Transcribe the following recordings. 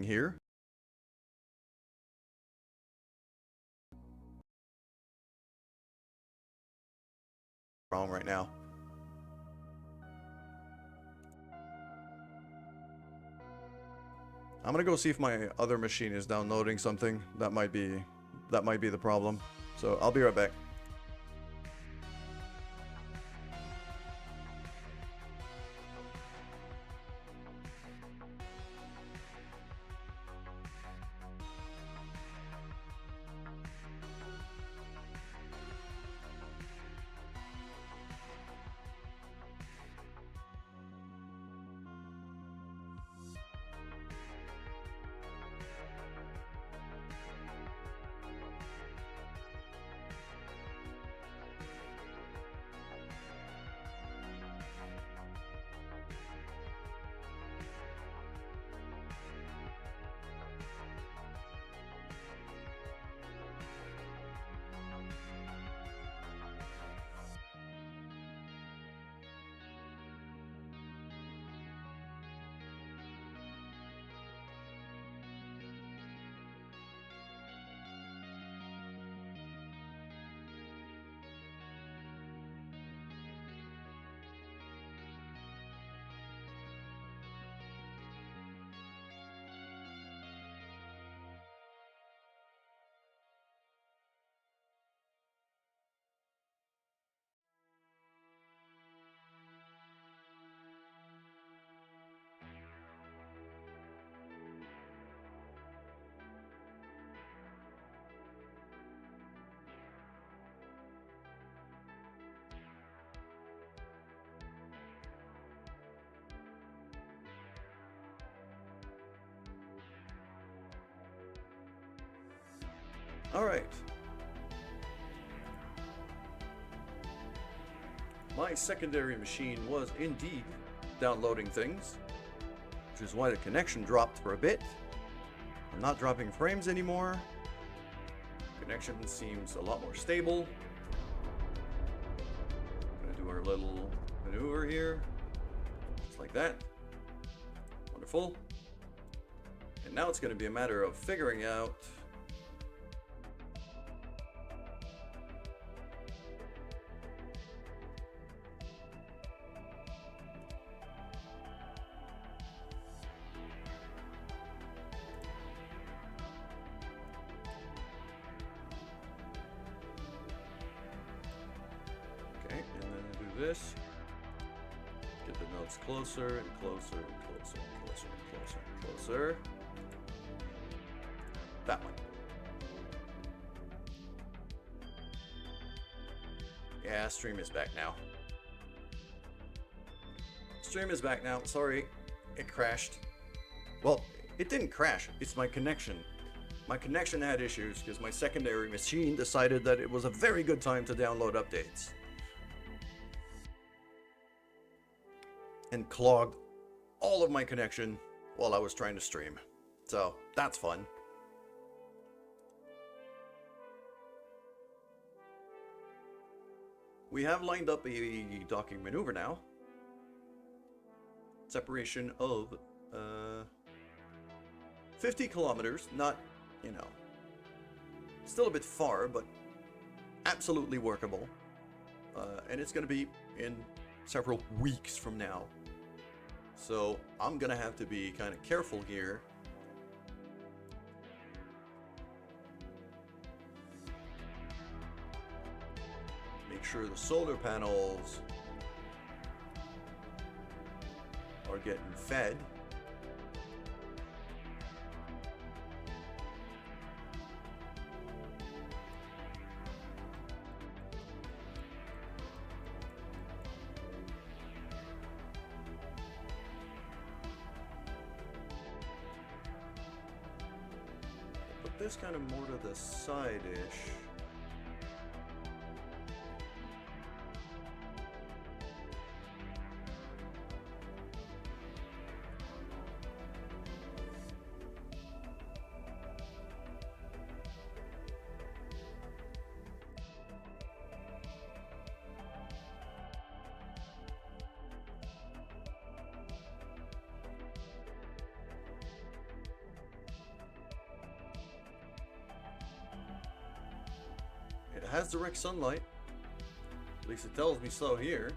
here. Wrong right now. I'm gonna go see if my other machine is downloading something. That might be the problem. So I'll be right back. All right. My secondary machine was indeed downloading things, which is why the connection dropped for a bit. I'm not dropping frames anymore. Connection seems a lot more stable. Gonna do our little maneuver here, just like that. Wonderful. And now it's gonna be a matter of figuring out this. Get the nodes closer and closer and closer and closer and closer and closer. That one. Yeah, stream is back now. Stream is back now. Sorry, it crashed. Well, it didn't crash. It's my connection. My connection had issues because my secondary machine decided that it was a very good time to download updates. And clogged all of my connection while I was trying to stream. So that's fun. We have lined up a docking maneuver now. Separation of 50 kilometers, not, you know, still a bit far, but absolutely workable. And it's going to be in several weeks from now. So I'm gonna have to be kind of careful here. Make sure the solar panels are getting fed. This kind of more to the side-ish. has direct sunlight. At least it tells me so here.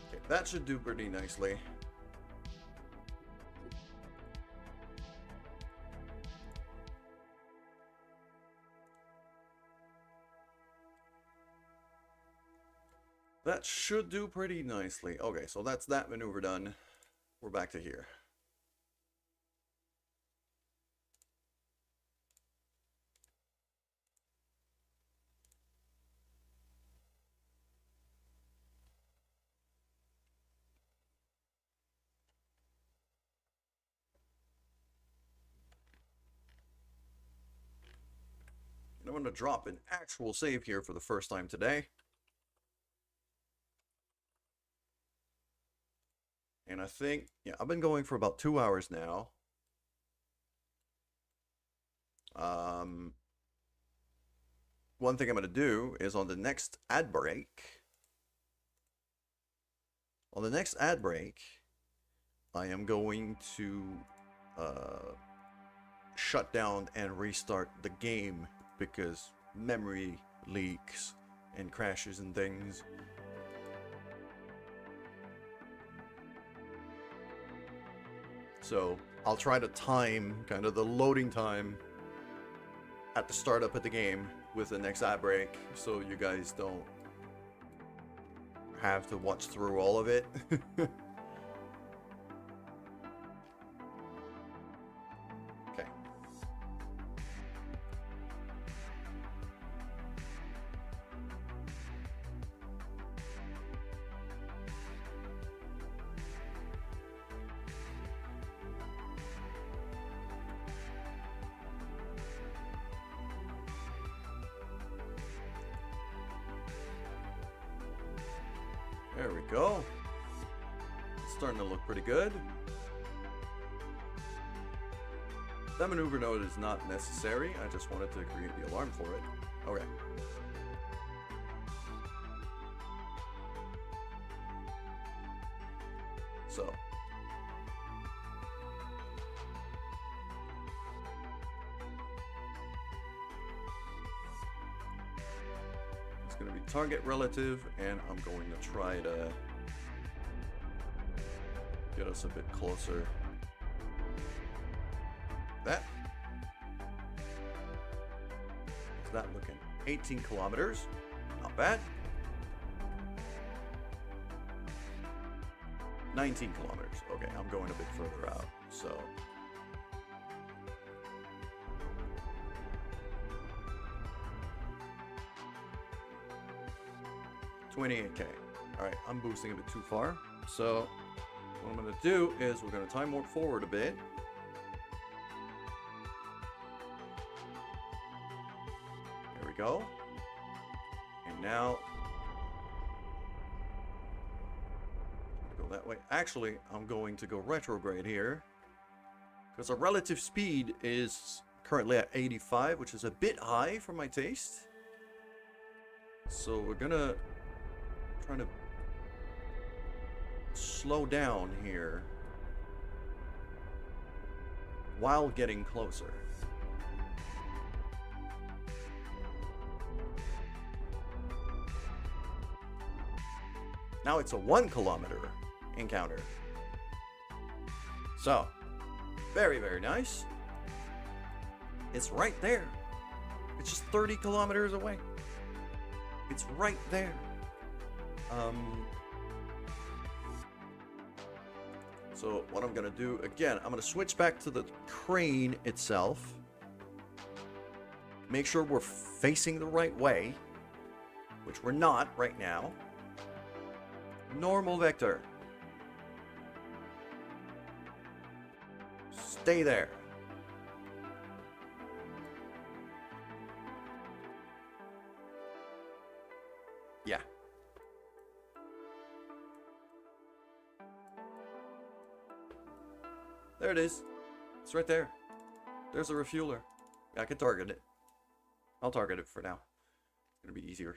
Okay, that should do pretty nicely. That should do pretty nicely. Okay, so that's that maneuver done. We're back to here. And I'm going to drop an actual save here for the first time today. And I think, yeah, I've been going for about 2 hours now. One thing I'm going to do is on the next ad break, I am going to shut down and restart the game because memory leaks and crashes and things. So I'll try to time kind of the loading time at the startup of the game with the next ad break, so you guys don't have to watch through all of it. Okay. There we go. It's starting to look pretty good. That maneuver node is not necessary. I just wanted to create the alarm for it. Okay. So. Going to be target relative, and I'm going to try to get us a bit closer. That is that looking 18 kilometers, not bad. 19 kilometers. Okay, I'm going a bit further out, so 28k. Alright, I'm boosting a bit too far. So, what I'm going to do is we're going to time warp forward a bit. There we go. And now, go that way. Actually, I'm going to go retrograde here, because our relative speed is currently at 85, which is a bit high for my taste. So we're going to trying to slow down here while getting closer. Now it's a 1 kilometer encounter. So, very, very nice. It's right there. It's just 30 kilometers away. It's right there. So what I'm gonna do again, I'm gonna switch back to the crane itself. Make sure we're facing the right way, which we're not right now. Normal vector. Stay there. Yeah. There it is. It's right there. There's a refueler. I can target it. I'll target it for now. It's gonna be easier.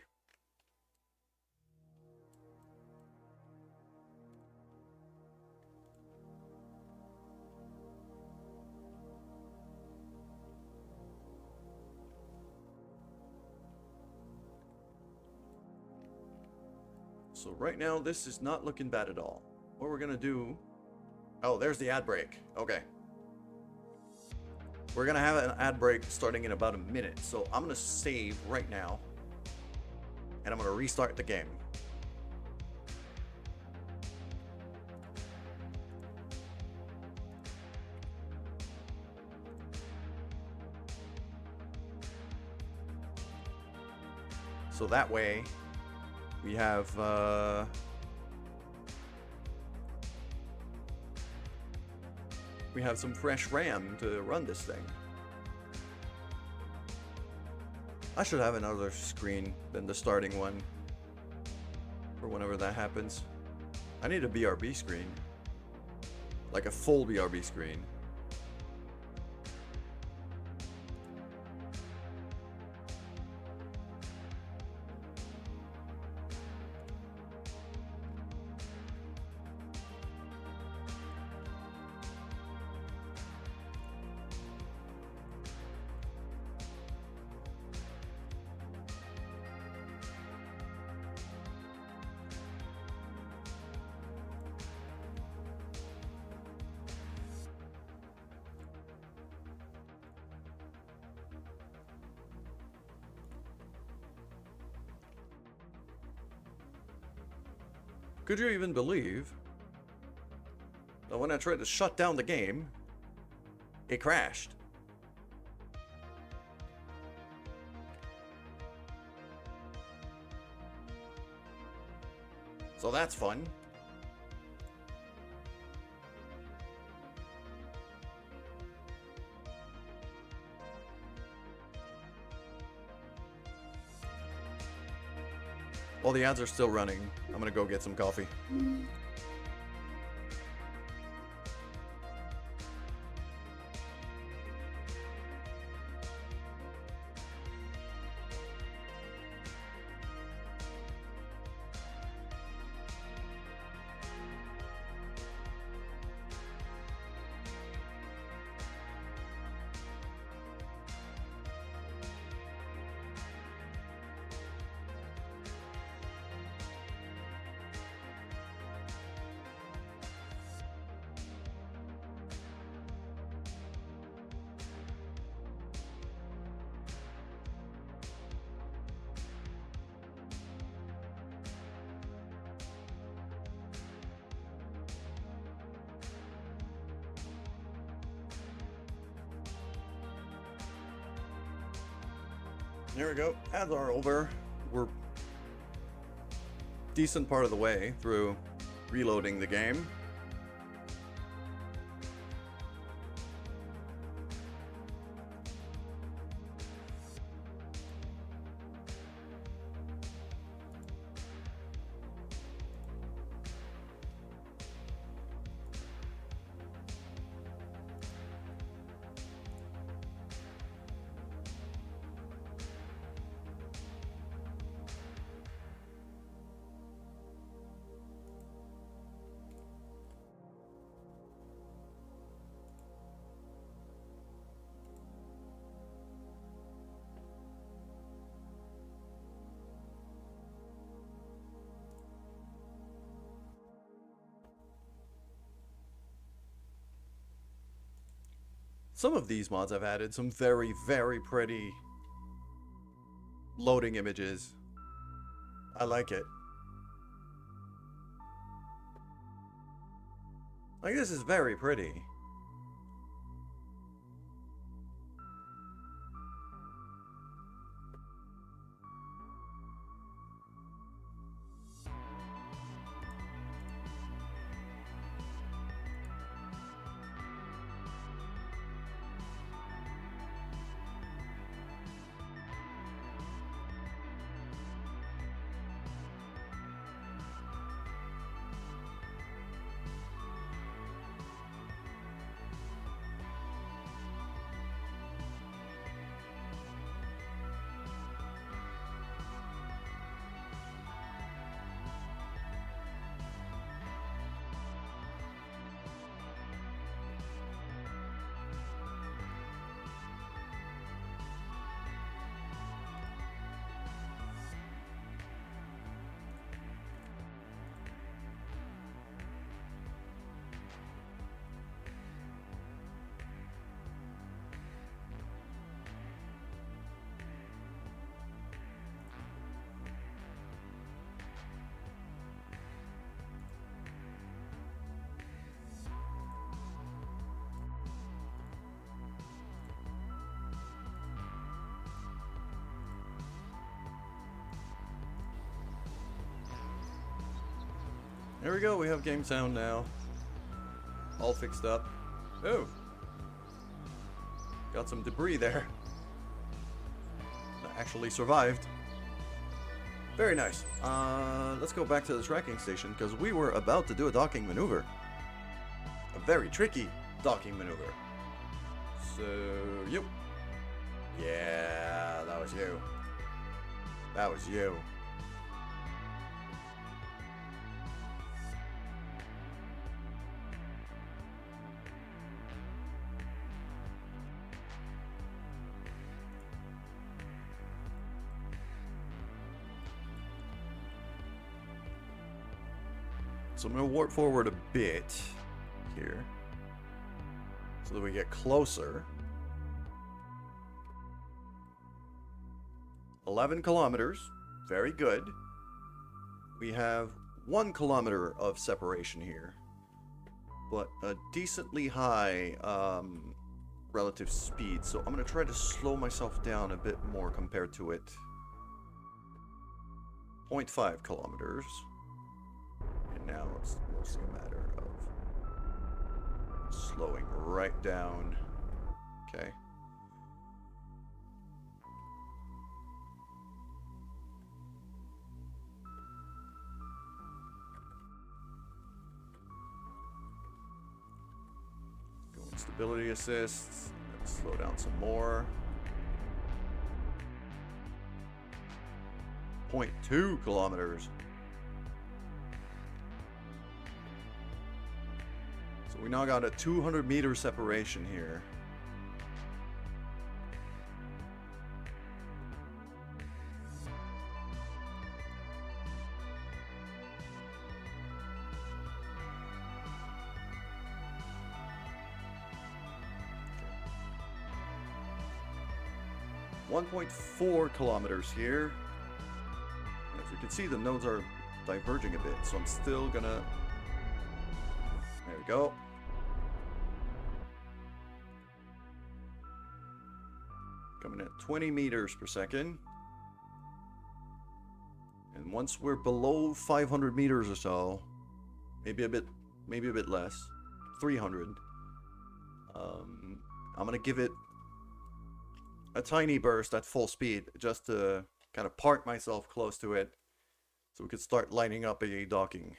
So right now, this is not looking bad at all. What we're gonna do... Oh, there's the ad break. Okay. We're gonna have an ad break starting in about a minute. So I'm gonna save right now. And I'm gonna restart the game. So that way, we have, some fresh RAM to run this thing. I should have another screen than the starting one for whenever that happens. I need a BRB screen. Like a full BRB screen. Could you even believe that when I tried to shut down the game, it crashed? So that's fun. While the ads are still running, I'm gonna go get some coffee. There we go. Ads are over. We're decent part of the way through reloading the game. Some of these mods have added some very, very pretty loading images. I like it. Like, this is very pretty. There we go, we have game sound now. All fixed up. Oh! Got some debris there. That actually survived. Very nice. Let's go back to the tracking station, because we were about to do a docking maneuver. A very tricky docking maneuver. So, yep. Yeah, that was you. That was you. So I'm going to warp forward a bit here so that we get closer. 11 kilometers. Very good. We have 1 kilometer of separation here, but a decently high relative speed. So I'm going to try to slow myself down a bit more compared to it. 0.5 kilometers. And now it's mostly a matter of slowing right down. Okay. Going stability assists. Let's slow down some more. 0.2 kilometers. So we now got a 200 meter separation here. Okay. 1.4 kilometers here. As you can see, the nodes are diverging a bit, so I'm still gonna... There we go. Coming at 20 meters per second. And once we're below 500 meters or so, maybe a bit less, 300, I'm gonna give it a tiny burst at full speed just to kind of park myself close to it so we could start lining up a docking.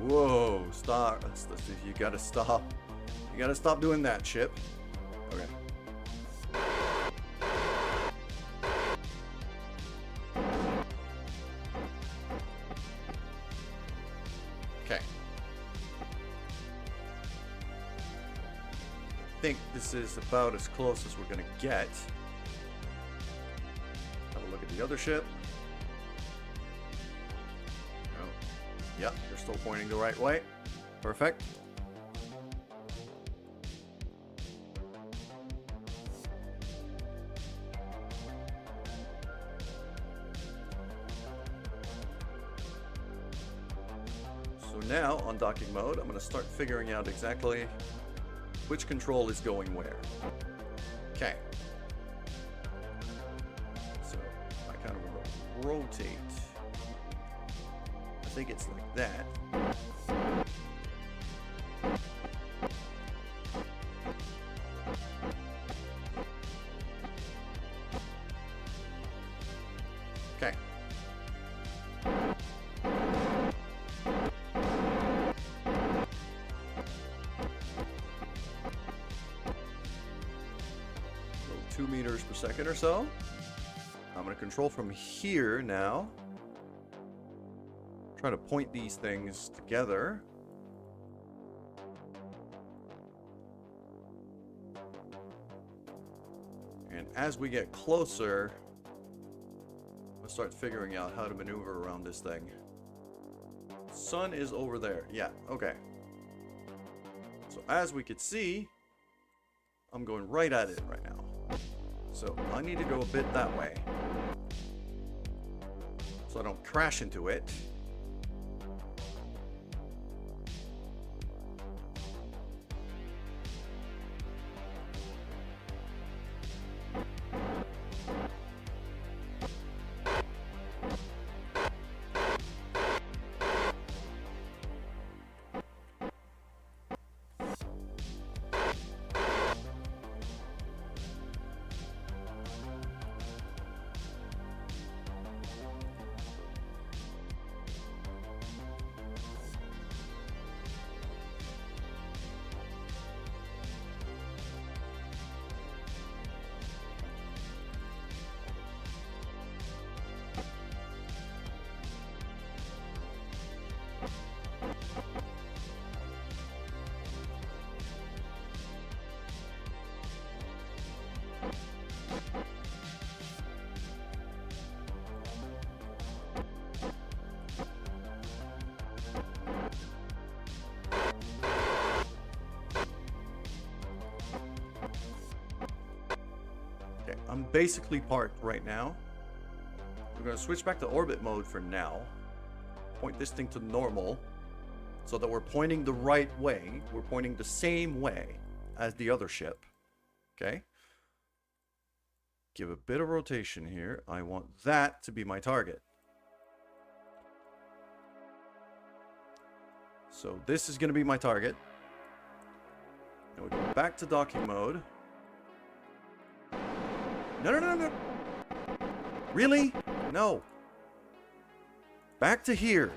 Whoa, stop. You gotta stop. You gotta stop doing that, ship. Okay. Okay. I think this is about as close as we're gonna get. Have a look at the other ship. Yep, they're still pointing the right way. Perfect. So now, on docking mode, I'm going to start figuring out exactly which control is going where. Okay. So, I kind of want to rotate. I think it's like that. Okay. So 2 meters per second or so. I'm going to control from here now. Try to point these things together. And as we get closer, to start figuring out how to maneuver around this thing. Sun is over there. Yeah, okay. So as we could see, I'm going right at it right now. So I need to go a bit that way, so I don't crash into it. I'm basically parked right now. We're going to switch back to orbit mode for now. Point this thing to normal so that we're pointing the right way. We're pointing the same way as the other ship. Okay? Give a bit of rotation here. I want that to be my target. So this is going to be my target. Now we go back to docking mode. No, no, no, no. Really? No. Back to here.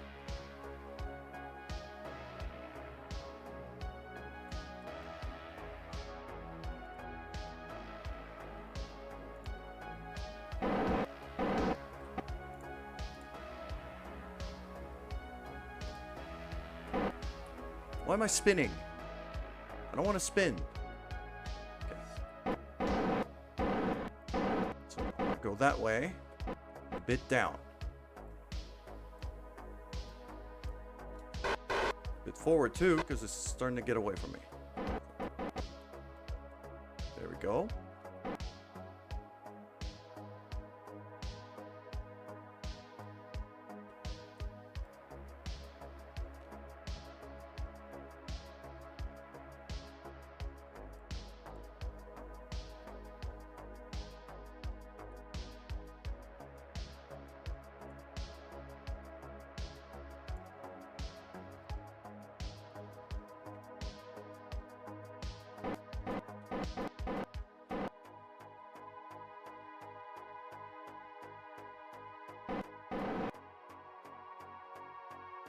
Why am I spinning? I don't want to spin. Go that way, a bit down, a bit forward too, because it's starting to get away from me. There we go.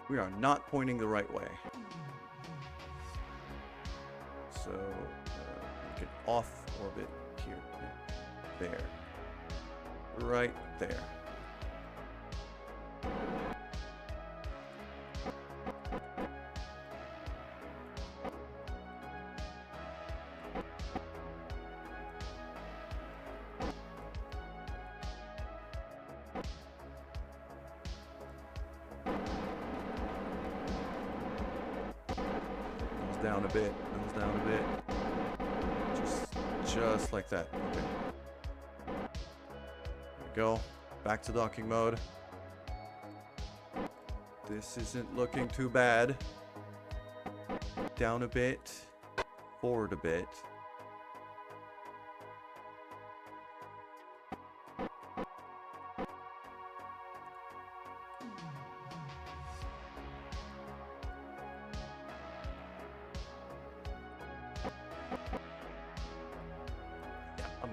We are not pointing the right way. So, we can off orbit here. There. Right there. Down a bit, nose down a bit. Just like that. Okay. There we go. Back to docking mode. This isn't looking too bad. Down a bit. Forward a bit.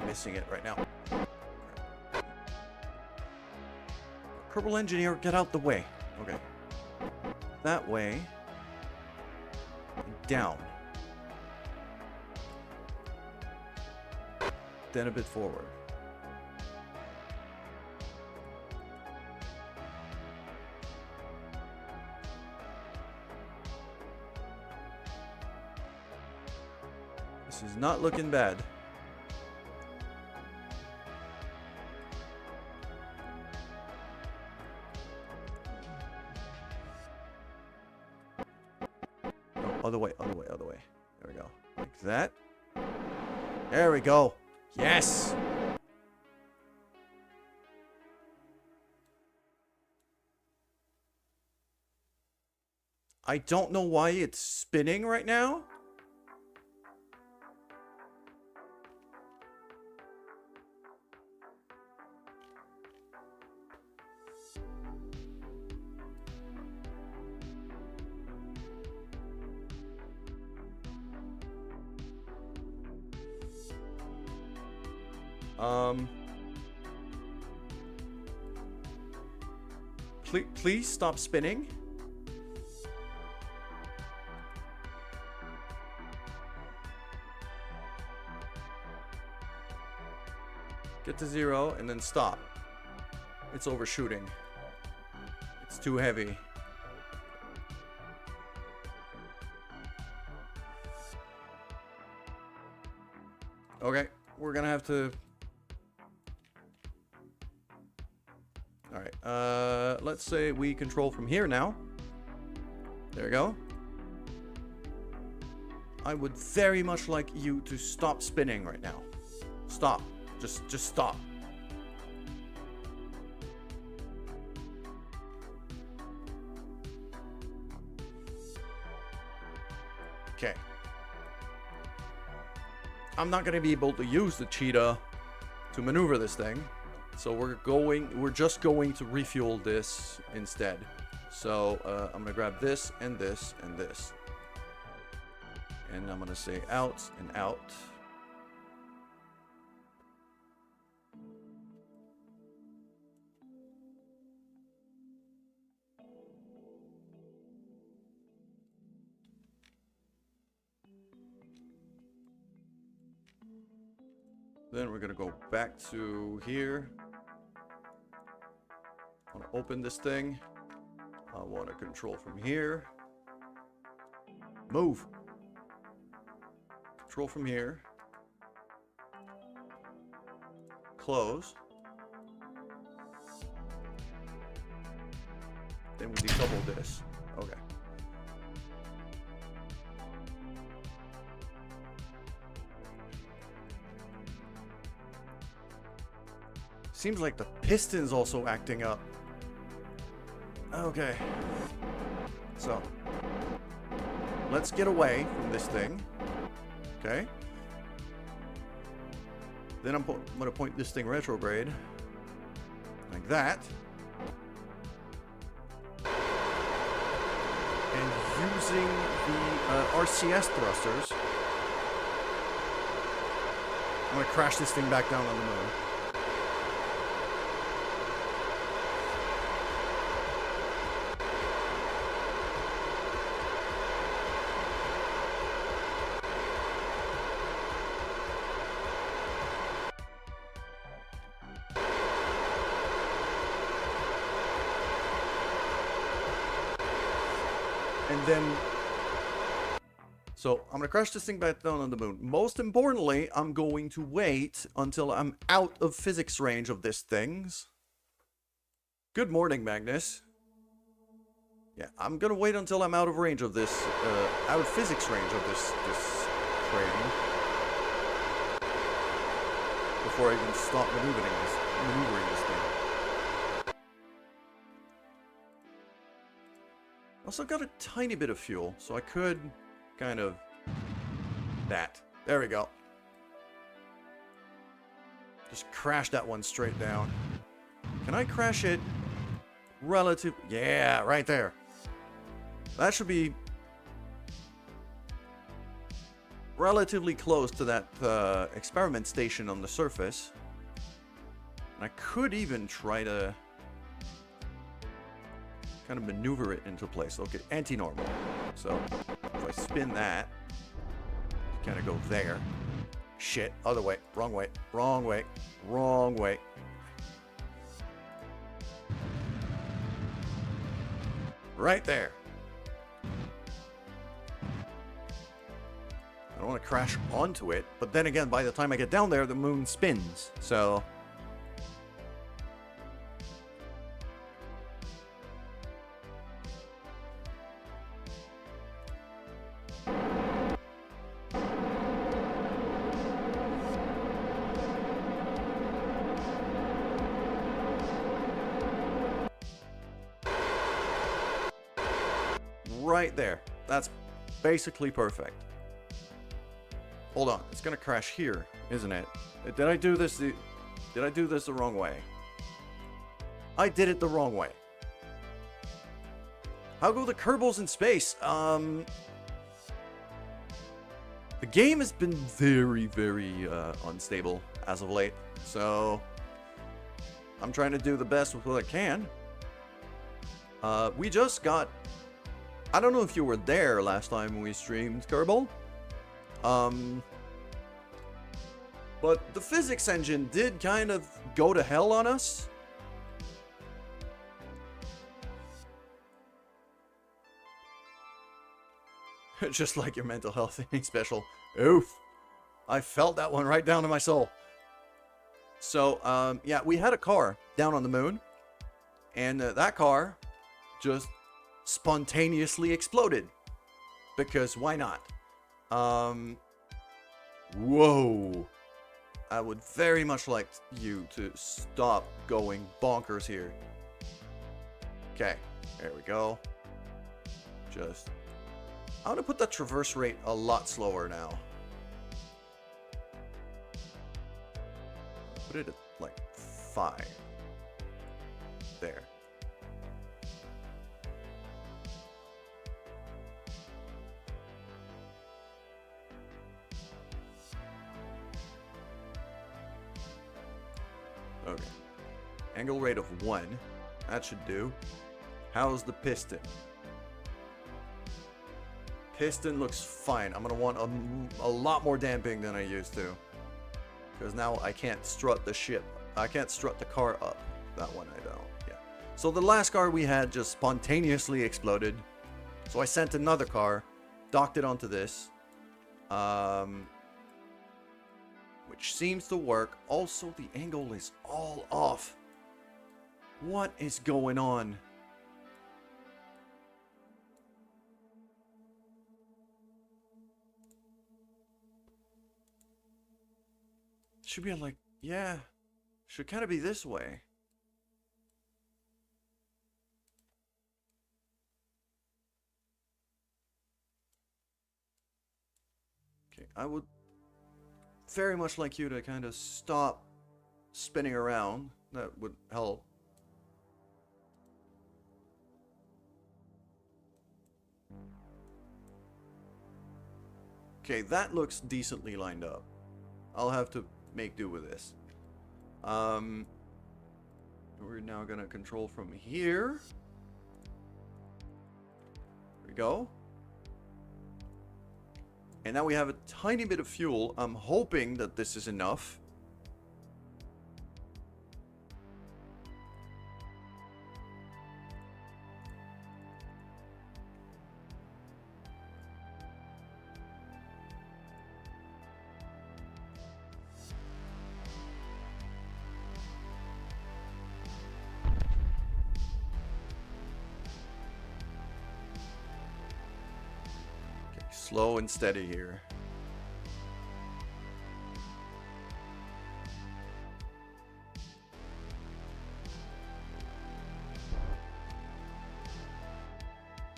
Missing it right now. Kerbal engineer, get out the way. Okay. That way. Down. Then a bit forward. This is not looking bad. other way, other way, other way. There we go. Like that. There we go. Yes! I don't know why it's spinning right now. Please stop spinning. Get to 0 and then stop. It's overshooting. It's too heavy. Okay, we're gonna have to... Alright, let's say we control from here now. There we go. I would very much like you to stop spinning right now. Stop. Just stop. Okay. I'm not going to be able to use the cheetah to maneuver this thing. So we're just going to refuel this instead. So I'm going to grab this and this and this. And I'm going to say out and out. Then we're gonna go back to here. I want to open this thing. I want to control from here. Move. Control from here. Close. Then we decouple this. Okay. Seems like the piston's also acting up. Okay. So, let's get away from this thing. Okay. Then I'm going to point this thing retrograde. Like that. And using the RCS thrusters, I'm going to crash this thing back down on the moon. And then, so I'm going to crash this thing back down on the moon. Most importantly, I'm going to wait until I'm out of physics range of this thing's. Good morning, Magnus. Yeah, I'm going to wait until I'm out of range of this, out of physics range of this train. Before I even stop maneuvering this thing. Also got a tiny bit of fuel, so I could kind of... that. There we go. Just crash that one straight down. Can I crash it relative... yeah, right there. That should be relatively close to that experiment station on the surface. And I could even try to... kind of maneuver it into place. Okay, anti-normal. So if I spin that, kind of go there. Shit, other way, wrong way, wrong way, wrong way. Right there. I don't want to crash onto it, but then again, by the time I get down there, the moon spins. So right there. That's basically perfect. Hold on, it's gonna crash here, isn't it? Did I do this the wrong way? I did it the wrong way. How go the Kerbals in space? The game has been very, very unstable as of late, so I'm trying to do the best with what I can. We just got... I don't know if you were there last time we streamed Kerbal. But the physics engine did kind of go to hell on us. Just like your mental health ain't special. Oof. I felt that one right down to my soul. So, yeah, we had a car down on the moon. And that car just spontaneously exploded. Because why not? Whoa. I would very much like you to stop going bonkers here. Okay, there we go. Just... I'm gonna put that traverse rate a lot slower now. Put it at like 5. There. Okay. Angle rate of 1. That should do. How's the piston? Piston looks fine. I'm gonna want a lot more damping than I used to. Because now I can't strut the ship. I can't strut the car up. That one I don't. Yeah. So the last car we had just spontaneously exploded. So I sent another car. Docked it onto this. Which seems to work. Also, the angle is all off. What is going on? Should be like, yeah, should kind of be this way. Okay, I would very much like you to kind of stop spinning around. That would help. Okay, that looks decently lined up. I'll have to make do with this. We're now gonna control from here. There we go. And now we have a tiny bit of fuel. I'm hoping that this is enough. Slow and steady here.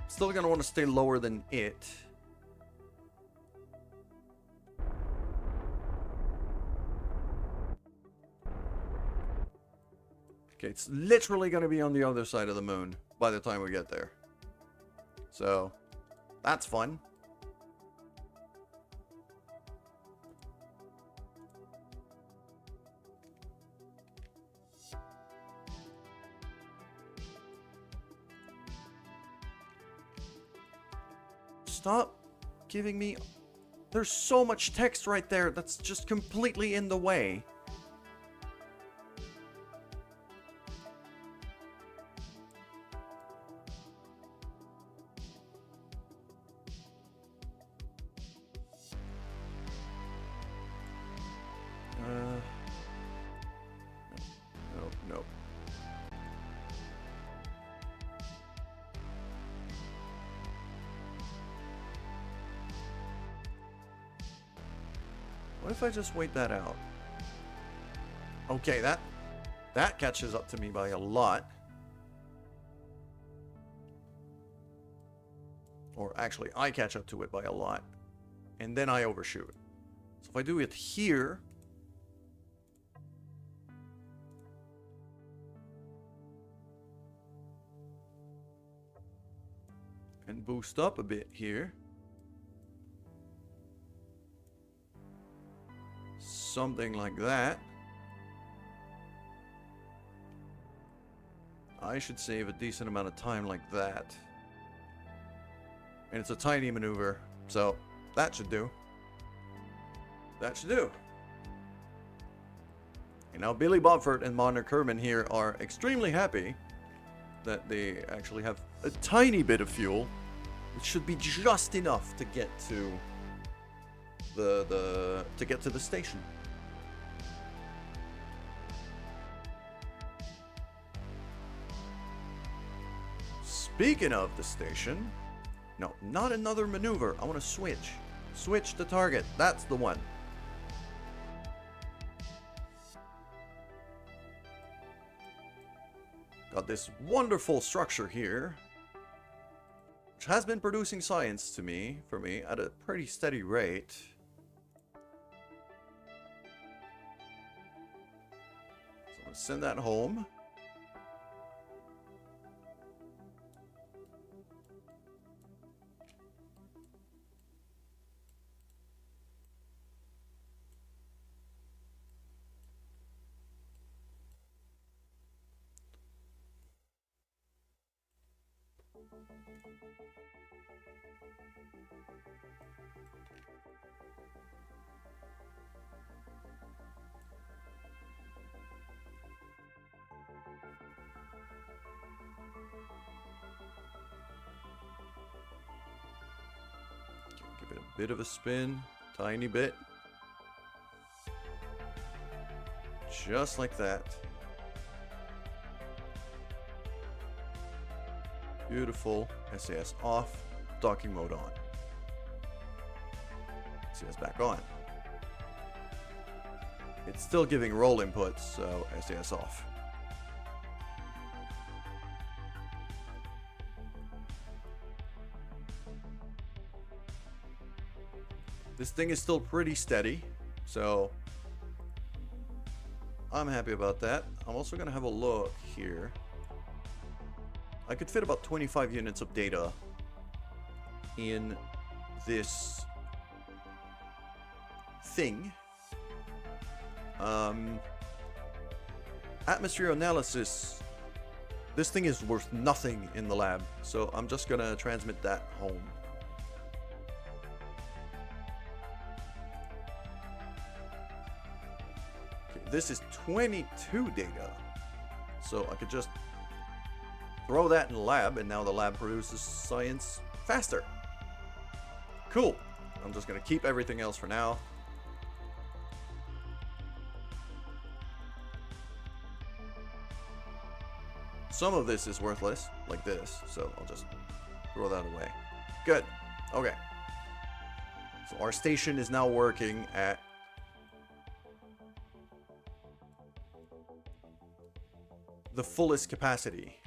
Still gonna want to stay lower than it. Okay, it's literally gonna be on the other side of the moon by the time we get there. So, that's fun. Stop giving me... There's so much text right there that's just completely in the way. No. What if I just wait that out? Okay, that catches up to me by a lot. Or actually, I catch up to it by a lot. And then I overshoot. So if I do it here... and boost up a bit here. Something like that. I should save a decent amount of time like that. And it's a tiny maneuver, so that should do. That should do. And now Billy Bobford and Monner Kerman here are extremely happy that they actually have a tiny bit of fuel, which should be just enough to get to the station. Speaking of the station, no, not another maneuver. I want to switch. Switch the target. That's the one. Got this wonderful structure here, which has been producing science for me at a pretty steady rate. So I'm going to send that home. Give it a bit of a spin, tiny bit. Just like that. Beautiful. SAS off, docking mode on. SAS back on. It's still giving roll inputs, so SAS off. This thing is still pretty steady, so I'm happy about that. I'm also going to have a look here. I could fit about 25 units of data in this thing. Atmosphere analysis. This thing is worth nothing in the lab, so I'm just going to transmit that home. Okay, this is 22 data, so I could just throw that in the lab, and now the lab produces science faster. Cool. I'm just going to keep everything else for now. Some of this is worthless, like this, so I'll just throw that away. Good. Okay. So our station is now working at the fullest capacity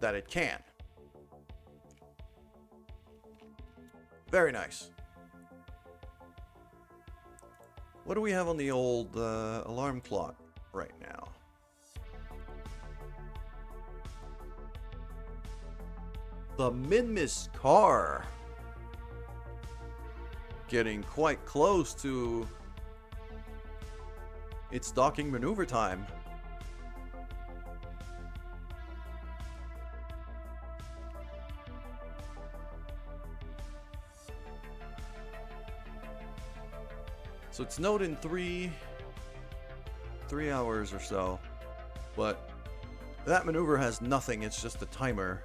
that it can. Very nice. What do we have on the old alarm clock right now? The Minmus car. Getting quite close to its docking maneuver time. So it's node in 3 hours or so, but that maneuver has nothing, it's just a timer.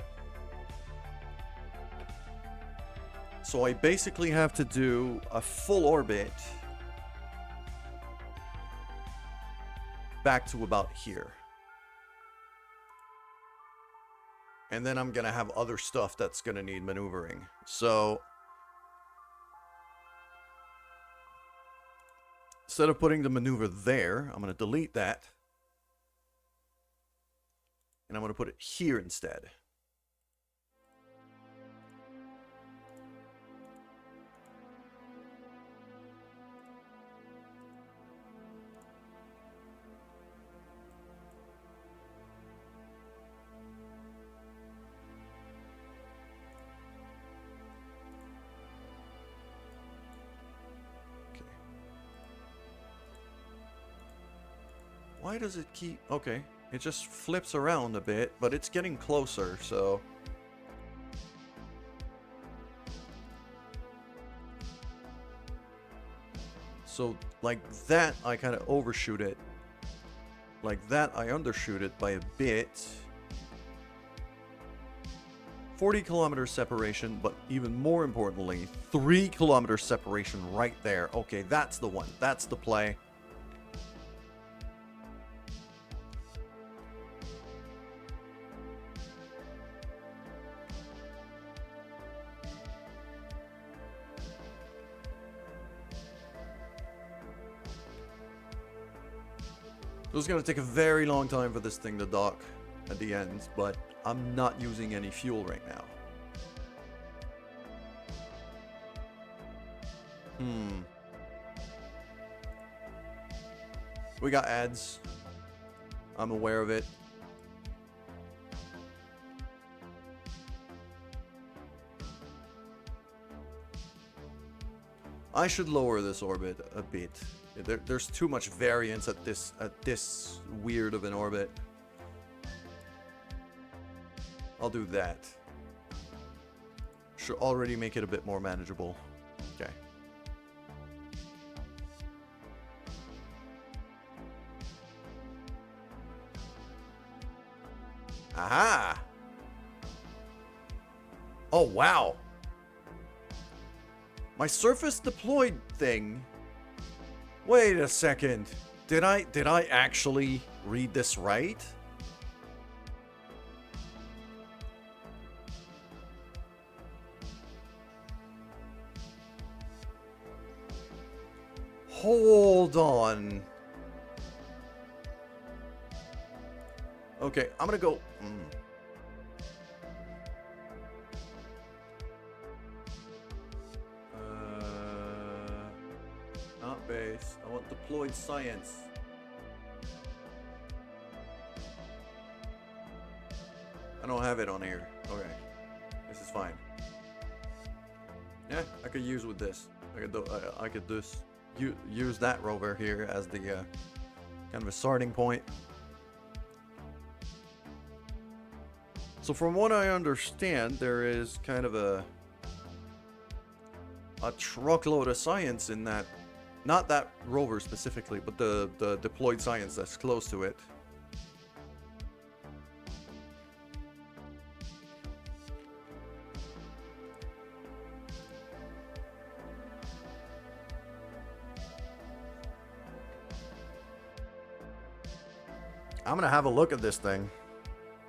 So I basically have to do a full orbit back to about here. And then I'm gonna have other stuff that's gonna need maneuvering. So instead of putting the maneuver there, I'm going to delete that. And I'm going to put it here instead. Why does it keep... Okay, it just flips around a bit, but it's getting closer, so... So, like that, I kind of overshoot it. Like that, I undershoot it by a bit. 40 kilometers separation, but even more importantly, 3 kilometers separation right there. Okay, that's the one. That's the play. So it's going to take a very long time for this thing to dock at the end, but I'm not using any fuel right now. We got ads. I'm aware of it. I should lower this orbit a bit. There's too much variance at this weird of an orbit. I'll do that. Should already make it a bit more manageable. Okay. Aha! Oh, wow. My surface deployed thing. Wait a second. Did I actually read this right? Hold on. Okay, I'm gonna go... Not base. I want deployed science. I don't have it on here. Okay. This is fine. Yeah, I could use with this. I could just use that rover here as the kind of a starting point. So from what I understand, there is kind of a truckload of science in that. Not that rover specifically, but the deployed science that's close to it. I'm gonna have a look at this thing,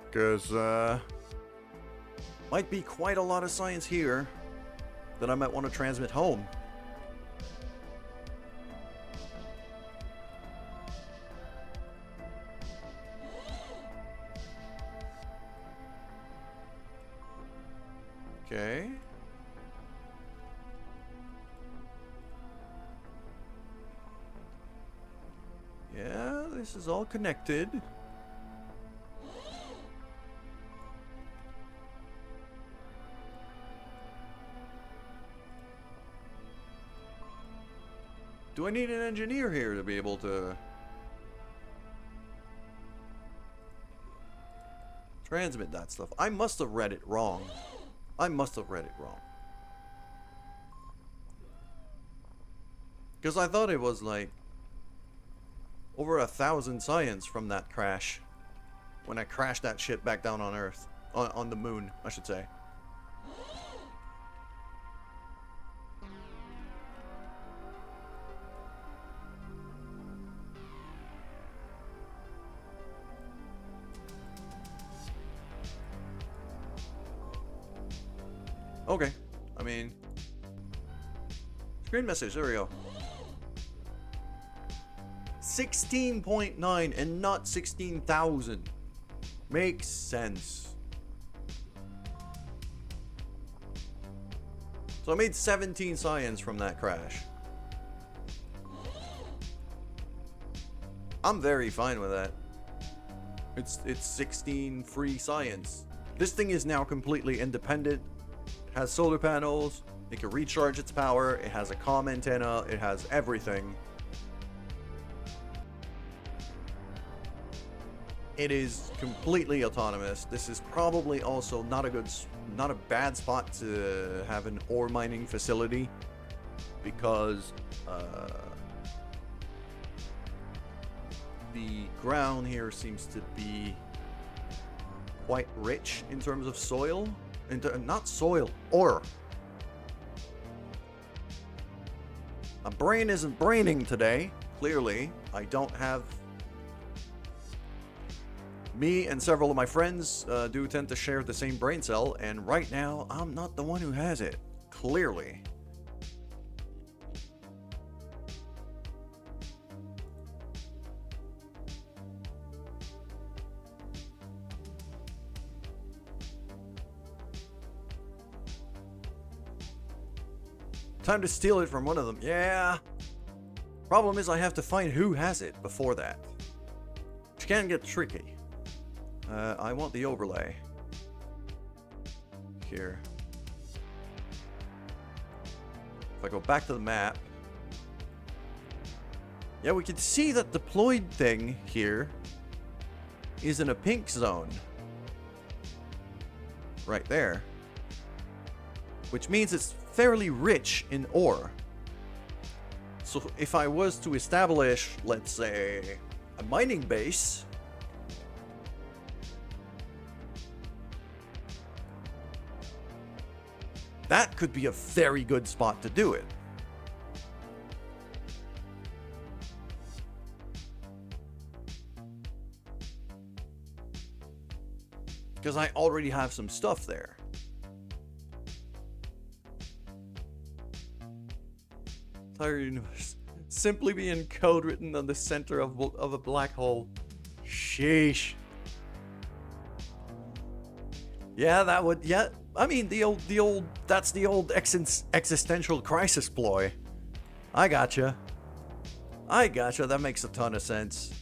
because might be quite a lot of science here that I might want to transmit home. Okay. Yeah, this is all connected. Do I need an engineer here to be able to transmit that stuff? I must have read it wrong. I must have read it wrong. Because I thought it was like over 1,000 science from that crash. When I crashed that shit back down on Earth. On the moon, I should say. Okay, I mean, screen message, there we go. 16.9 and not 16,000. Makes sense. So I made 17 science from that crash. I'm very fine with that. It's 16 free science. This thing is now completely independent. It has solar panels. It can recharge its power. It has a comm antenna. It has everything. It is completely autonomous. This is probably also not a bad spot to have an ore mining facility, because the ground here seems to be quite rich in terms of soil. Not soil, ore. My brain isn't braining today. Clearly, I don't have... Me and several of my friends do tend to share the same brain cell, and right now, I'm not the one who has it. Clearly. Time to steal it from one of them. Yeah. Problem is I have to find who has it before that. Which can get tricky. I want the overlay. Here. If I go back to the map. Yeah, we can see that deployed thing here is in a pink zone. Right there. Which means it's fairly rich in ore. So if I was to establish, let's say, a mining base, that could be a very good spot to do it. Because I already have some stuff there. Entire universe simply being code written on the center of a black hole. Sheesh. Yeah, that would. Yeah, I mean that's the old existential crisis ploy. I gotcha. That makes a ton of sense.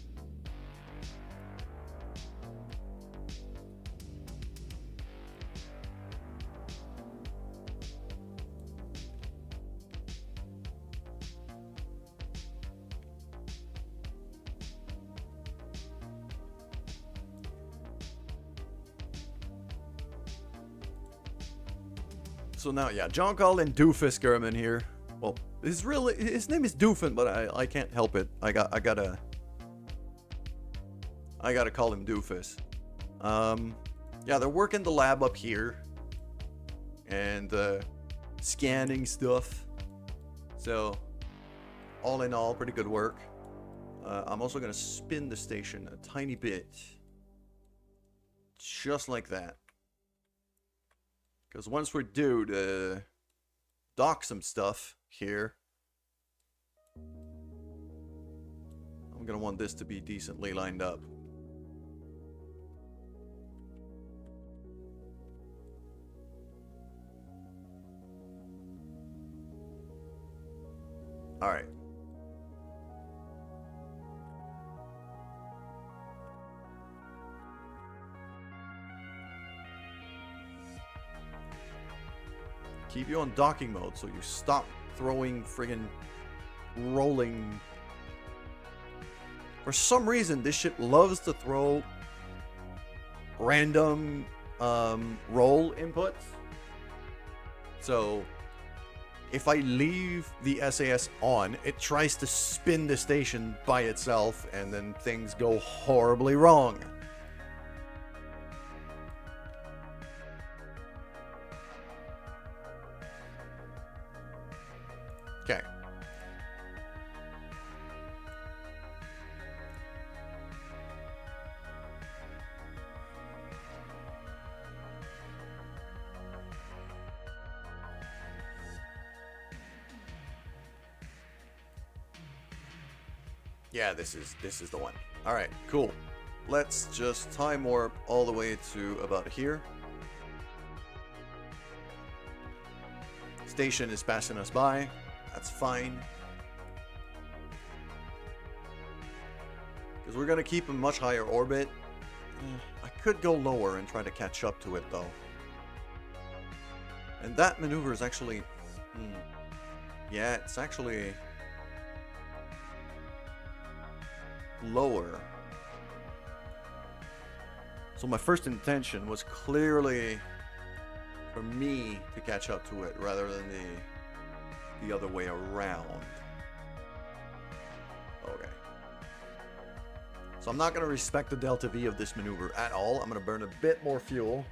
So now, yeah, John Colin Doofus German here. Well, his name is Doofin, but I can't help it. I gotta call him Doofus. Yeah, they're working the lab up here and scanning stuff. So, all in all, pretty good work. I'm also gonna spin the station a tiny bit, just like that. Because once we're due to dock some stuff here, I'm going to want this to be decently lined up. Alright. Keep you on docking mode so you stop throwing friggin' rolling. For some reason, this ship loves to throw random roll inputs. So if I leave the SAS on, it tries to spin the station by itself, and then things go horribly wrong. Okay. Yeah, this is the one. All right, cool. let's just time warp all the way to about here. Station is passing us by. That's fine. Because we're going to keep a much higher orbit. I could go lower and try to catch up to it, though. And that maneuver is actually... yeah, it's actually... lower. So my first intention was clearly for me to catch up to it rather than the other way around. Okay. So I'm not going to respect the delta V of this maneuver at all. I'm going to burn a bit more fuel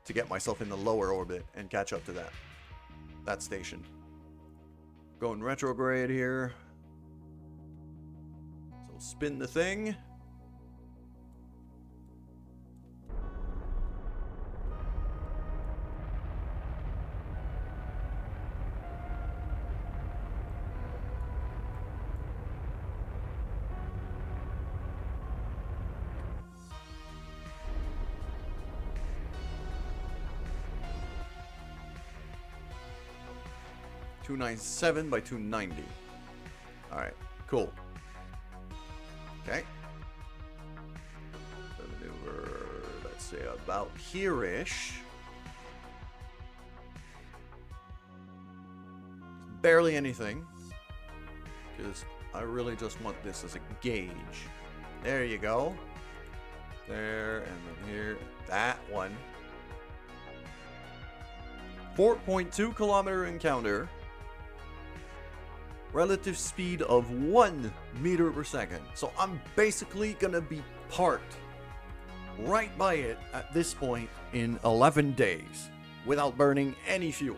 to get myself in the lower orbit and catch up to that station. Going retrograde here. So spin the thing. .297 by 290. Alright, cool. Okay. The maneuver, let's say about here-ish. Barely anything. Because I really just want this as a gauge. There you go. There, and then here. That one. 4.2 kilometer encounter. Relative speed of 1 meter per second. So I'm basically gonna be parked right by it at this point in 11 days without burning any fuel,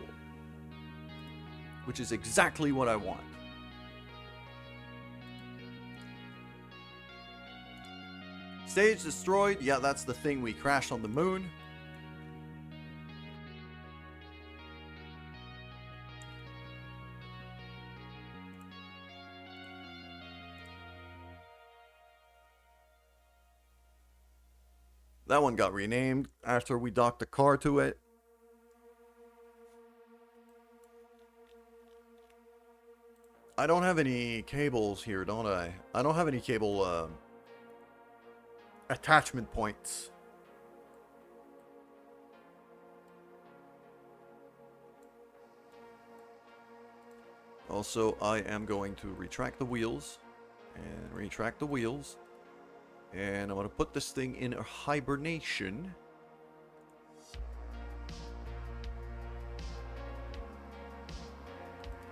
which is exactly what I want. Stage destroyed. Yeah, that's the thing we crashed on the moon. That one got renamed after we docked the car to it. I don't have any cables here, don't I? I don't have any cable attachment points. Also, I am going to retract the wheels. And retract the wheels. And I'm going to put this thing in a hibernation.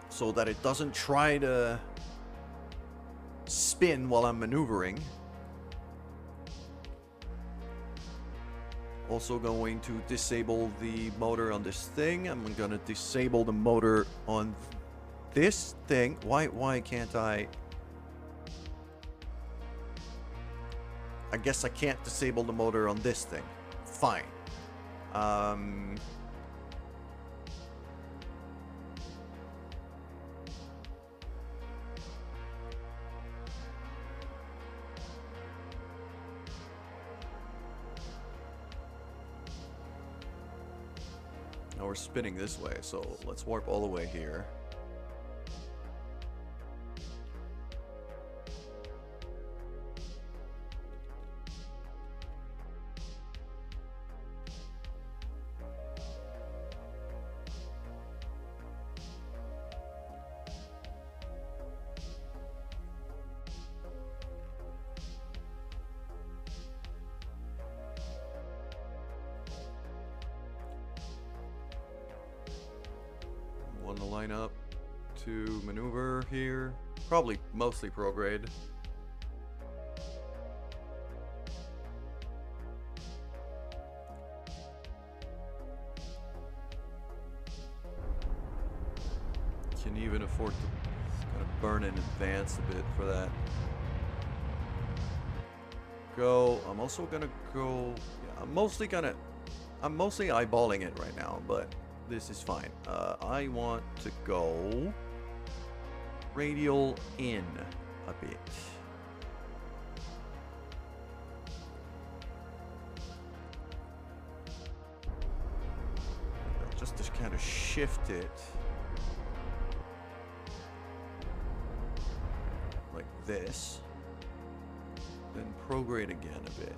So that it doesn't try to spin while I'm maneuvering. Also going to disable the motor on this thing. I'm going to disable the motor on this thing. Why can't I guess I can't disable the motor on this thing. Fine. Now we're spinning this way, so let's warp all the way here. Want to line up to maneuver here. Probably mostly prograde. Can even afford to kind of burn in advance a bit for that. Go. I'm also gonna go. Yeah, I'm mostly eyeballing it right now, but this is fine. I want to go radial in a bit. to kind of shift it like this, then prograde again a bit.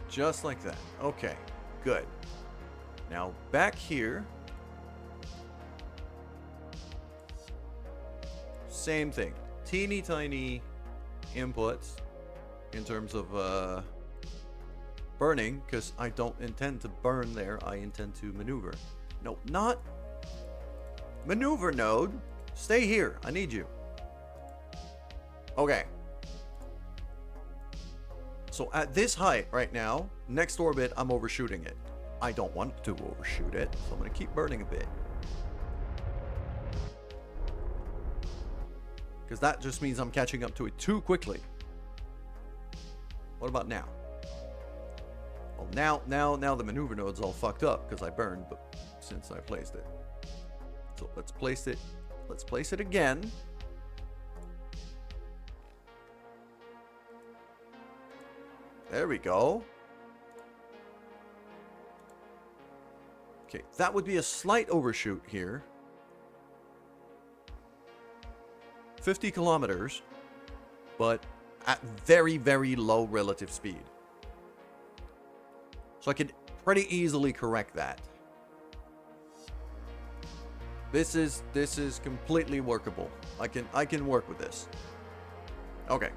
Just like that. Okay, good. Now back here, same thing. Teeny tiny inputs in terms of burning, because I don't intend to burn there. I intend to maneuver. No, not maneuver node. Stay here. I need you. Okay. So at this height right now, next orbit, I'm overshooting it. I don't want to overshoot it, so I'm going to keep burning a bit. Because that just means I'm catching up to it too quickly. What about now? Well, now the maneuver node's all fucked up because I burned, but since I placed it. So let's place it. Let's place it again. There we go. Okay, that would be a slight overshoot here. 50 kilometers, but at very, very low relative speed. So I could pretty easily correct that. This is completely workable. I can work with this. Okay.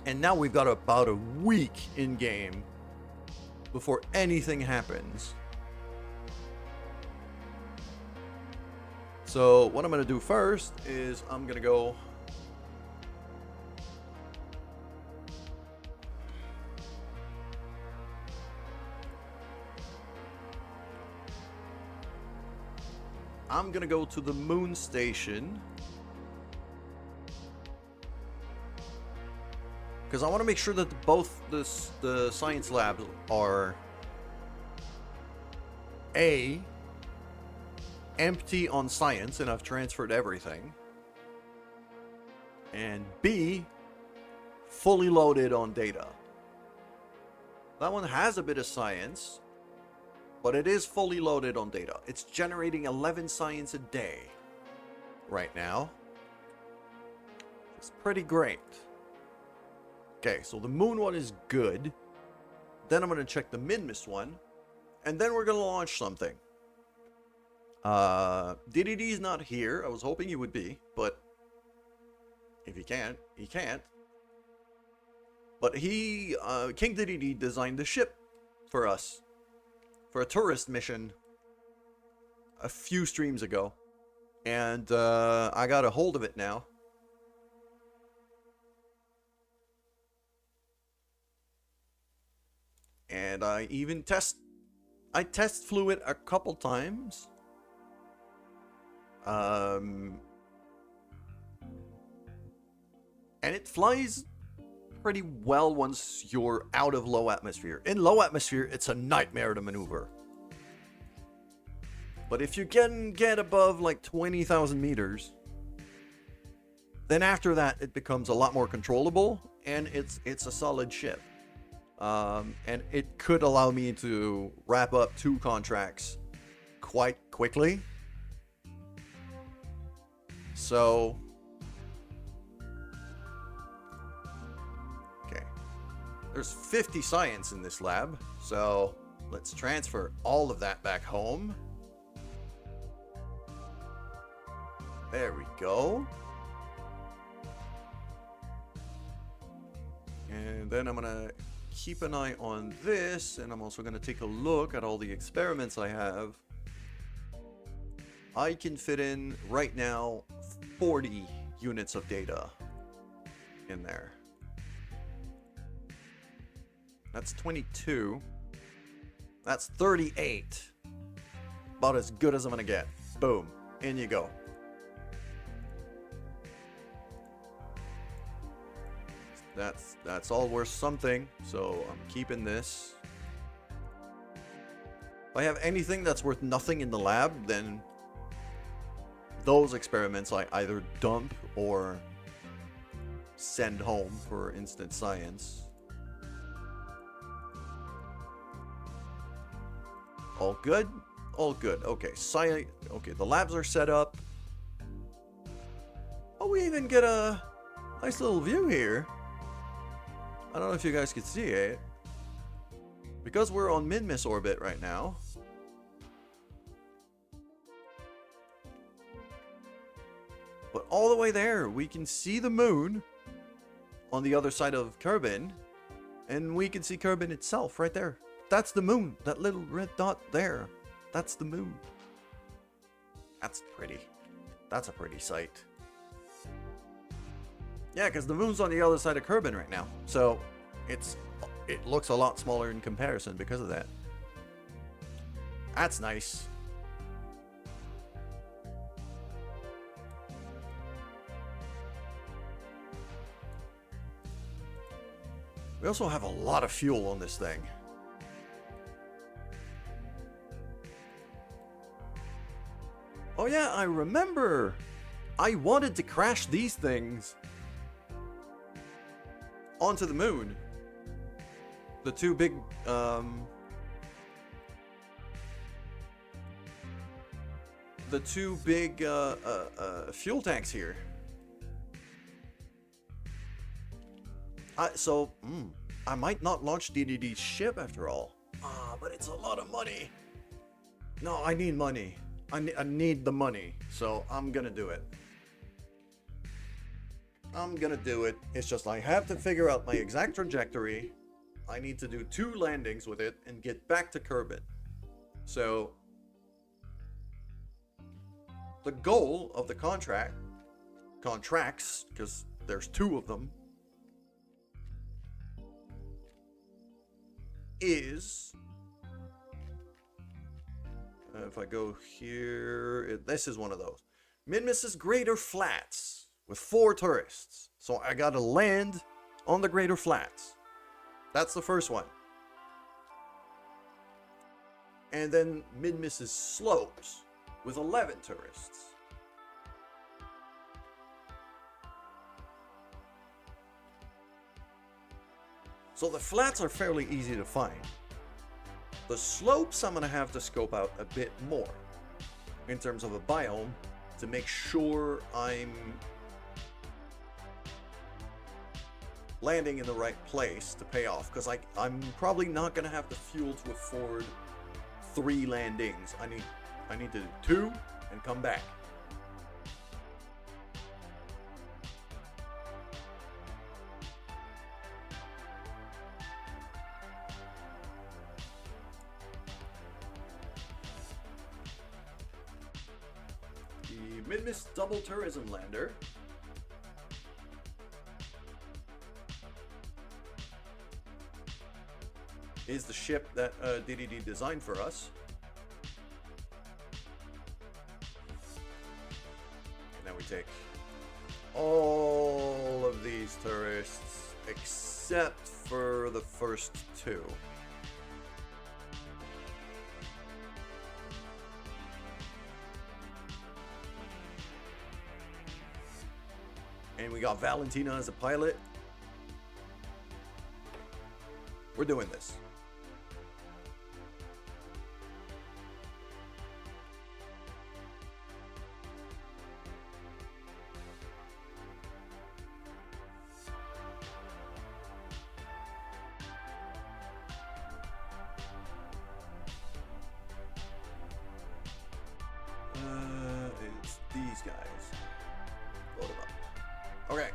And now we've got about a week in game before anything happens. So what I'm going to do first is I'm going to go to the moon station because I want to make sure that both the science labs are A, empty on science and I've transferred everything, and B, fully loaded on data. That one has a bit of science, but it is fully loaded on data. It's generating 11 science a day right now. It's pretty great. Okay, so the moon one is good. Then I'm going to check the Minmus one, and then we're going to launch something. DDD's not here. I was hoping he would be, but if he can't, he can't. But he, King DDD designed the ship for us for a tourist mission a few streams ago, and I got a hold of it now. And I even test flew it a couple times. And it flies pretty well once you're out of low atmosphere. In low atmosphere, it's a nightmare to maneuver. But if you can get above like 20,000 meters, then after that it becomes a lot more controllable, and it's a solid ship. And it could allow me to wrap up 2 contracts quite quickly. So, okay, there's 50 science in this lab, so let's transfer all of that back home. There we go. And then I'm gonna keep an eye on this, and I'm also gonna take a look at all the experiments I have. I can fit in right now 40 units of data in there. That's 22. That's 38. About as good as I'm gonna get. Boom. In you go. That's all worth something, so I'm keeping this. If I have anything that's worth nothing in the lab, then those experiments I either dump or send home for instant science. All good? All good. Okay, okay, the labs are set up. Oh, we even get a nice little view here. I don't know if you guys can see it. Because we're on Minmus orbit right now. But all the way there, we can see the moon on the other side of Kerbin. And we can see Kerbin itself right there. That's the moon. That little red dot there. That's the moon. That's pretty. That's a pretty sight. Yeah, because the moon's on the other side of Kerbin right now. So it looks a lot smaller in comparison because of that. That's nice. We also have a lot of fuel on this thing. Oh yeah, I remember. I wanted to crash these things onto the moon. The two big, fuel tanks here. I might not launch DDD's ship after all. But it's a lot of money. No, I need money. I need the money, so I'm gonna do it. I'm gonna do it. It's just I have to figure out my exact trajectory. I need to do 2 landings with it and get back to Kerbin. So the goal of the contracts, because there's 2 of them, is if I go here, this is one of those. Minmus's Greater Flats with 4 tourists. So I gotta land on the Greater Flats. That's the first one. And then Minmus's Slopes with 11 tourists. So the flats are fairly easy to find. The slopes I'm going to have to scope out a bit more in terms of a biome to make sure I'm landing in the right place to pay off, because I'm probably not going to have the fuel to afford 3 landings. I need to do 2 and come back. The Minmus Double Tourism Lander is the ship that DDD designed for us. And then we take all of these tourists except for the first 2. And we got Valentina as a pilot. We're doing this. It's these guys. Load them up. Okay,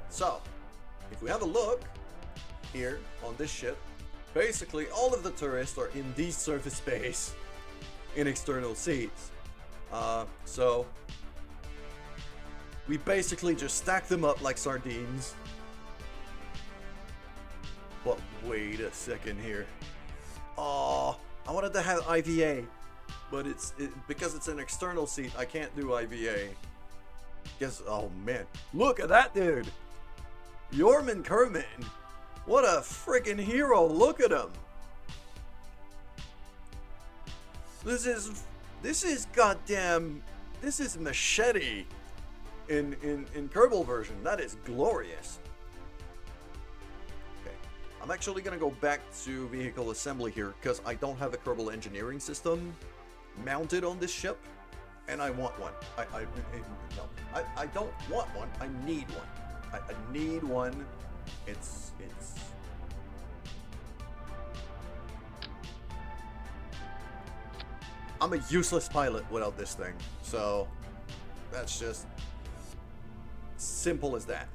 so if we have a look here on this ship, basically all of the tourists are in these surface bays in external seats. So we basically just stack them up like sardines. But wait a second here. Oh, I wanted to have IVA, but because it's an external seat, I can't do IVA. Guess, oh man, look at that dude, Yorman Kerman. What a freaking hero! Look at him. This is goddamn. This is Machete in Kerbal version. That is glorious. Okay, I'm actually going to go back to vehicle assembly here, because I don't have a Kerbal engineering system mounted on this ship, and I want one. I don't want one, I need one. I need one. It's... I'm a useless pilot without this thing, so that's just simple as that.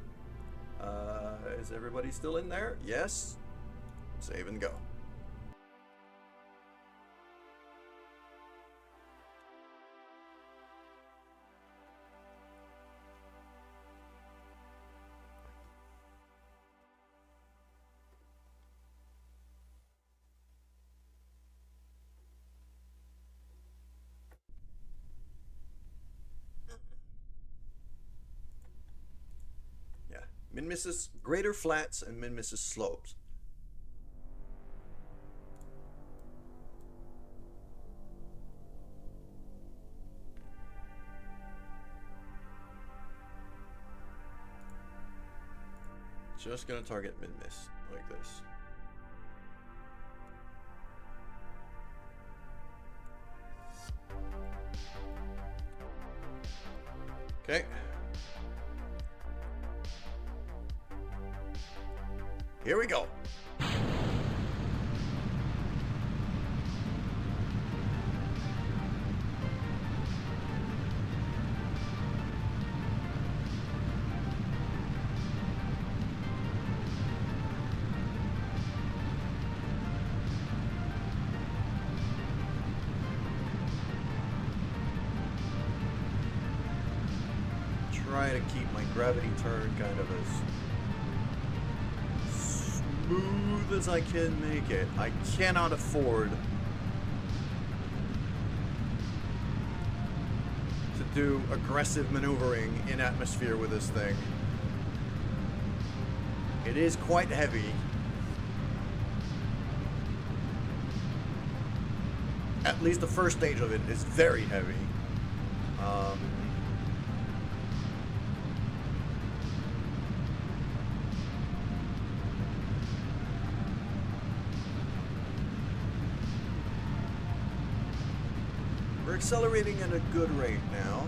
Is everybody still in there? Yes. Save and go. Min misses greater flats and min misses slopes. Just gonna target min miss like this. Okay. Here we go. Try to keep my gravity turn kind of as smooth as I can make it. I cannot afford to do aggressive maneuvering in atmosphere with this thing. It is quite heavy. At least the first stage of it is very heavy. We're accelerating at a good rate now.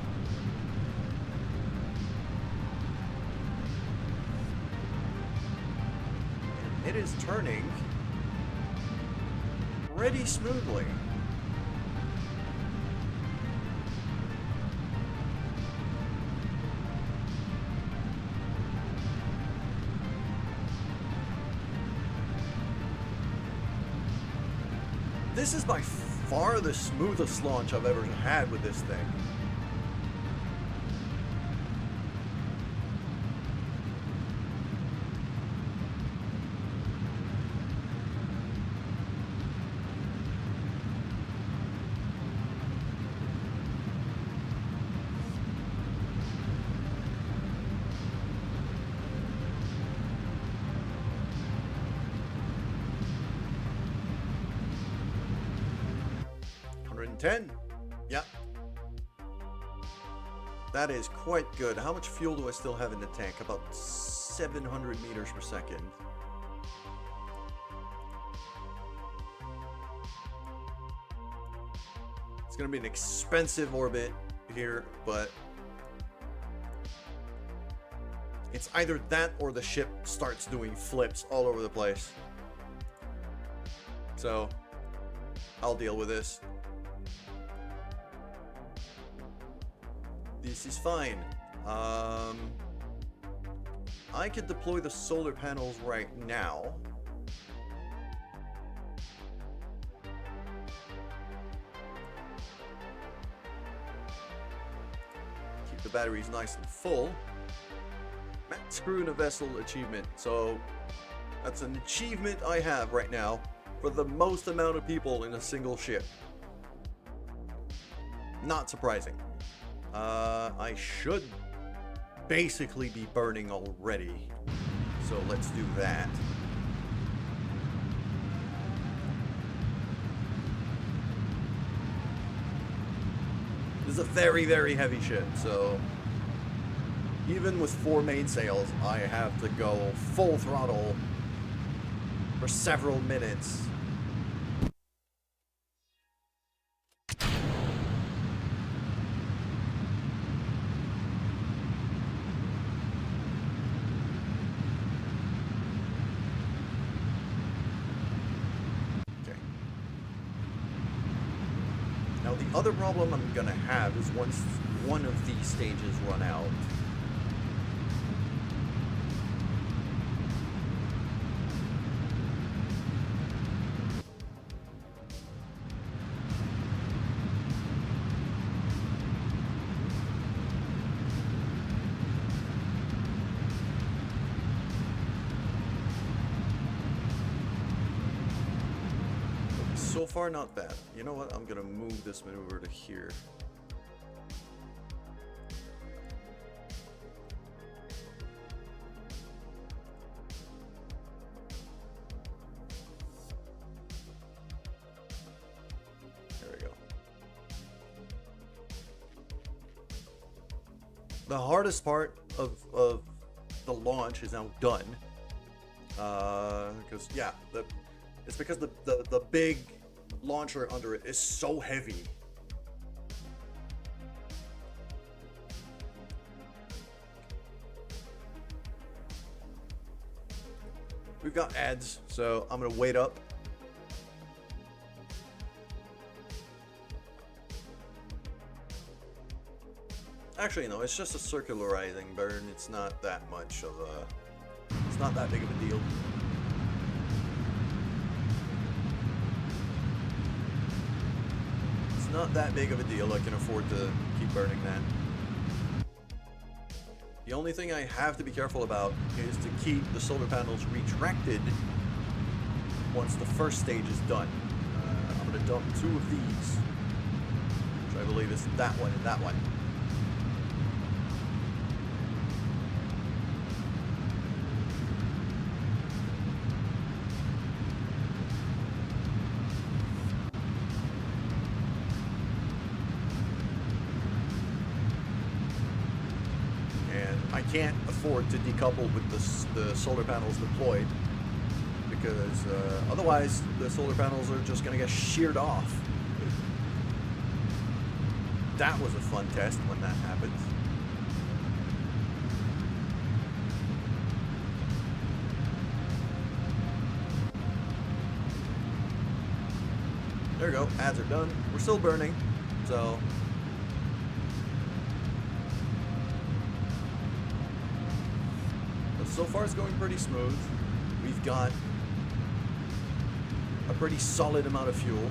And it is turning pretty smoothly. This is by far the smoothest launch I've ever had with this thing. Yeah. That is quite good. How much fuel do I still have in the tank? About 700 meters per second. It's going to be an expensive orbit here, but it's either that or the ship starts doing flips all over the place. So I'll deal with this. This is fine. I could deploy the solar panels right now. Keep the batteries nice and full. Max crew in a vessel achievement. So that's an achievement I have right now for the most amount of people in a single ship. Not surprising. I should basically be burning already, so let's do that. This is a very, very heavy ship, so even with 4 mainsails, I have to go full throttle for several minutes. Okay. Now the other problem I'm gonna have is once one of these stages run out, so far not bad. You know what? I'm gonna move this maneuver to here. There we go. The hardest part of the launch is now done. Because yeah, it's because the big launcher under it is so heavy. We've got ads, so I'm gonna wait up. Actually, no, it's just a circularizing burn. It's not that much of a... It's not that big of a deal. Not that big of a deal. I can afford to keep burning that. The only thing I have to be careful about is to keep the solar panels retracted once the first stage is done. I'm going to dump 2 of these, which I believe is that one and that one. I can't afford to decouple with the solar panels deployed, because otherwise the solar panels are just going to get sheared off. That was a fun test when that happened. There we go, ads are done. We're still burning, so... So far it's going pretty smooth. We've got a pretty solid amount of fuel.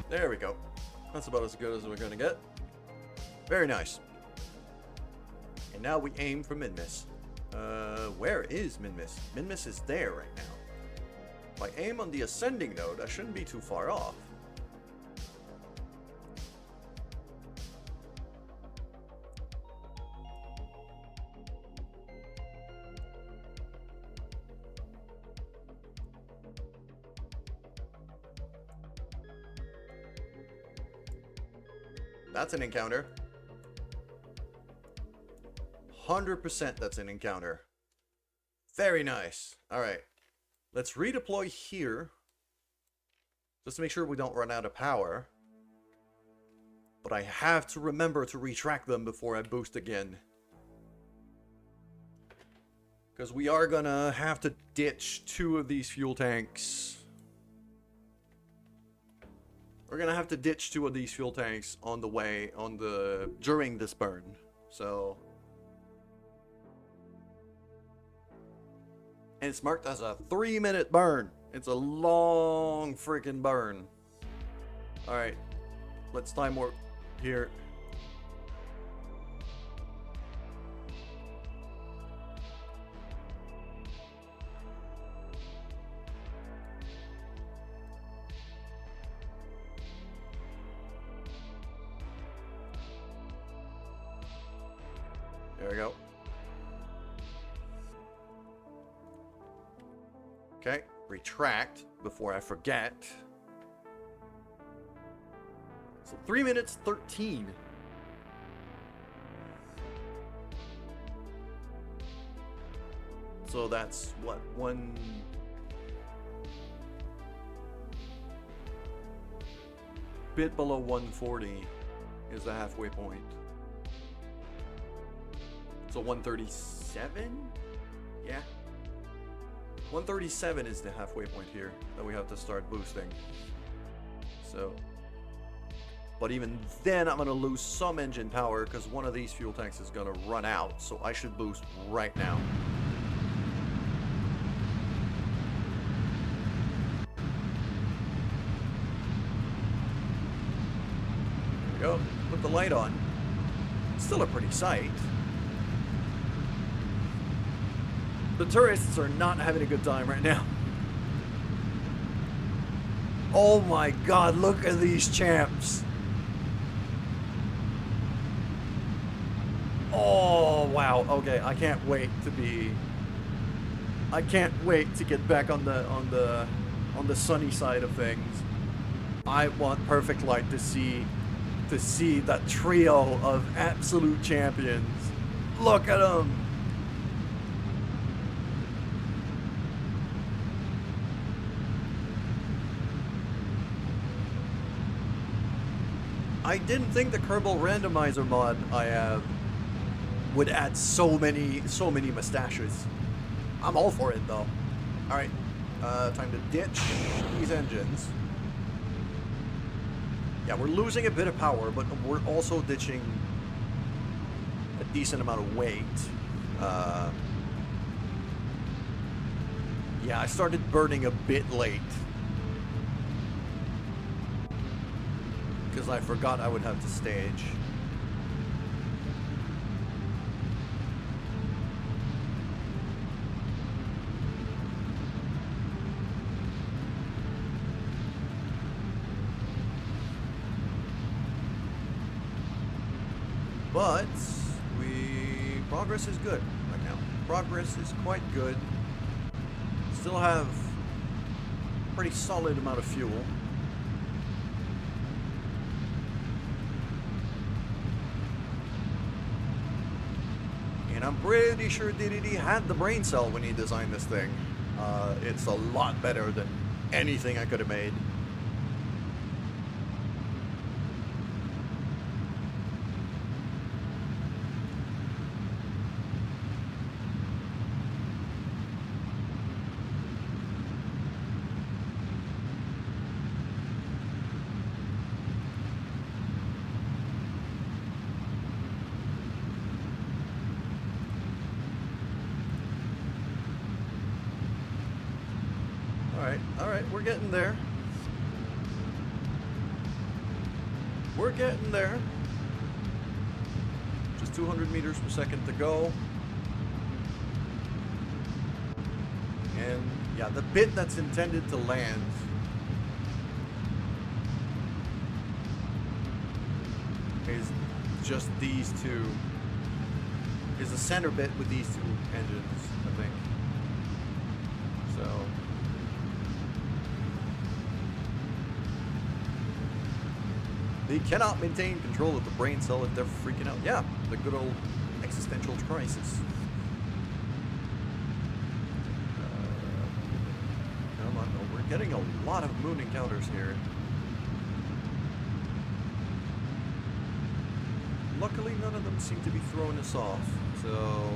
There we go. That's about as good as we're gonna get. Very nice. And now we aim for min-miss. Where is min-miss? Min-miss is there right now. If I aim on the ascending node, I shouldn't be too far off. That's an encounter. 100% that's an encounter. Very nice. Alright. Let's redeploy here. Just to make sure we don't run out of power. But I have to remember to retract them before I boost again. Because we are gonna have to ditch 2 of these fuel tanks. We're gonna have to ditch 2 of these fuel tanks on the way, during this burn. So... And it's marked as a 3-minute burn. It's a long freaking burn. Alright. Let's time warp here. There we go. Okay, retract before I forget. So 3 minutes 13. So that's what, one bit below 140 is the halfway point. So 137? Yeah. 137 is the halfway point here that we have to start boosting. So, but even then I'm gonna lose some engine power because one of these fuel tanks is gonna run out. So I should boost right now. There we go. Put the light on. Still a pretty sight. The tourists are not having a good time right now. Oh my god, look at these champs. Oh wow, okay, I can't wait to get back on the sunny side of things. I want Perfect Light to see that trio of absolute champions. Look at them. I didn't think the Kerbal randomizer mod I have would add so many mustaches. I'm all for it though. Alright, time to ditch these engines. Yeah, we're losing a bit of power, but we're also ditching a decent amount of weight. Yeah, I started burning a bit late. Because I forgot I would have to stage. But progress is good right now. Progress is quite good. Still have a pretty solid amount of fuel. And I'm pretty sure DDD had the brain cell when he designed this thing. It's a lot better than anything I could have made. Alright, we're getting there. We're getting there. Just 200 meters per second to go. And yeah, the bit that's intended to land is just these two. Is the center bit with these two engines, I think. So they cannot maintain control of the brain cell if they're freaking out. Yeah, the good old existential crisis. Come on, no, we're getting a lot of moon encounters here. Luckily, none of them seem to be throwing us off, so...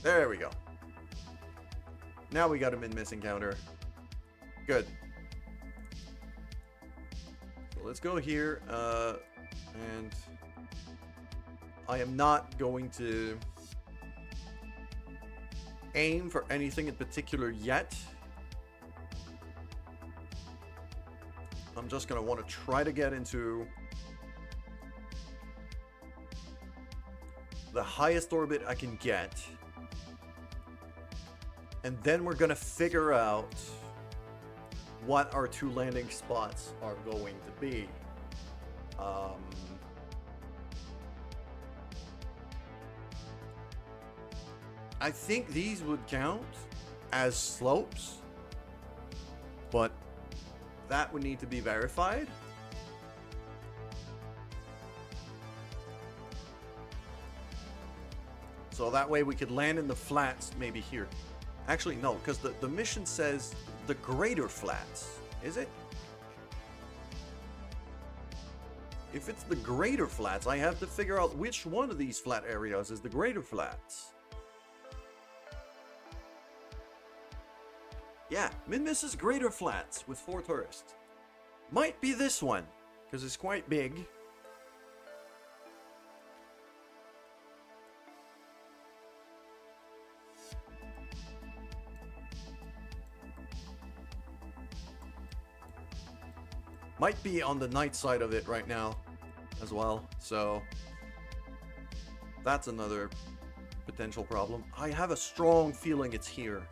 There we go. Now we got him in miss encounter. Good. So let's go here, and I am not going to aim for anything in particular yet. I'm just going to want to try to get into the highest orbit I can get. And then we're going to figure out what our 2 landing spots are going to be. I think these would count as slopes, but that would need to be verified. So that way we could land in the flats maybe here. Actually, no, because the mission says the greater flats. Is it? If it's the greater flats, I have to figure out which one of these flat areas is the greater flats. Yeah, Min-Miss's greater flats with 4 tourists. Might be this one, because it's quite big. Might be on the night side of it right now as well, so that's another potential problem. I have a strong feeling it's here.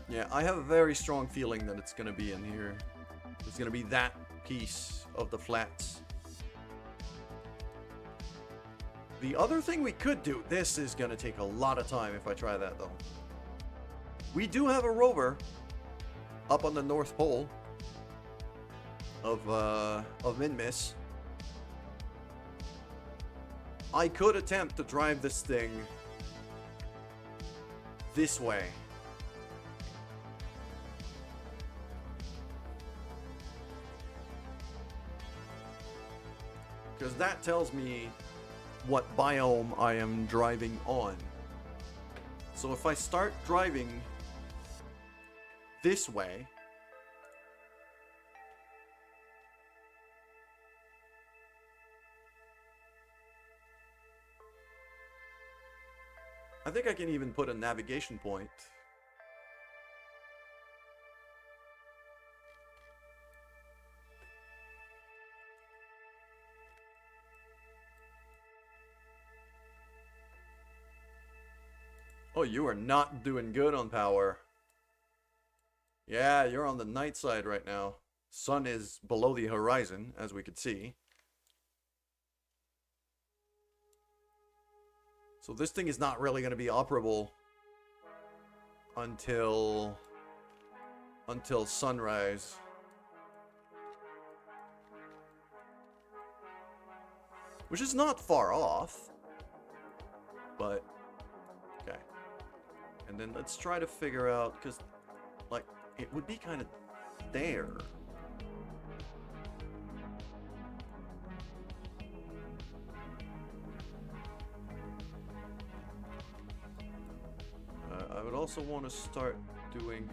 Yeah, I have a very strong feeling that it's gonna be in here. It's gonna be that piece of the flats. The other thing we could do, this is gonna take a lot of time if I try that though. We do have a rover up on the North Pole of Min-Miss. I could attempt to drive this thing this way. Because that tells me what biome I am driving on. So if I start driving this way, I think I can even put a navigation point. Oh, you are not doing good on power. Yeah, you're on the night side right now. Sun is below the horizon, as we could see. So this thing is not really going to be operable until sunrise. Which is not far off. But okay. And then let's try to figure out, because like it would be kind of there. I would also want to start doing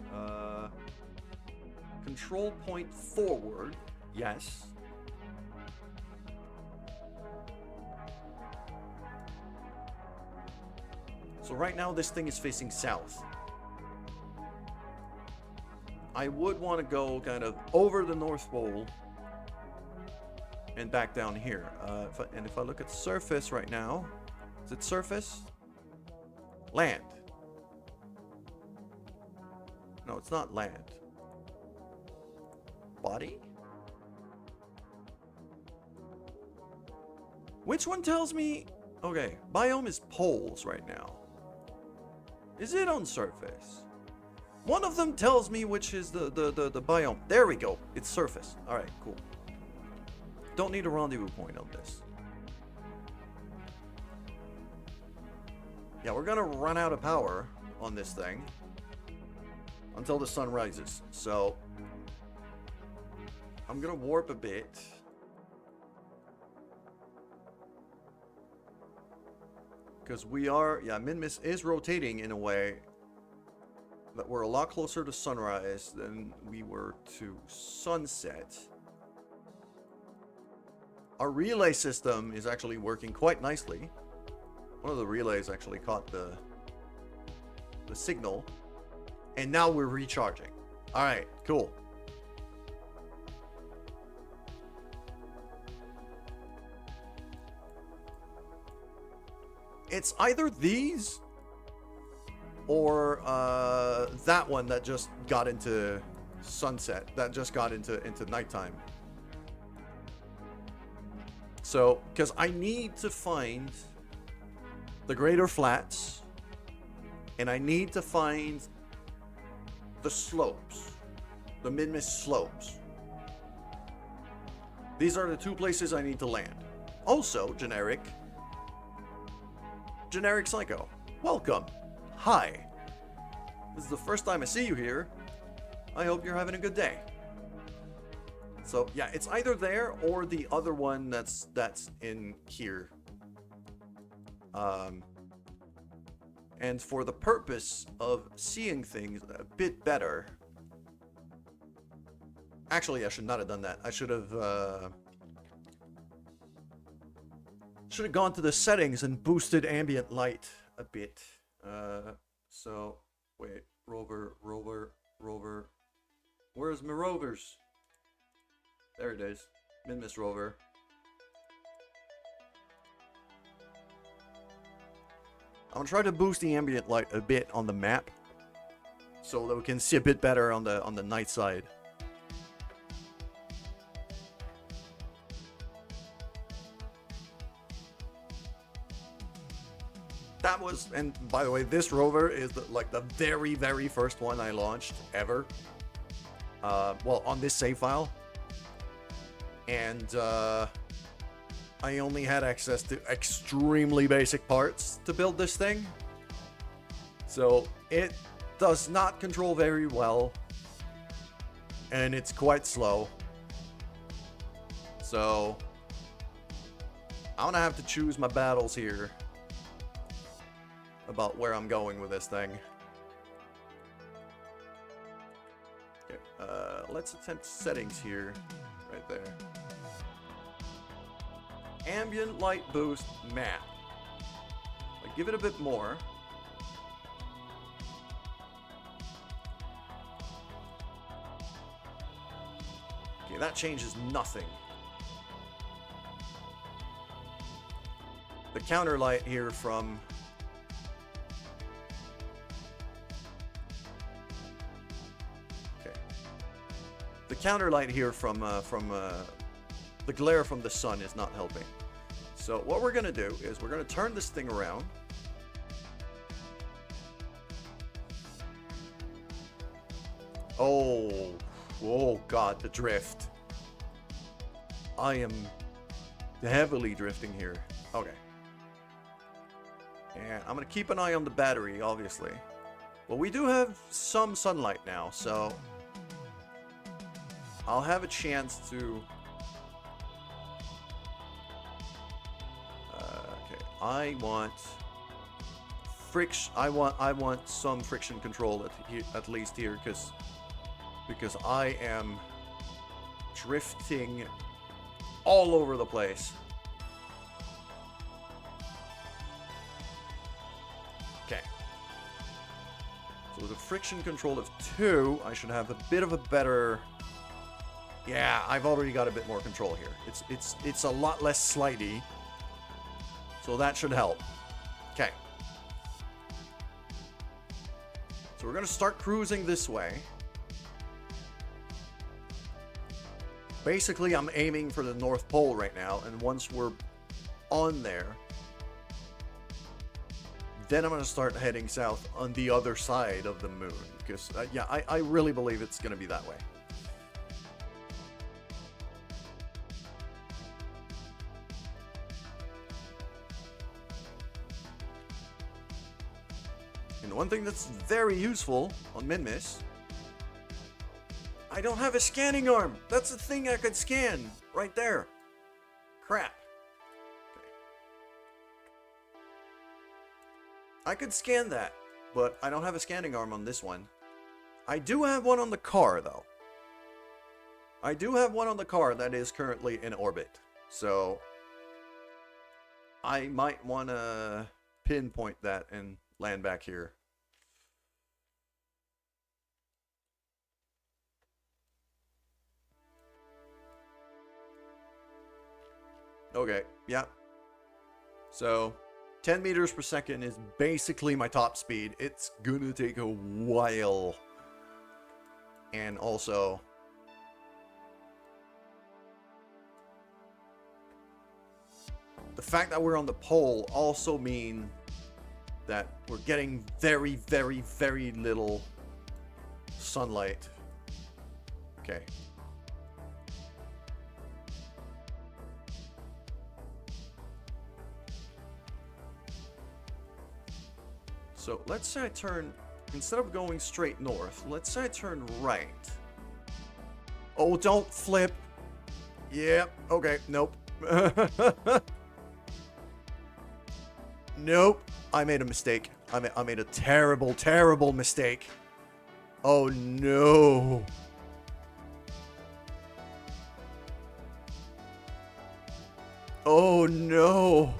control point forward. Yes. So right now this thing is facing south. I would want to go kind of over the North Pole and back down here. If I look at surface right now, is it surface? Land. No, it's not land. Body? Which one tells me? Okay, biome is poles right now. Is it on surface? One of them tells me which is the biome. There we go. It's surface. All right, cool. Don't need a rendezvous point on this. Yeah, we're gonna run out of power on this thing until the sun rises. So I'm gonna warp a bit. Because we are, yeah, Min-Miss is rotating in a way that we're a lot closer to sunrise than we were to sunset. Our relay system is actually working quite nicely. One of the relays actually caught the signal. And now we're recharging. Alright, cool. it's either these or that one that just got into sunset, that just got into nighttime. So, because I need to find the greater flats, and I need to find the slopes, the mid-mist slopes. These are the two places I need to land. Also, generic Psycho. Welcome. Hi. This is the first time I see you here. I hope you're having a good day. So, yeah, it's either there or the other one that's in here. And for the purpose of seeing things a bit better... Actually, I should not have done that. I should have gone to the settings and boosted ambient light a bit. So, wait, rover. Where's my rovers? There it is. Mid-Mist rover. I'm gonna try to boost the ambient light a bit on the map, so that we can see a bit better on the night side. That was, and by the way, this rover is like the very, very first one I launched ever. Well, on this save file. And I only had access to extremely basic parts to build this thing. So it does not control very well. And it's quite slow. So I'm gonna have to choose my battles here about where I'm going with this thing. Okay, let's attempt settings here, right there. Ambient light boost map. Like, give it a bit more. Okay, that changes nothing. The counter light here from... The counter light here from the glare from the sun is not helping. So what we're gonna do is we're gonna turn this thing around. Oh God, the drift. I am heavily drifting here. Okay. And I'm gonna keep an eye on the battery, obviously. Well, we do have some sunlight now, so I'll have a chance to... okay, I want friction. I want some friction control at least here, because I am drifting all over the place. Okay. So with a friction control of 2, I should have a bit of a better... Yeah, I've already got a bit more control here. It's a lot less slidey. So that should help. Okay. So we're going to start cruising this way. Basically, I'm aiming for the North Pole right now, and once we're on there, then I'm going to start heading south on the other side of the moon. Because, yeah, I really believe it's going to be that way. And one thing that's very useful on Min-Miss, I don't have a scanning arm. That's the thing I could scan right there. Crap. Okay. I could scan that, but I don't have a scanning arm on this one. I do have one on the car, though. I do have one on the car that is currently in orbit. So I might want to pinpoint that and land back here. Okay, yeah. So 10 meters per second is basically my top speed. It's gonna take a while. And also, the fact that we're on the pole also means that we're getting very, very, very little sunlight. Okay. So let's say I turn, instead of going straight north, let's say I turn right. Oh, don't flip. Yep. Okay. Nope. Nope. I made a mistake. I made a terrible, terrible mistake. Oh no. Oh no.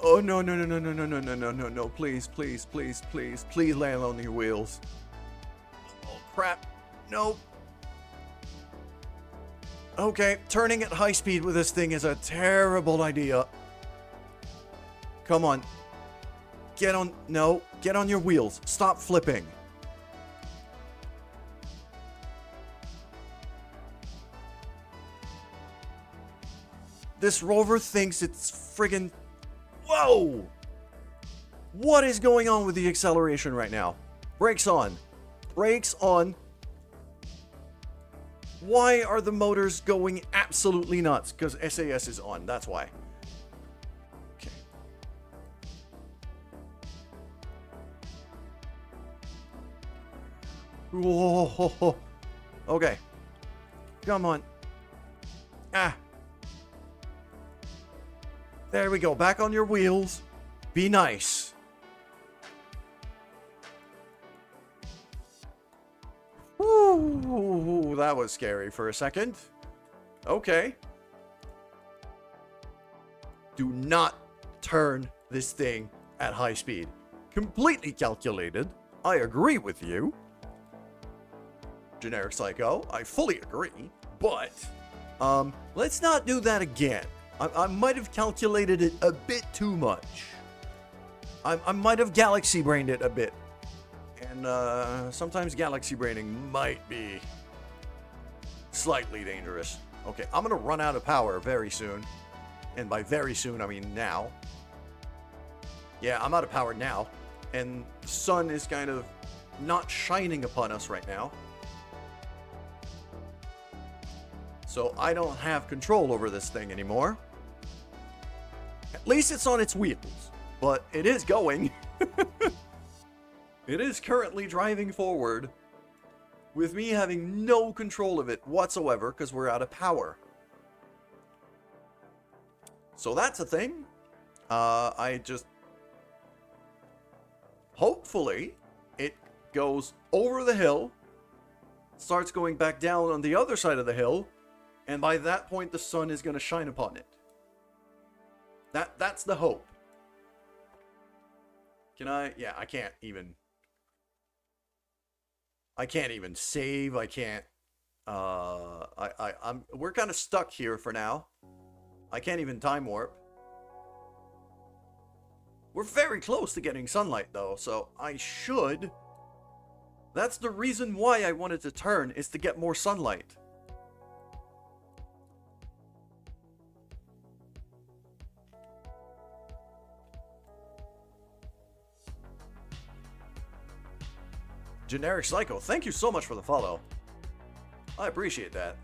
Oh no, no, no, no, no, no, no, no, no, no, no. Please, please, please, please, please land on your wheels. Oh crap. Nope. Okay, turning at high speed with this thing is a terrible idea. Come on. Get on, no, get on your wheels. Stop flipping. This rover thinks it's friggin', whoa! What is going on with the acceleration right now? Brakes on. Brakes on. Why are the motors going absolutely nuts? Because SAS is on, that's why. Okay. Whoa. Okay. Come on. Ah. There we go. Back on your wheels. Be nice. Ooh, that was scary for a second. Okay. Do not turn this thing at high speed. Completely calculated. I agree with you. Generic Psycho, I fully agree. But, let's not do that again. I might have calculated it a bit too much. I might have galaxy brained it a bit. And sometimes galaxy braining might be slightly dangerous. Okay, I'm gonna run out of power very soon. And by very soon, I mean now. Yeah, I'm out of power now. And the sun is kind of not shining upon us right now. So I don't have control over this thing anymore. At least it's on its wheels. But it is going. It is currently driving forward with me having no control of it whatsoever because we're out of power. So that's a thing. I just... Hopefully, it goes over the hill, starts going back down on the other side of the hill, and by that point the sun is going to shine upon it. That's the hope. Can I? Yeah, I can't even save. I can't. We're kind of stuck here for now. I can't even time warp. We're very close to getting sunlight though, so I should. That's the reason why I wanted to turn, is to get more sunlight. Generic Psycho, thank you so much for the follow. I appreciate that.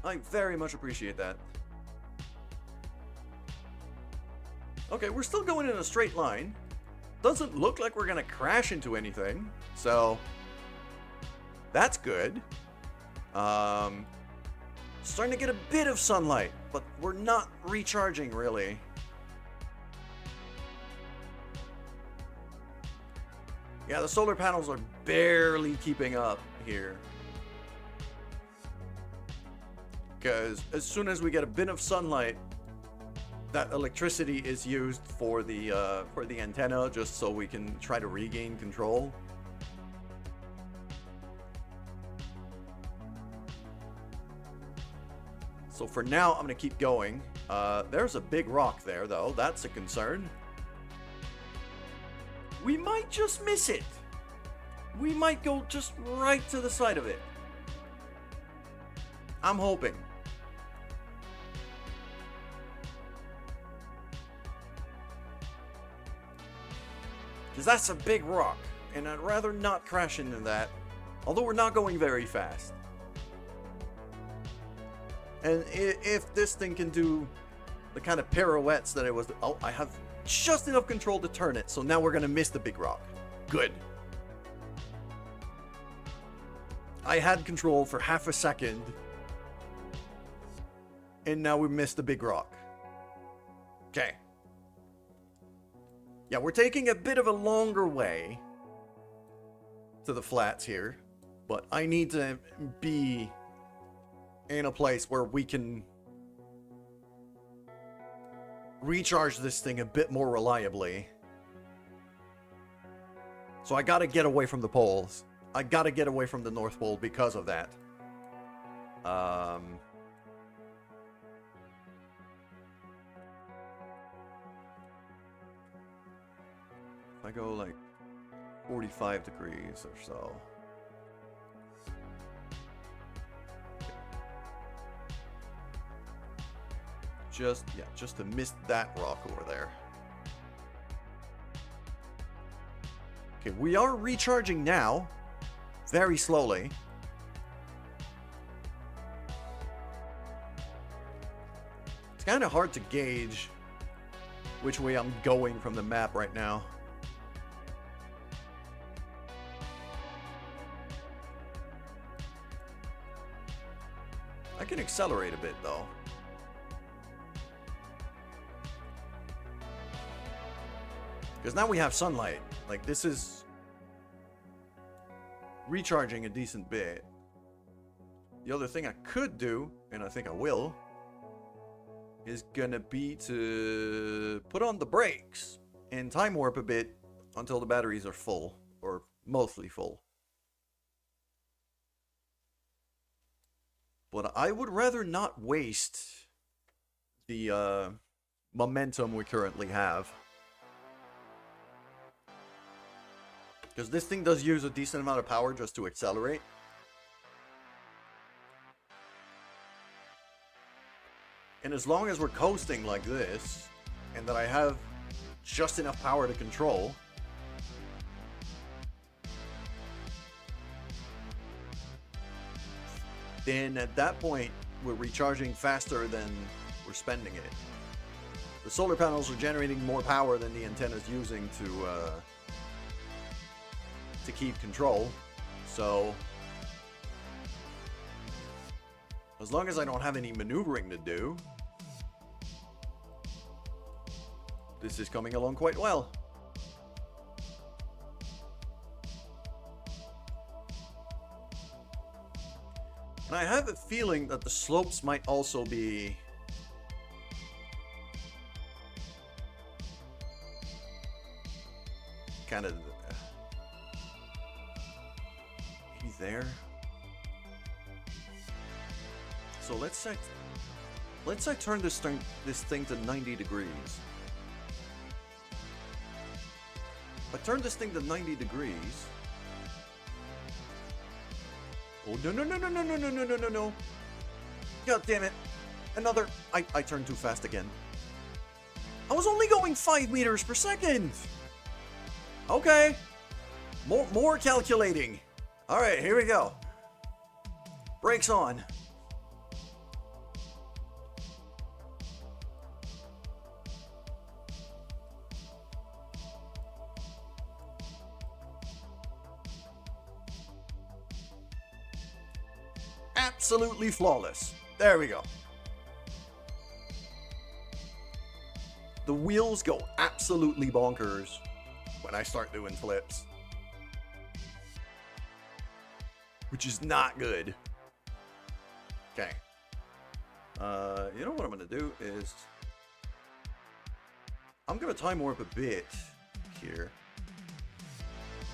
I very much appreciate that. Okay, we're still going in a straight line. Doesn't look like we're gonna crash into anything, so that's good. Starting to get a bit of sunlight, but we're not recharging really. Yeah, the solar panels are barely keeping up here. Because as soon as we get a bit of sunlight, that electricity is used for the antenna, just so we can try to regain control. So for now, I'm going to keep going. There's a big rock there, though. That's a concern. We might just miss it. We might go just right to the side of it. I'm hoping. Because that's a big rock, and I'd rather not crash into that. Although we're not going very fast. And if this thing can do the kind of pirouettes that it was... Oh, I have just enough control to turn it, so now we're going to miss the big rock. Good. I had control for half a second, and now we missed the big rock. Okay. Yeah, we're taking a bit of a longer way to the flats here, but I need to be in a place where we can recharge this thing a bit more reliably. So I gotta get away from the poles. I gotta get away from the North Pole because of that. If I go like 45 degrees or so. Just to miss that rock over there. Okay, we are recharging now. Very slowly. It's kind of hard to gauge which way I'm going from the map right now. I can accelerate a bit though. Because now we have sunlight. Like, this is recharging a decent bit. The other thing I could do, and I think I will, is gonna be to put on the brakes and time warp a bit until the batteries are full, or mostly full. But I would rather not waste the momentum we currently have. Because this thing does use a decent amount of power just to accelerate. And as long as we're coasting like this, and that I have just enough power to control, then at that point, we're recharging faster than we're spending it. The solar panels are generating more power than the antenna's using to keep control. So as long as I don't have any maneuvering to do, this is coming along quite well. And I have a feeling that the slopes might also be kind of there. So let's say turn this thing to 90 degrees. If I turn this thing to 90 degrees. Oh no. God damn it. Another I turned too fast again. I was only going 5 meters per second. Okay. More calculating. All right, here we go. Brakes on. Absolutely flawless. There we go. The wheels go absolutely bonkers when I start doing flips. Which is not good. Okay. You know what I'm going to do is... I'm going to time warp a bit here.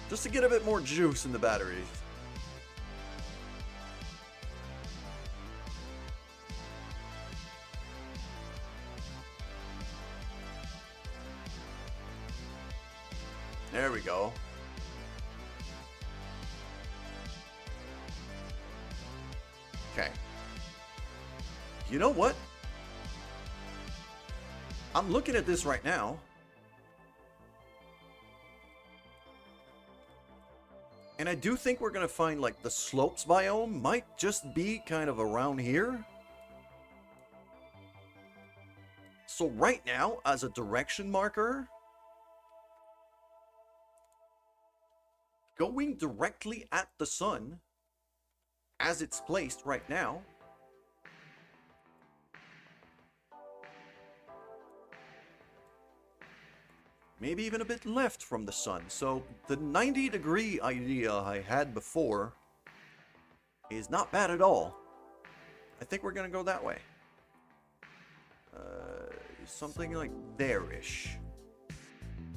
Just to get a bit more juice in the batteries. There we go. Okay. You know what? I'm looking at this right now. And I do think we're going to find, like, the slopes biome might just be kind of around here. So right now, as a direction marker, going directly at the sun, as it's placed right now, maybe even a bit left from the sun. So the 90-degree idea I had before is not bad at all. I think we're going to go that way. Something like there-ish.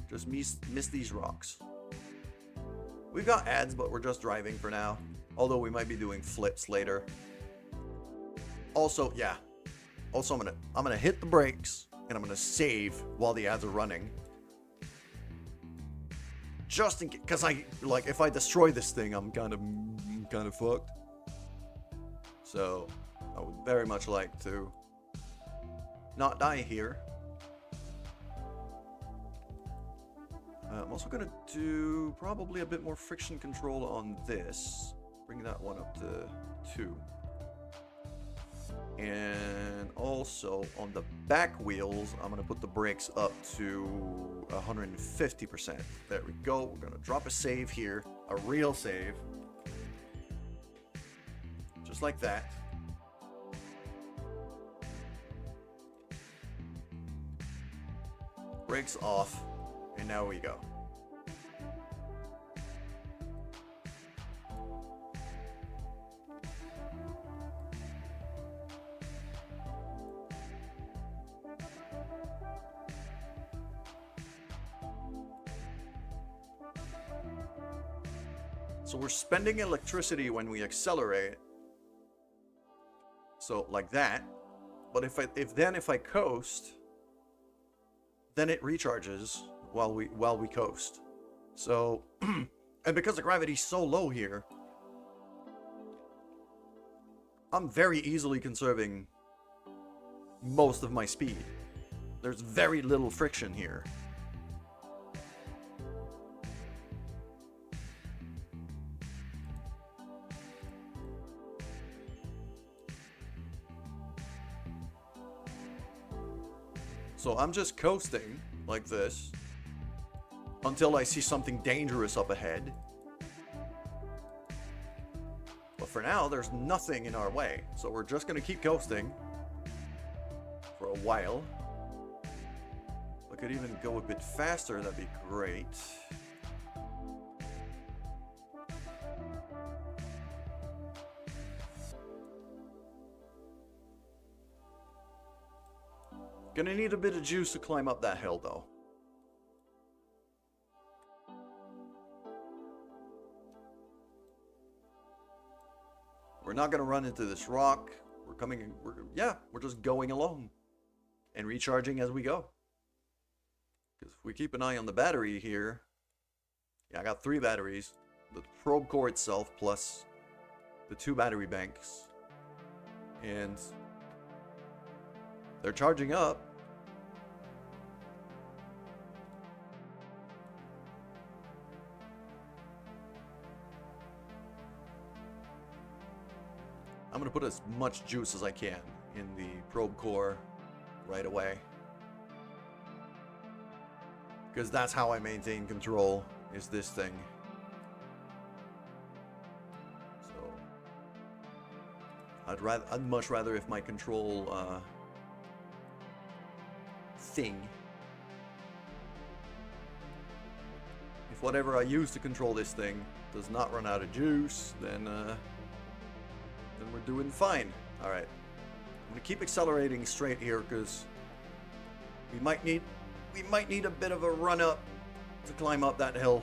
Just miss these rocks. We've got ads, but we're just driving for now. Although we might be doing flips later. Also, yeah. Also, I'm gonna hit the brakes and I'm gonna save while the ads are running. Just in case, because if I destroy this thing, I'm kind of fucked. So I would very much like to not die here. I'm also gonna do probably a bit more friction control on this. Bring that one up to 2. And also on the back wheels, I'm gonna put the brakes up to 150%. There we go. We're gonna drop a save here, a real save. Just like that. Brakes off, and now we go. So we're spending electricity when we accelerate. So like that. But if I coast, then it recharges while we coast. So and because the gravity's so low here, I'm very easily conserving most of my speed. There's very little friction here. So I'm just coasting like this until I see something dangerous up ahead. But for now, there's nothing in our way. So we're just going to keep coasting for a while. I could even go a bit faster. That'd be great. Gonna need a bit of juice to climb up that hill, though. We're not gonna run into this rock. We're just going along and recharging as we go. Because if we keep an eye on the battery here, yeah, I got 3 batteries. The probe core itself plus the 2 battery banks. And they're charging up. I'm going to put as much juice as I can in the probe core right away. Because that's how I maintain control, is this thing. So I'd much rather if my control thing, if whatever I use to control this thing does not run out of juice, then we're doing fine. All right, I'm gonna keep accelerating straight here because we might need a bit of a run up to climb up that hill.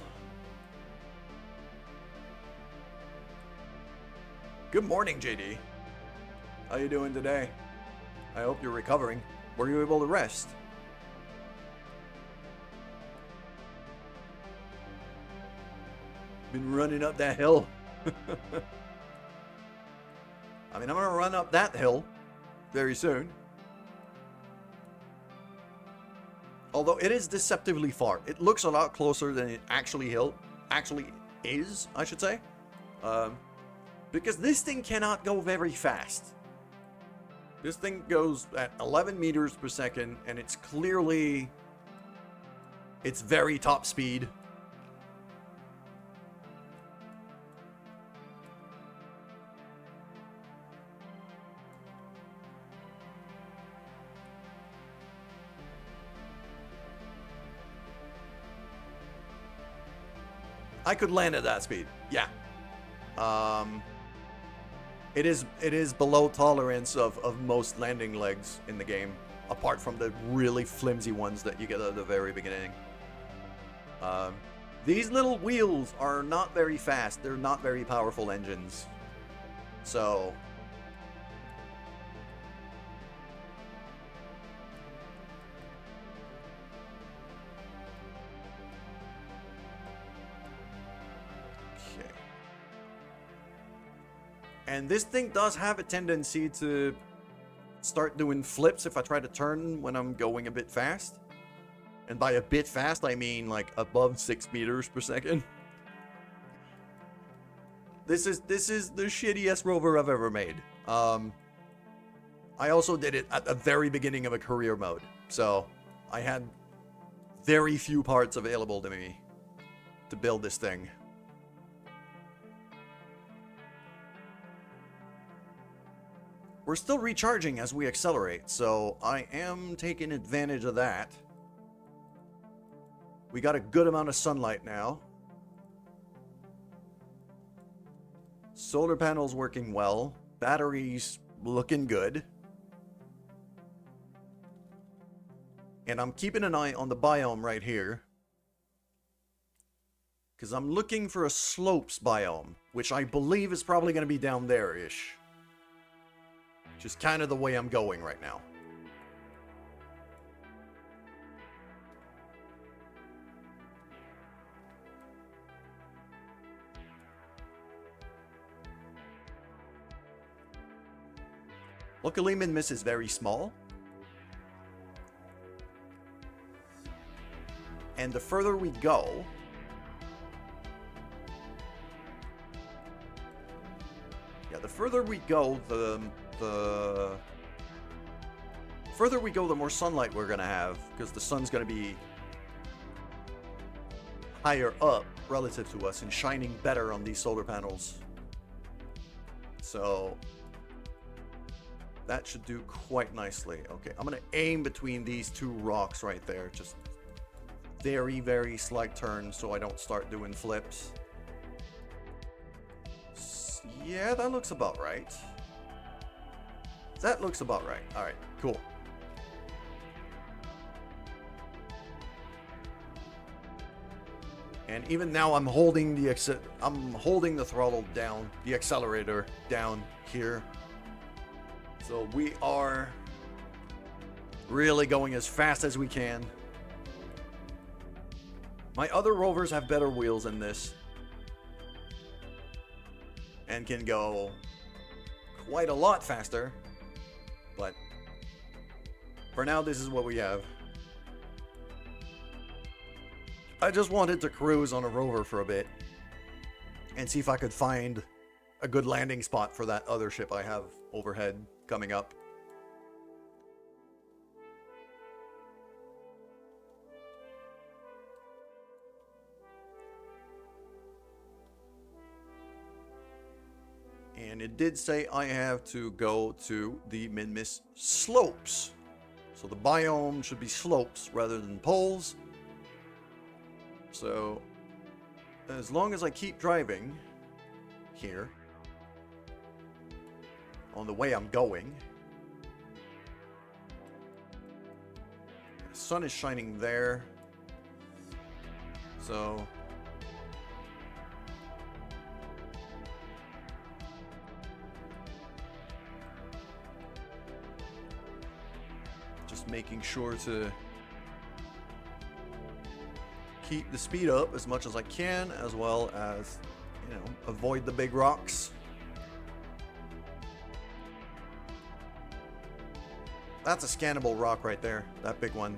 Good morning, JD. How you doing today? I hope you're recovering. Were you able to rest? Been running up that hill. I mean, I'm gonna run up that hill very soon. Although it is deceptively far. It looks a lot closer than it actually is, I should say. Because this thing cannot go very fast. This thing goes at 11 meters per second, and it's clearly... It's very top speed. I could land at that speed. Yeah. It is below tolerance of most landing legs in the game, apart from the really flimsy ones that you get at the very beginning. These little wheels are not very fast. They're not very powerful engines. So... Okay. And this thing does have a tendency to start doing flips if I try to turn when I'm going a bit fast. And by a bit fast, I mean like above 6 meters per second. This is the shittiest rover I've ever made. I also did it at the very beginning of a career mode. So I had very few parts available to me to build this thing. We're still recharging as we accelerate, so I am taking advantage of that. We got a good amount of sunlight now. Solar panels working well. Batteries looking good. And I'm keeping an eye on the biome right here. Because I'm looking for a slopes biome, which I believe is probably going to be down there-ish. Which is kind of the way I'm going right now. Luckily, Min-Miss is very small. And the further we go... Yeah, the further we go, the further we go, the more sunlight we're going to have. Because the sun's going to be higher up relative to us and shining better on these solar panels. So... that should do quite nicely. Okay, I'm going to aim between these two rocks right there. Just very, very slight turn so I don't start doing flips. Yeah, that looks about right. That looks about right. Alright, cool. And even now I'm holding the throttle down, the accelerator down here. So we are really going as fast as we can. My other rovers have better wheels than this. And can go quite a lot faster. But for now, this is what we have. I just wanted to cruise on a rover for a bit. And see if I could find a good landing spot for that other ship I have overhead coming up. And it did say I have to go to the Min-Miss slopes. So the biome should be slopes rather than poles. So as long as I keep driving here on the way I'm going. The sun is shining there. So just making sure to keep the speed up as much as I can, as well as, you know, avoid the big rocks. That's a scannable rock right there, that big one.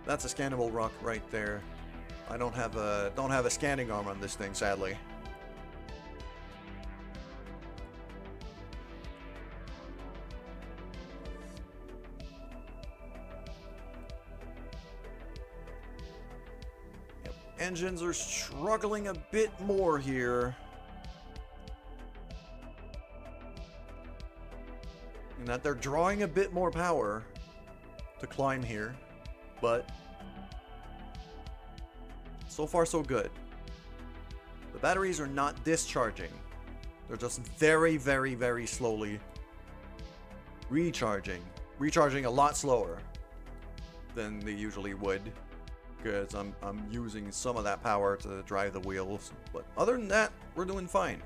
That's a scannable rock right there. I don't have a scanning arm on this thing, sadly. Yep. Engines are struggling a bit more here. In that they're drawing a bit more power to climb here, but so far so good. The batteries are not discharging. They're just very, very, very slowly recharging. Recharging a lot slower than they usually would, because I'm using some of that power to drive the wheels. But other than that, we're doing fine.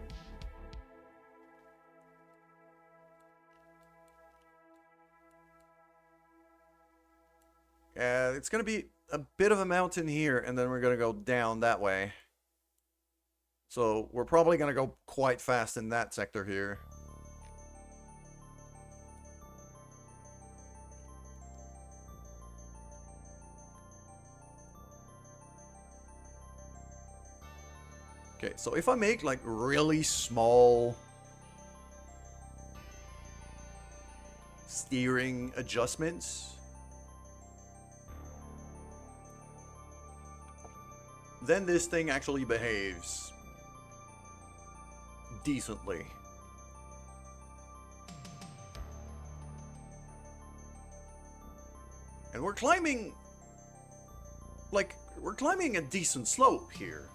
It's going to be a bit of a mountain here, and then we're going to go down that way. So we're probably going to go quite fast in that sector here. Okay, so if I make like really small steering adjustments, then this thing actually behaves decently. And we're climbing, like, we're climbing a decent slope here.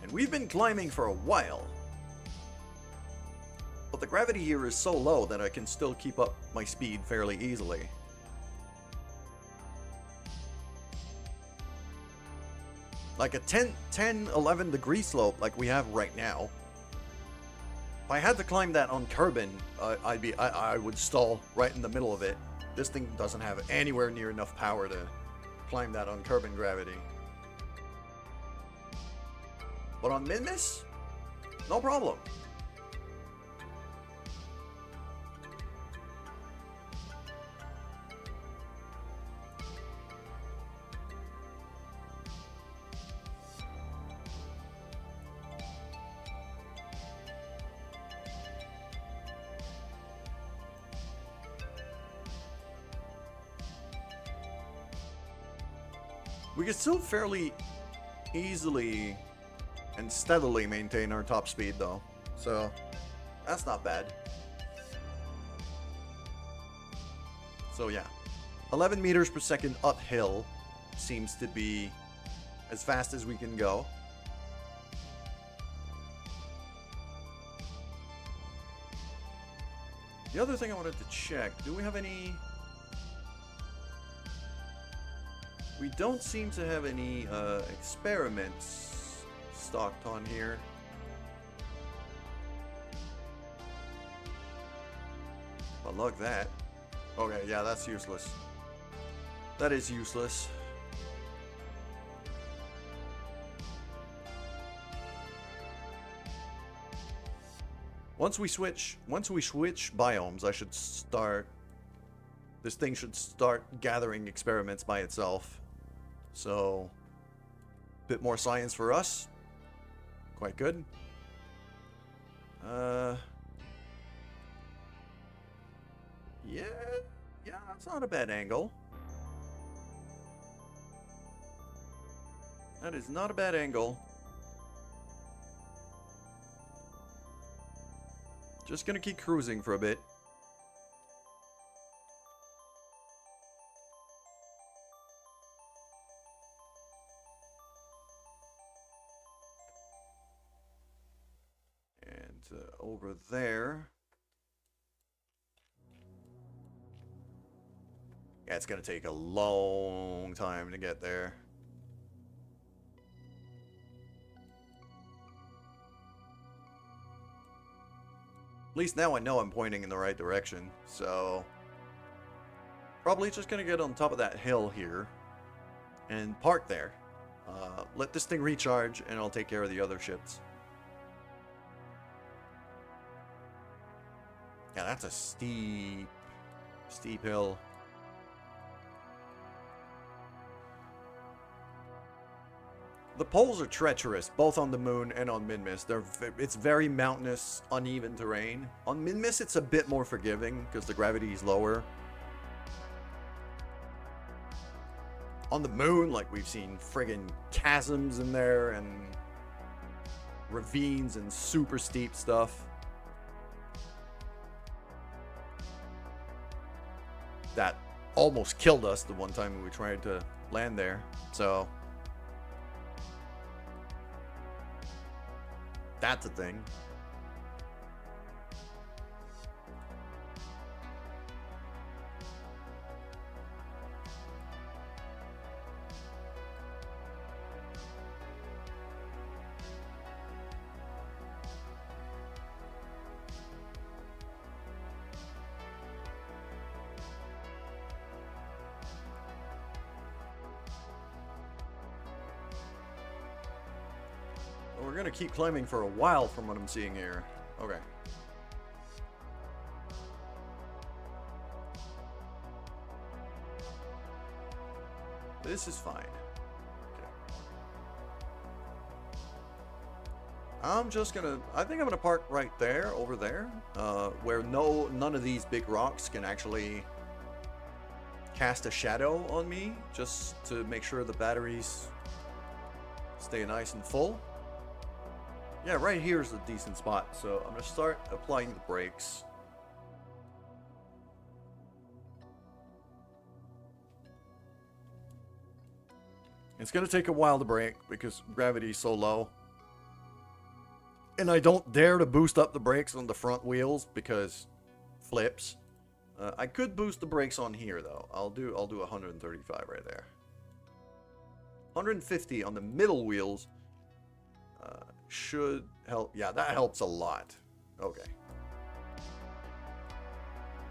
And we've been climbing for a while. But the gravity here is so low that I can still keep up my speed fairly easily. Like a 10-11 degree slope like we have right now. If I had to climb that on Kerbal, I would stall right in the middle of it. This thing doesn't have anywhere near enough power to climb that on Kerbal gravity. But on Minmus, no problem. We can still fairly easily and steadily maintain our top speed though, so that's not bad. So yeah, 11 meters per second uphill seems to be as fast as we can go. The other thing I wanted to check, do we have any... We don't seem to have any experiments stocked on here. But look that. Okay, yeah, that's useless. That is useless. Once we switch biomes, I should start... This thing should start gathering experiments by itself. So, a bit more science for us. Quite good. Yeah, that's not a bad angle. That is not a bad angle. Just gonna keep cruising for a bit. Over there. Yeah, it's gonna take a long time to get there. At least now I know I'm pointing in the right direction, so... Probably just gonna get on top of that hill here. and park there. Let this thing recharge, and I'll take care of the other ships. Yeah, that's a steep hill. The poles are treacherous, both on the moon and on Minmus. It's very mountainous, uneven terrain. On Minmus, it's a bit more forgiving because the gravity is lower. On the moon, like, we've seen friggin' chasms in there and ravines and super steep stuff. That almost killed us the one time when we tried to land there. So that's a thing. We're gonna keep climbing for a while from what I'm seeing here. Okay. This is fine. Okay. I'm just gonna, I think I'm gonna park right there, over there, where none of these big rocks can actually cast a shadow on me, just to make sure the batteries stay nice and full. Yeah, right here is a decent spot, so I'm going to start applying the brakes. It's going to take a while to brake because gravity is so low. And I don't dare to boost up the brakes on the front wheels because flips. I could boost the brakes on here though. I'll do 135 right there. 150 on the middle wheels. Should help. Yeah, that helps a lot. Okay.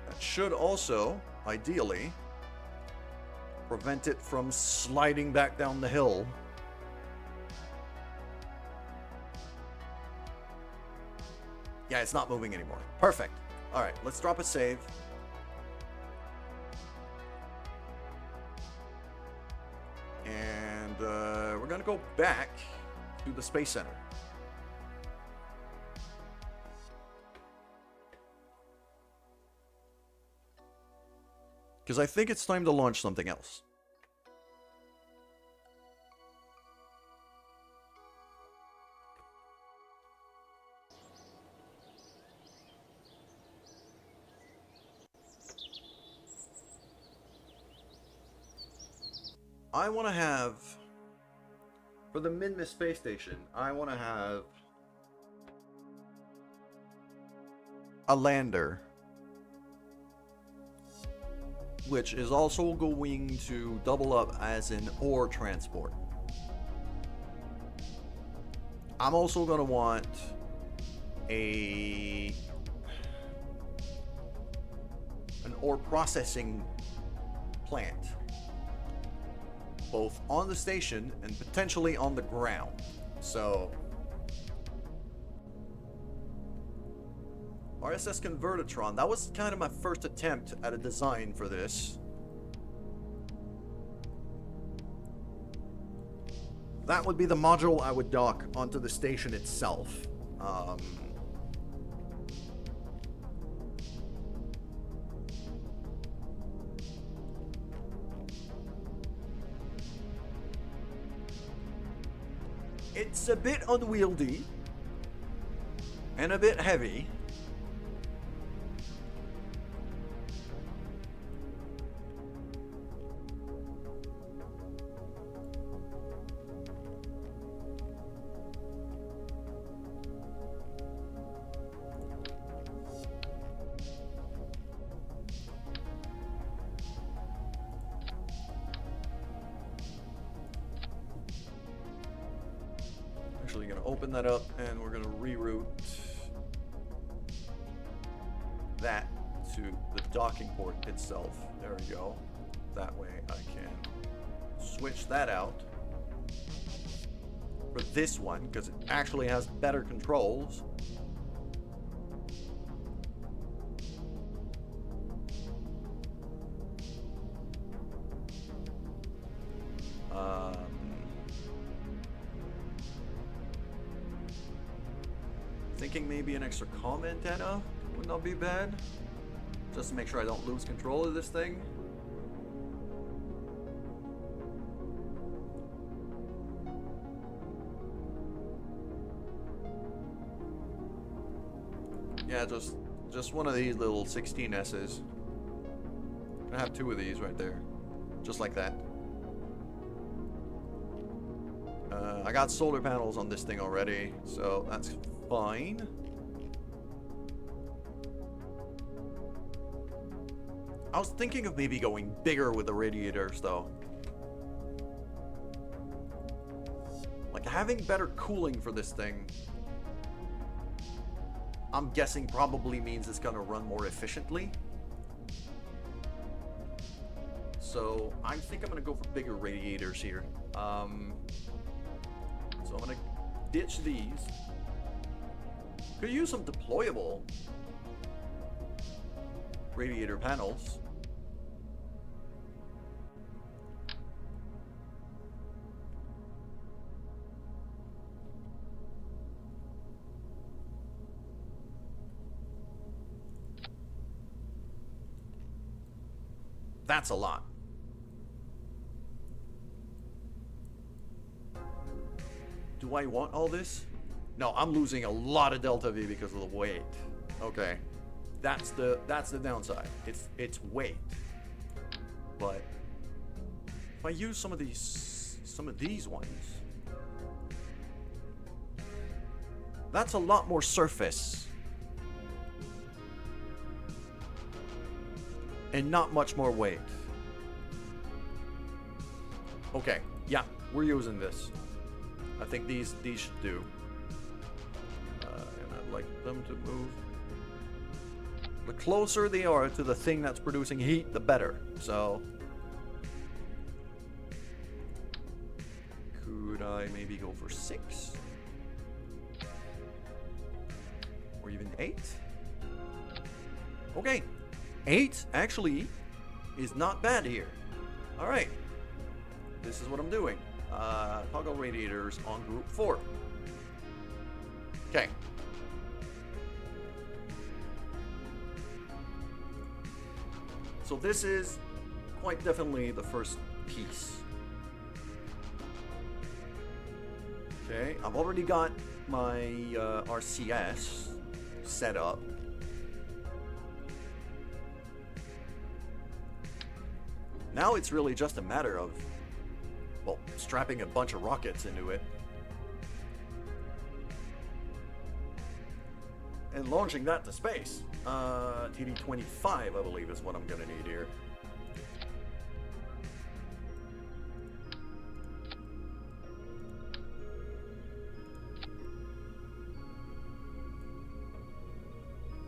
That should also, ideally, prevent it from sliding back down the hill. Yeah, it's not moving anymore. Perfect. All right, let's drop a save. And we're going to go back to the Space Center. Because I think it's time to launch something else. I want to have, for the Minmus space station, I want to have a lander, which is also going to double up as an ore transport. I'm also going to want an ore processing plant, both on the station and potentially on the ground. So RSS Convertitron, that was kind of my first attempt at a design for this. That would be the module I would dock onto the station itself. It's a bit unwieldy and a bit heavy. Actually going to open that up and we're going to reroute that to the docking port itself. There we go. That way I can switch that out for this one because it actually has better controls. Thinking maybe an extra comm antenna would not be bad. Just to make sure I don't lose control of this thing. Yeah, just one of these little 16S's. I have two of these right there. Just like that. I got solar panels on this thing already, so that's fine. I was thinking of maybe going bigger with the radiators, though. Like, having better cooling for this thing, I'm guessing probably means it's gonna run more efficiently. So, I think I'm gonna go for bigger radiators here. So I'm gonna ditch these. Could use some deployable radiator panels. That's a lot. Do I want all this? No, I'm losing a lot of delta V because of the weight. Okay. That's the downside. It's weight. But if I use some of these ones, that's a lot more surface. And not much more weight. Okay, yeah, we're using this. I think these should do. And I'd like them to move. The closer they are to the thing that's producing heat, the better. So, could I maybe go for 6? Or even 8? Okay. 8 actually is not bad here. Alright. This is what I'm doing. Toggle radiators on group 4. Okay. So this is quite definitely the first piece. Okay, I've already got my RCS set up. Now it's really just a matter of, well, strapping a bunch of rockets into it. And launching that to space. TD-25, I believe, is what I'm gonna need here.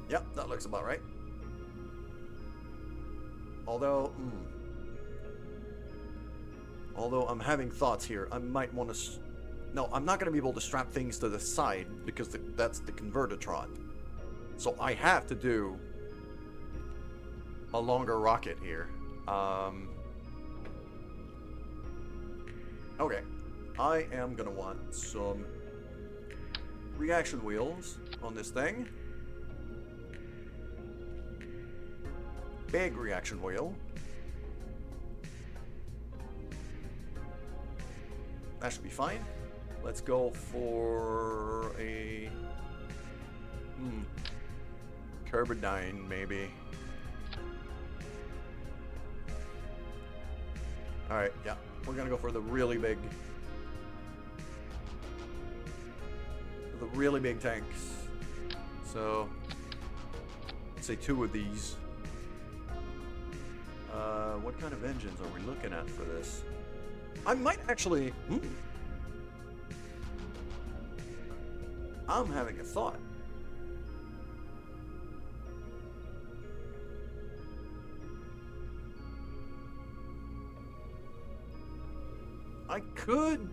Yep, that looks about right. Although I'm having thoughts here. I might want to... No, I'm not going to be able to strap things to the side because that's the convertitron. So I have to do a longer rocket here. Okay. I am going to want some reaction wheels on this thing. Big reaction wheel. That should be fine. Let's go for a Kerbal maybe. Alright, yeah. We're gonna go for the really big tanks. So let's say 2 of these. What kind of engines are we looking at for this? I might actually... I'm having a thought. I could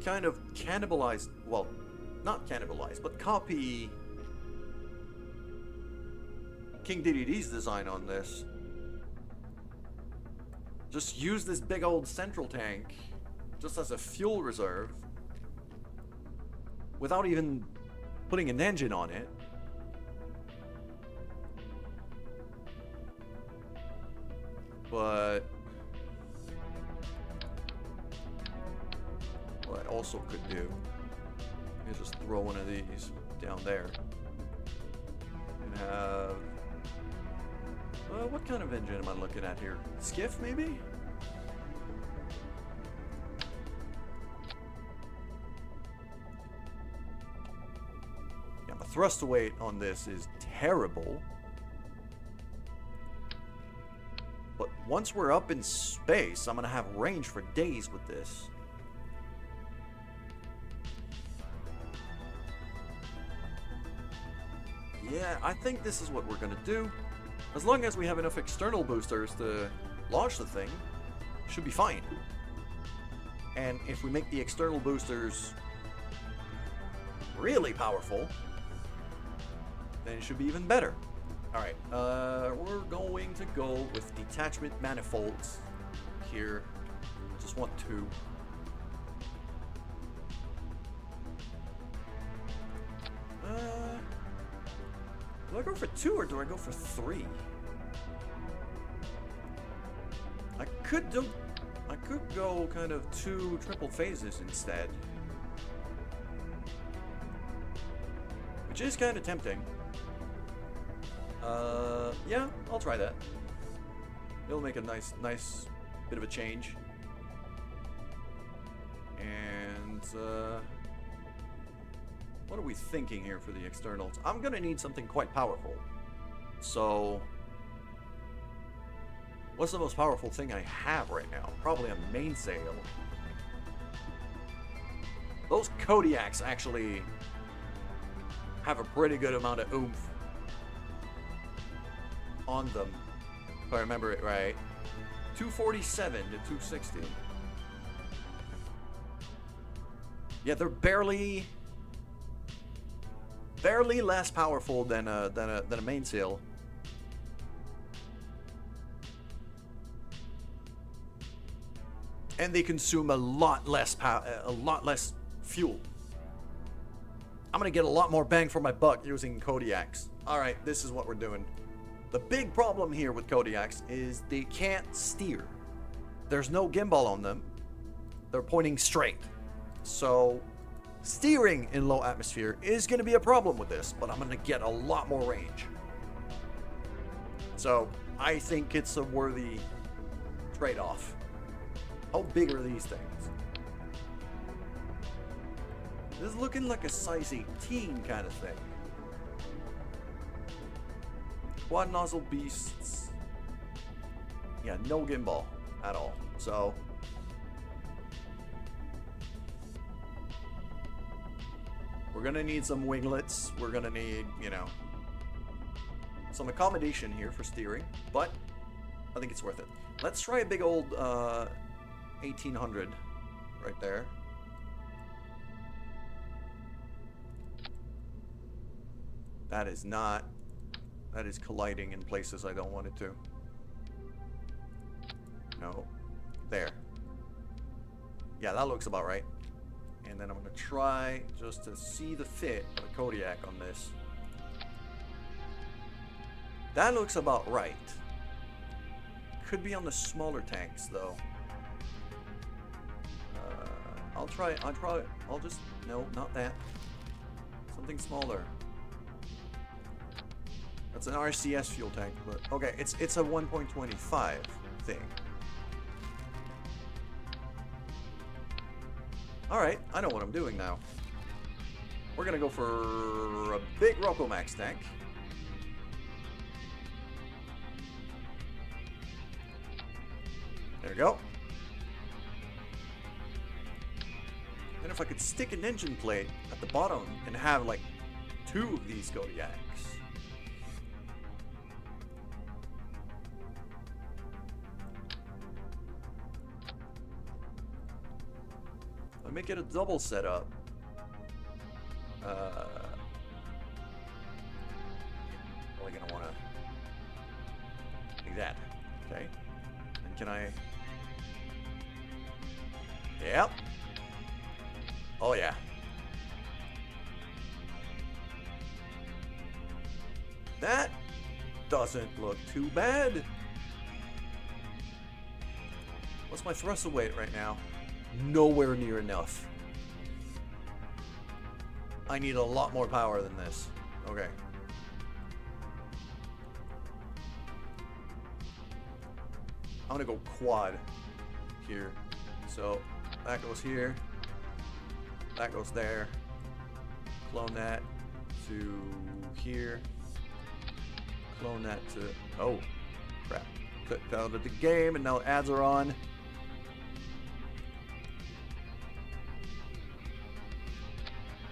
kind of cannibalize, well, not cannibalize, but copy King Deddede's design on this. Just use this big old central tank just as a fuel reserve without even putting an engine on it. But what I also could do is just throw one of these down there and have what kind of engine am I looking at here? Skiff, maybe? Yeah, my thrust weight on this is terrible. But once we're up in space, I'm gonna have range for days with this. Yeah, I think this is what we're gonna do. As long as we have enough external boosters to launch the thing, should be fine. And if we make the external boosters really powerful, then it should be even better. Alright, we're going to go with detachment manifolds here. Just want two. Do I go for 2 or do I go for 3? I could go kind of 2 triple phases instead. Which is kind of tempting. Yeah, I'll try that. It'll make a nice bit of a change. And, what are we thinking here for the externals? I'm gonna need something quite powerful. So, what's the most powerful thing I have right now? Probably a mainsail. Those Kodiaks actually have a pretty good amount of oomph on them, if I remember it right. 247 to 260. Yeah, they're barely less powerful than a mainsail. And they consume a lot less fuel. I'm gonna get a lot more bang for my buck using Kodiaks. All right, this is what we're doing. The big problem here with Kodiaks is they can't steer. There's no gimbal on them. They're pointing straight. So steering in low atmosphere is going to be a problem with this, but I'm going to get a lot more range. So I think it's a worthy trade-off. How big are these things? This is looking like a size 18 kind of thing. Quad nozzle beasts. Yeah, no gimbal at all. So we're gonna need some winglets. We're gonna need, you know, some accommodation here for steering, but I think it's worth it. Let's try a big old 1800 right there. That is not. That is colliding in places I don't want it to. No. There. Yeah, that looks about right. And then I'm going to try just to see the fit of a Kodiak on this. That looks about right. Could be on the smaller tanks, though. I'll just... No, not that. Something smaller. That's an RCS fuel tank, but okay, it's a 1.25 thing. Alright, I know what I'm doing now. We're gonna go for a big Rokomax tank. There we go. And if I could stick an engine plate at the bottom and have like 2 of these Kodiaks. I make it a double setup. Probably gonna wanna like that. Okay. And can I? Yep. Oh yeah. That doesn't look too bad. What's my thruster weight right now? Nowhere near enough. I need a lot more power than this. Okay. I'm gonna go quad here. So that goes here. That goes there. Clone that to here. Clone that to... Oh, crap. Clicked out of the game and now ads are on.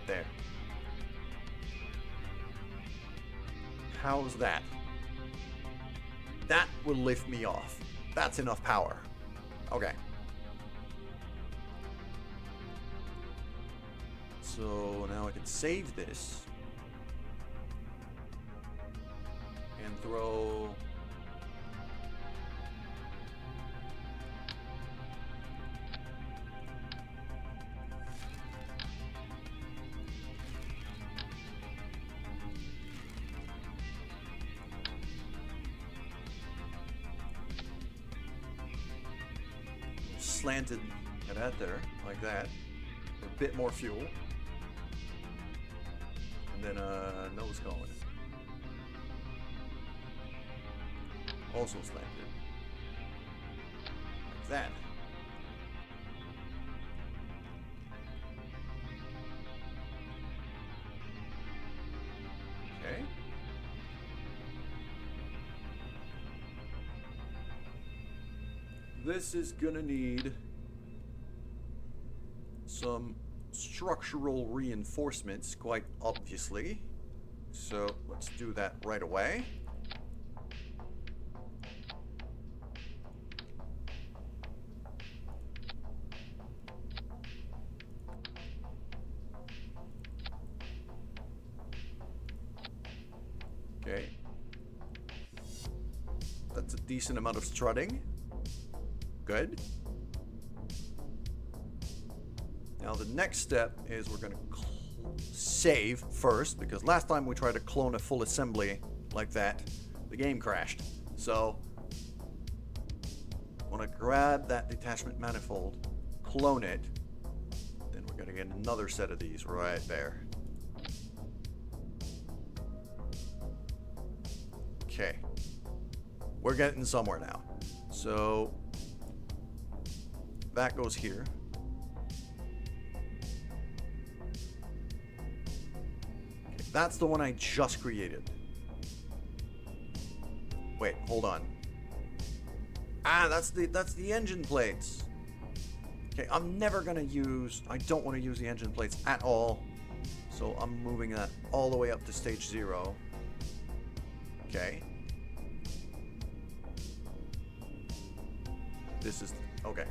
There. How's that? That will lift me off. That's enough power. Okay. So now I can save this. And throw... slanted at there, like that. A bit more fuel. And then nose going. Also slanted. Like that. Okay. This is gonna need some structural reinforcements, quite obviously. So let's do that right away. Okay. That's a decent amount of strutting. Good. Now the next step is we're going to save first, because last time we tried to clone a full assembly like that, the game crashed. So I want to grab that detachment manifold, clone it, then we're going to get another set of these right there. Okay. We're getting somewhere now. So that goes here. Okay, that's the one I just created. Wait, hold on. Ah, that's the engine plates. Okay, I'm never gonna use, I don't want to use the engine plates at all. So I'm moving that all the way up to stage 0. Okay. This is, okay.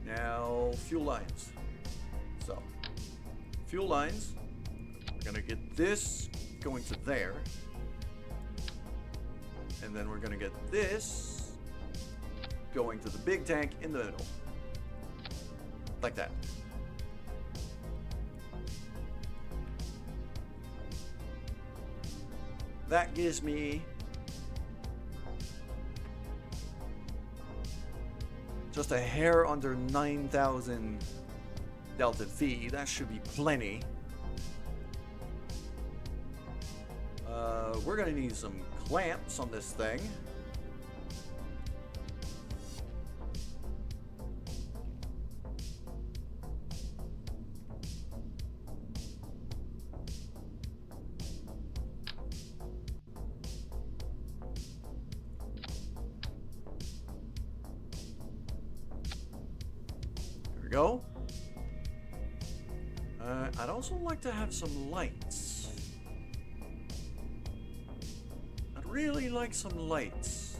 Now, fuel lines. So, fuel lines. We're gonna get this going to there. And then we're gonna get this going to the big tank in the middle. Like that. That gives me just a hair under 9,000 delta V. That should be plenty. We're gonna need some clamps on this thing. Go. I'd also like to have some lights. I'd really like some lights.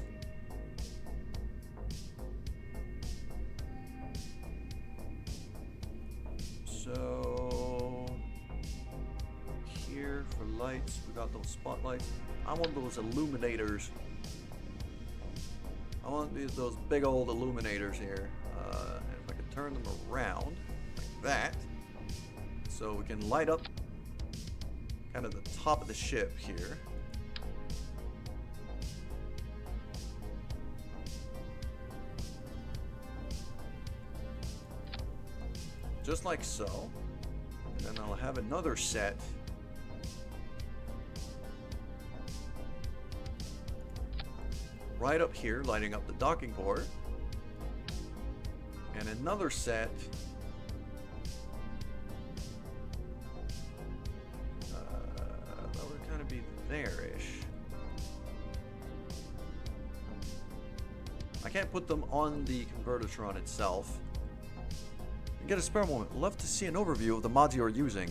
So here for lights, we got those spotlights. I want those illuminators. I want those big old illuminators here. And if I could turn them around like that, so we can light up kind of the top of the ship here. Just like so. And then I'll have another set right up here, lighting up the docking port. And another set that would kind of be there-ish. I can't put them on the Convertitron itself. Get a spare moment. Love to see an overview of the mods you're using.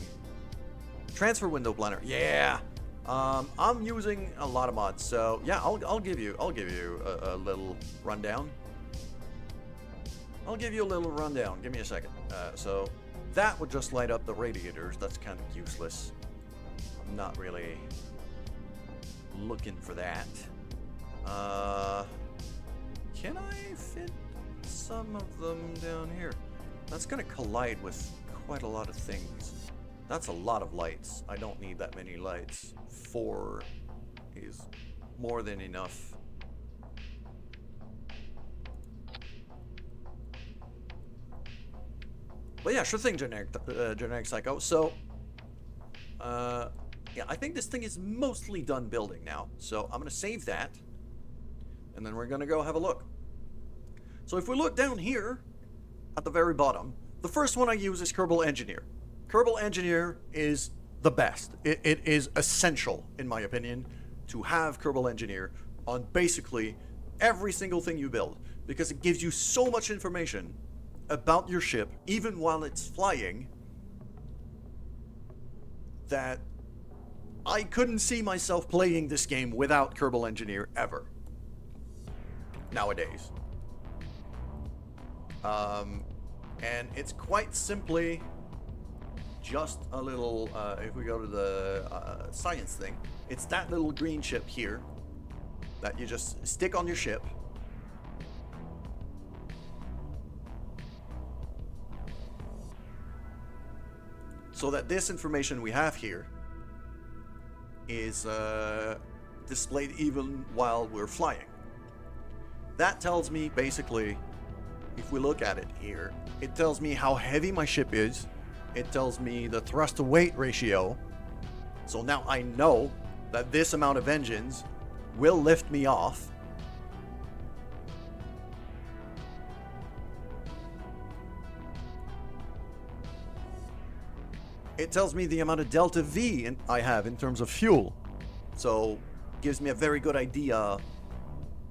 Transfer window planner. Yeah. I'm using a lot of mods, so yeah, I'll give you a little rundown. I'll give you a little rundown. Give me a second. So that would just light up the radiators. That's kind of useless. I'm not really looking for that. Can I fit some of them down here? That's gonna collide with quite a lot of things. That's a lot of lights. I don't need that many lights. 4 is more than enough. But yeah, sure thing, generic psycho. So, yeah, I think this thing is mostly done building now. So I'm gonna save that, and then we're gonna go have a look. So if we look down here, at the very bottom, the first one I use is Kerbal Engineer. Kerbal Engineer is the best. It is essential, in my opinion, to have Kerbal Engineer on basically every single thing you build, because it gives you so much information about your ship, even while it's flying, that I couldn't see myself playing this game without Kerbal Engineer ever. Nowadays. And it's quite simply just a little, if we go to the science thing, it's that little green chip here that you just stick on your ship. So that this information we have here is displayed even while we're flying. That tells me basically, if we look at it here, it tells me how heavy my ship is. It tells me the thrust to weight ratio. So now I know that this amount of engines will lift me off. It tells me the amount of delta V I have in terms of fuel. So gives me a very good idea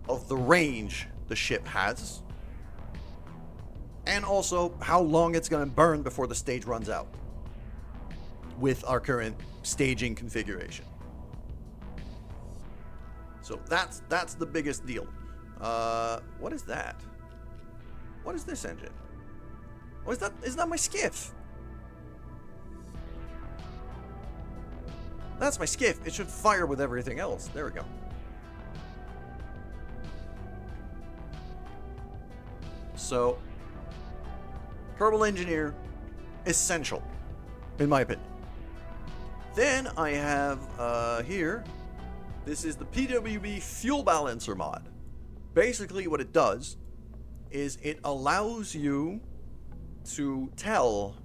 of the range the ship has. And also how long it's going to burn before the stage runs out with our current staging configuration. So that's the biggest deal. What is that? What is this engine? Oh, is that my skiff? That's my skiff. It should fire with everything else. There we go. So Kerbal Engineer, essential, in my opinion. Then I have here, this is the PWB Fuel Balancer mod. Basically what it does is it allows you to tell,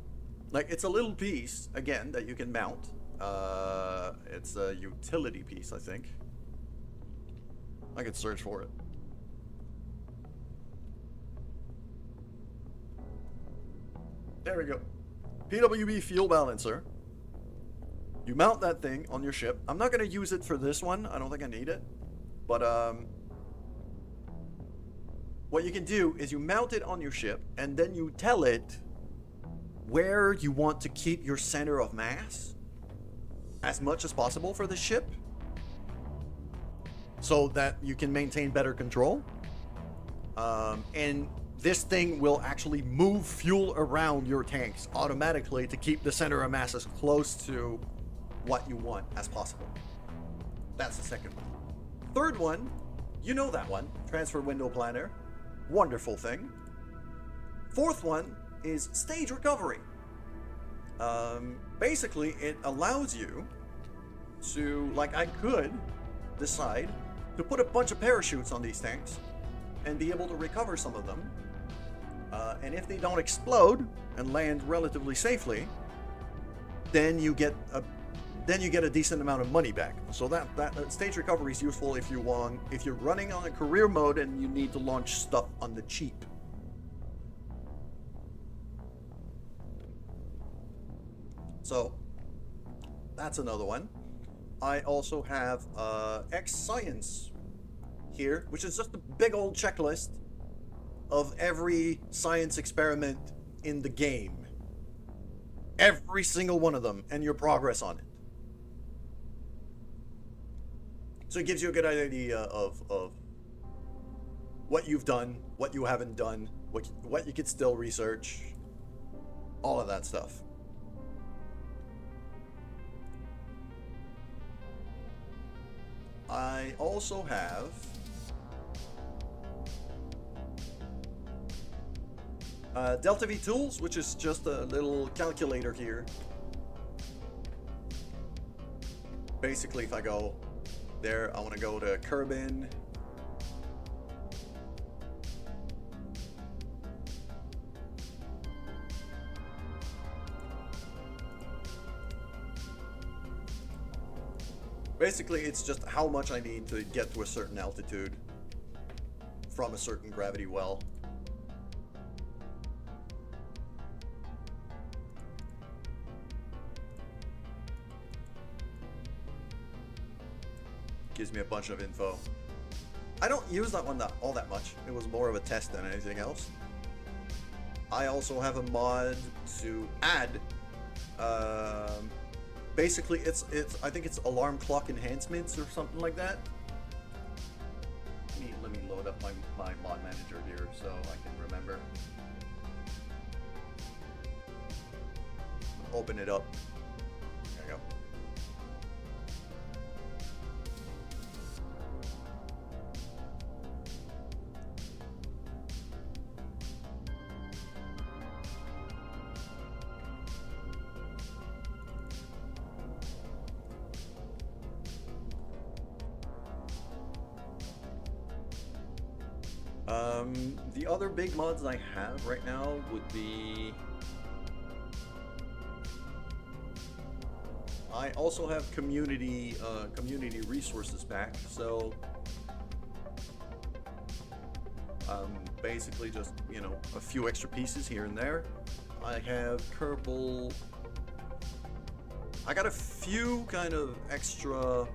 like, it's a little piece, again, that you can mount. It's a utility piece, I think. I could search for it. There we go. PWB Fuel Balancer. You mount that thing on your ship. I'm not going to use it for this one. I don't think I need it. But what you can do is you mount it on your ship, and then you tell it where you want to keep your center of mass as much as possible for the ship, so that you can maintain better control. And this thing will actually move fuel around your tanks automatically to keep the center of mass as close to what you want as possible. That's the second one. Third one, you know that one, transfer window planner. Wonderful thing. Fourth one is stage recovery. Basically, it allows you to, like, I could decide to put a bunch of parachutes on these tanks and be able to recover some of them. And if they don't explode and land relatively safely, then you get a decent amount of money back. So that stage recovery is useful if you're running on a career mode and you need to launch stuff on the cheap. So that's another one. I also have X Science here, which is just a big old checklist of every science experiment in the game. Every single one of them, and your progress on it. So it gives you a good idea of what you've done, what you haven't done, what you could still research, all of that stuff. I also have Delta V Tools, which is just a little calculator here. Basically, if I go there, I want to go to Kerbal. Basically, it's just how much I need to get to a certain altitude from a certain gravity well. Gives me a bunch of info. I don't use that one all that much. It was more of a test than anything else. I also have a mod to add basically it's I think it's alarm clock enhancements or something like that. Let me load up my mod manager here so I can remember. Open it up. There you go. The other big mods I have right now would be... I also have community resources back, so basically just, you know, a few extra pieces here and there. I have Kerbal. I got a few kind of extra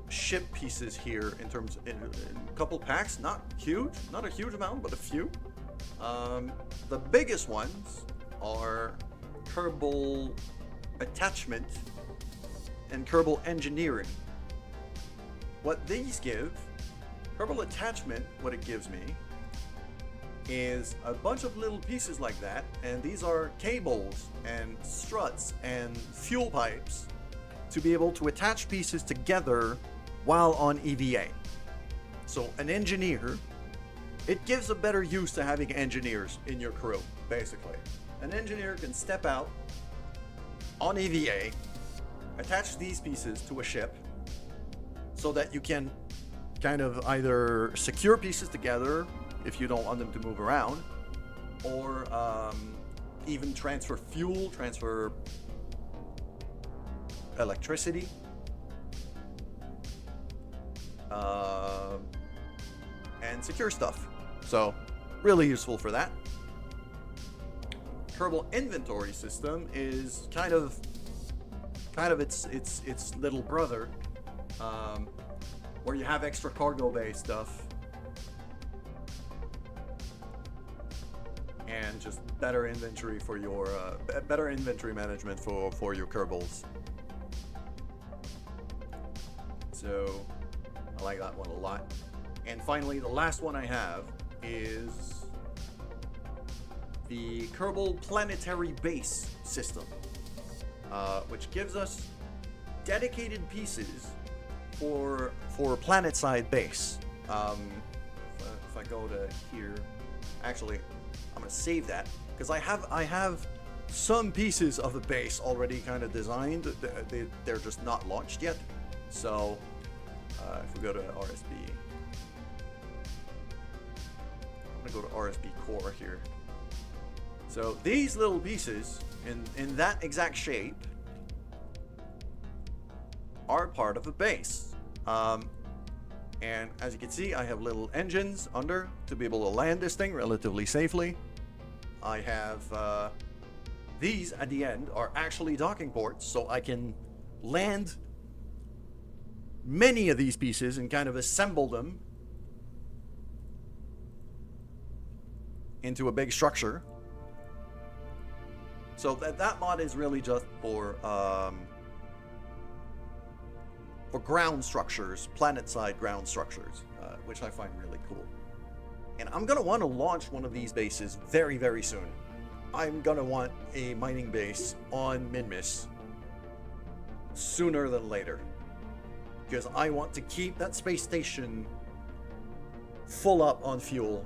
ship pieces here in terms in a couple packs, not a huge amount, but a few. The biggest ones are Kerbal Attachment and Kerbal Engineering. What these give, Kerbal Attachment, what it gives me is a bunch of little pieces like that, and these are cables and struts and fuel pipes to be able to attach pieces together while on EVA. So an engineer, it gives a better use to having engineers in your crew, basically. An engineer can step out on EVA, attach these pieces to a ship so that you can kind of either secure pieces together if you don't want them to move around, or even transfer fuel, transfer electricity. And secure stuff. So really useful for that. Kerbal inventory system is kind of its little brother, where you have extra cargo bay stuff and just better inventory for your better inventory management for your Kerbals. So I like that one a lot. And finally, the last one I have is the Kerbal Planetary Base system, which gives us dedicated pieces for planet-side base. If I go to here, actually, I'm gonna save that because I have some pieces of the base already kind of designed. They're just not launched yet. So if we go to RSB, I'm gonna go to RSB core here. So these little pieces in that exact shape are part of a base. And as you can see, I have little engines under to be able to land this thing relatively safely. I have these at the end are actually docking ports, so I can land many of these pieces and kind of assemble them into a big structure. So that mod is really just for ground structures, planet-side ground structures, which I find really cool. And I'm gonna want to launch one of these bases very, very soon. I'm gonna want a mining base on Minmus sooner than later, because I want to keep that space station full up on fuel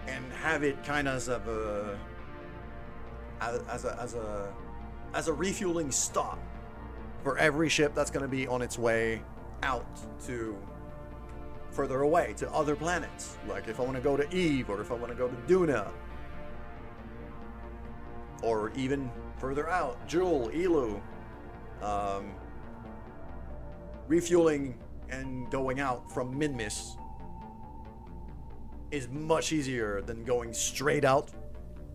and have it kind of as a refueling stop for every ship that's going to be on its way out to further away to other planets. Like if I want to go to Eve, or if I want to go to Duna, or even further out, Jewel, Elu. Refueling and going out from Minmus is much easier than going straight out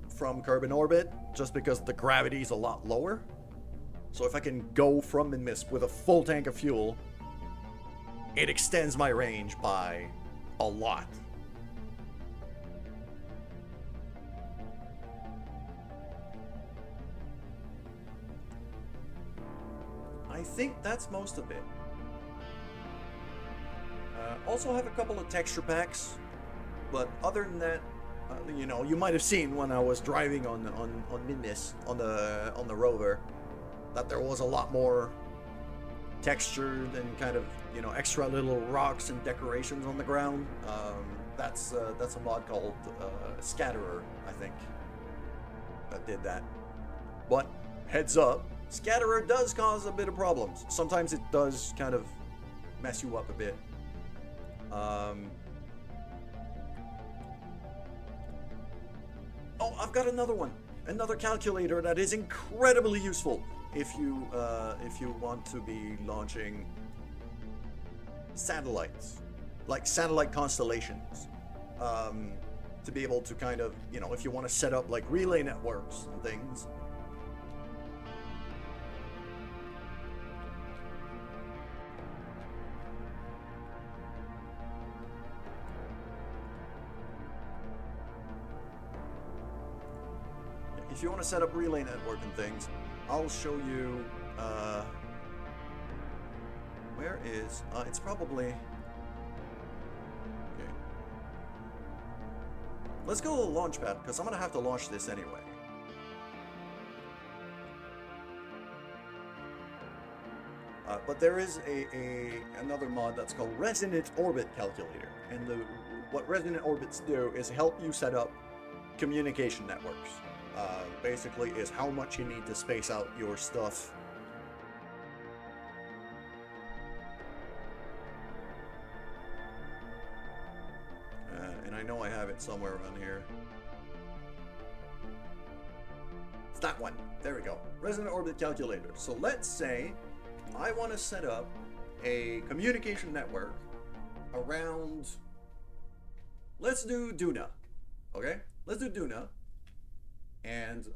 from Kerbal orbit, just because the gravity is a lot lower. So if I can go from Minmus with a full tank of fuel, it extends my range by a lot. I think that's most of it. Also have a couple of texture packs, but other than that, you know, you might have seen when I was driving on Minmus on the rover that there was a lot more textured and kind of, you know, extra little rocks and decorations on the ground. That's a mod called Scatterer, I think, that did that. But heads up, Scatterer does cause a bit of problems. Sometimes it does kind of mess you up a bit. Oh, I've got another one. Another calculator that is incredibly useful if you want to be launching satellites, like satellite constellations, to be able to kind of, you know, if you want to set up like relay networks and things. If you want to set up relay network and things, I'll show you, where is, it's probably, okay. Let's go to the launch pad, because I'm going to have to launch this anyway. But there is another mod that's called Resonant Orbit Calculator, and what Resonant Orbits do is help you set up communication networks. Basically is how much you need to space out your stuff. And I know I have it somewhere around here. It's that one. There we go. Resonant Orbit Calculator. So let's say I want to set up a communication network around, let's do Duna. Okay? Let's do Duna. And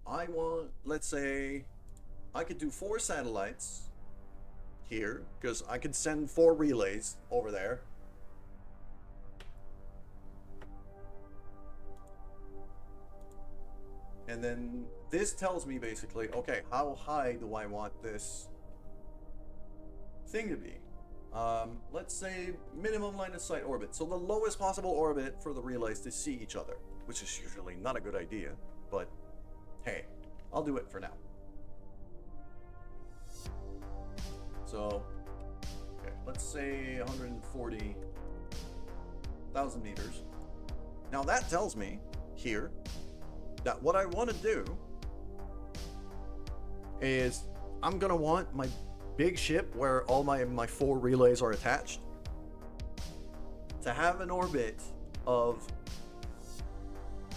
I want, let's say, I could do 4 satellites here, because I could send 4 relays over there. And then this tells me basically, okay, how high do I want this thing to be. Let's say minimum line of sight orbit. So the lowest possible orbit for the relays to see each other, which is usually not a good idea, but hey, I'll do it for now. So, okay, let's say 140,000 meters. Now that tells me here that what I want to do is I'm gonna want my big ship where all my 4 relays are attached to have an orbit of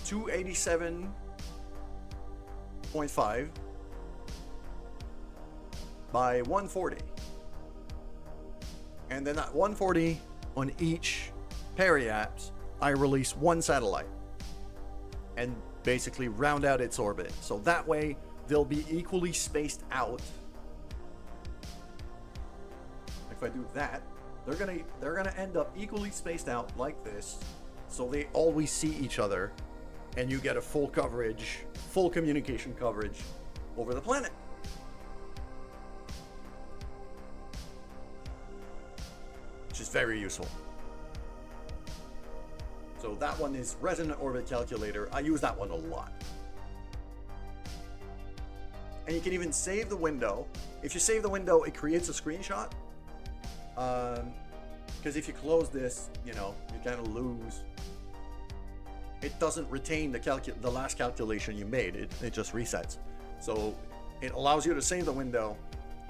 287.5 by 140, and then at 140 on each periapse I release 1 satellite and basically round out its orbit, so that way they'll be equally spaced out. If I do that, they're gonna end up equally spaced out like this, so they always see each other, and you get a full coverage, full communication coverage over the planet. Which is very useful. So that one is Resonant Orbit Calculator. I use that one a lot. And you can even save the window. If you save the window, it creates a screenshot. Because if you close this, you know, you kind of lose. It doesn't retain the last calculation you made. It just resets. So it allows you to save the window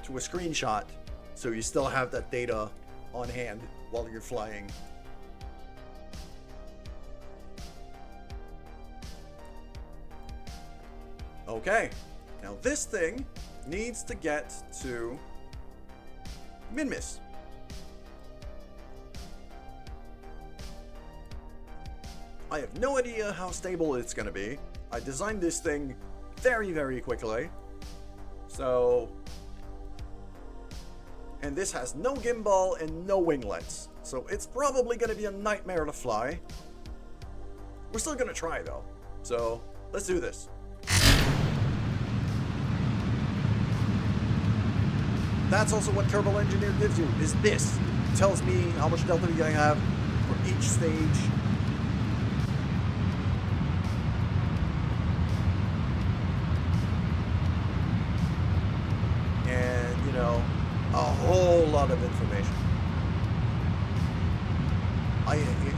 to a screenshot, so you still have that data on hand while you're flying. Okay, now this thing needs to get to Minmus. I have no idea how stable it's going to be. I designed this thing very, very quickly. So, and this has no gimbal and no winglets. So it's probably going to be a nightmare to fly. We're still going to try though. So let's do this. That's also what Kerbal Engineer gives you, is this. It tells me how much delta V I have for each stage. And, you know, a whole lot of information.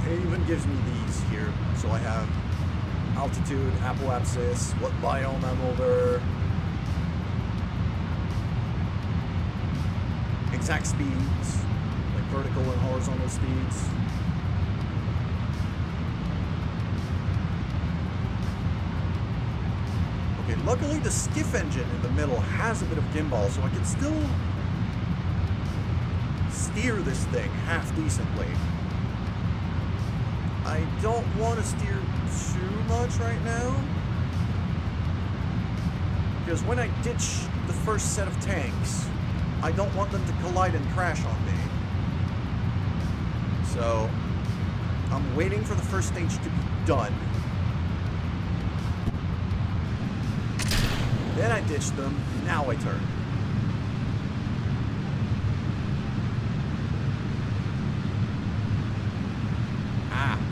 It even gives me these here. So I have altitude, apoapsis, what biome I'm over, exact speeds, like vertical and horizontal speeds. Okay, luckily the skiff engine in the middle has a bit of gimbal, so I can still steer this thing half decently. I don't want to steer too much right now, because when I ditch the first set of tanks, I don't want them to collide and crash on me. So I'm waiting for the first stage to be done. Then I ditch them, now I turn.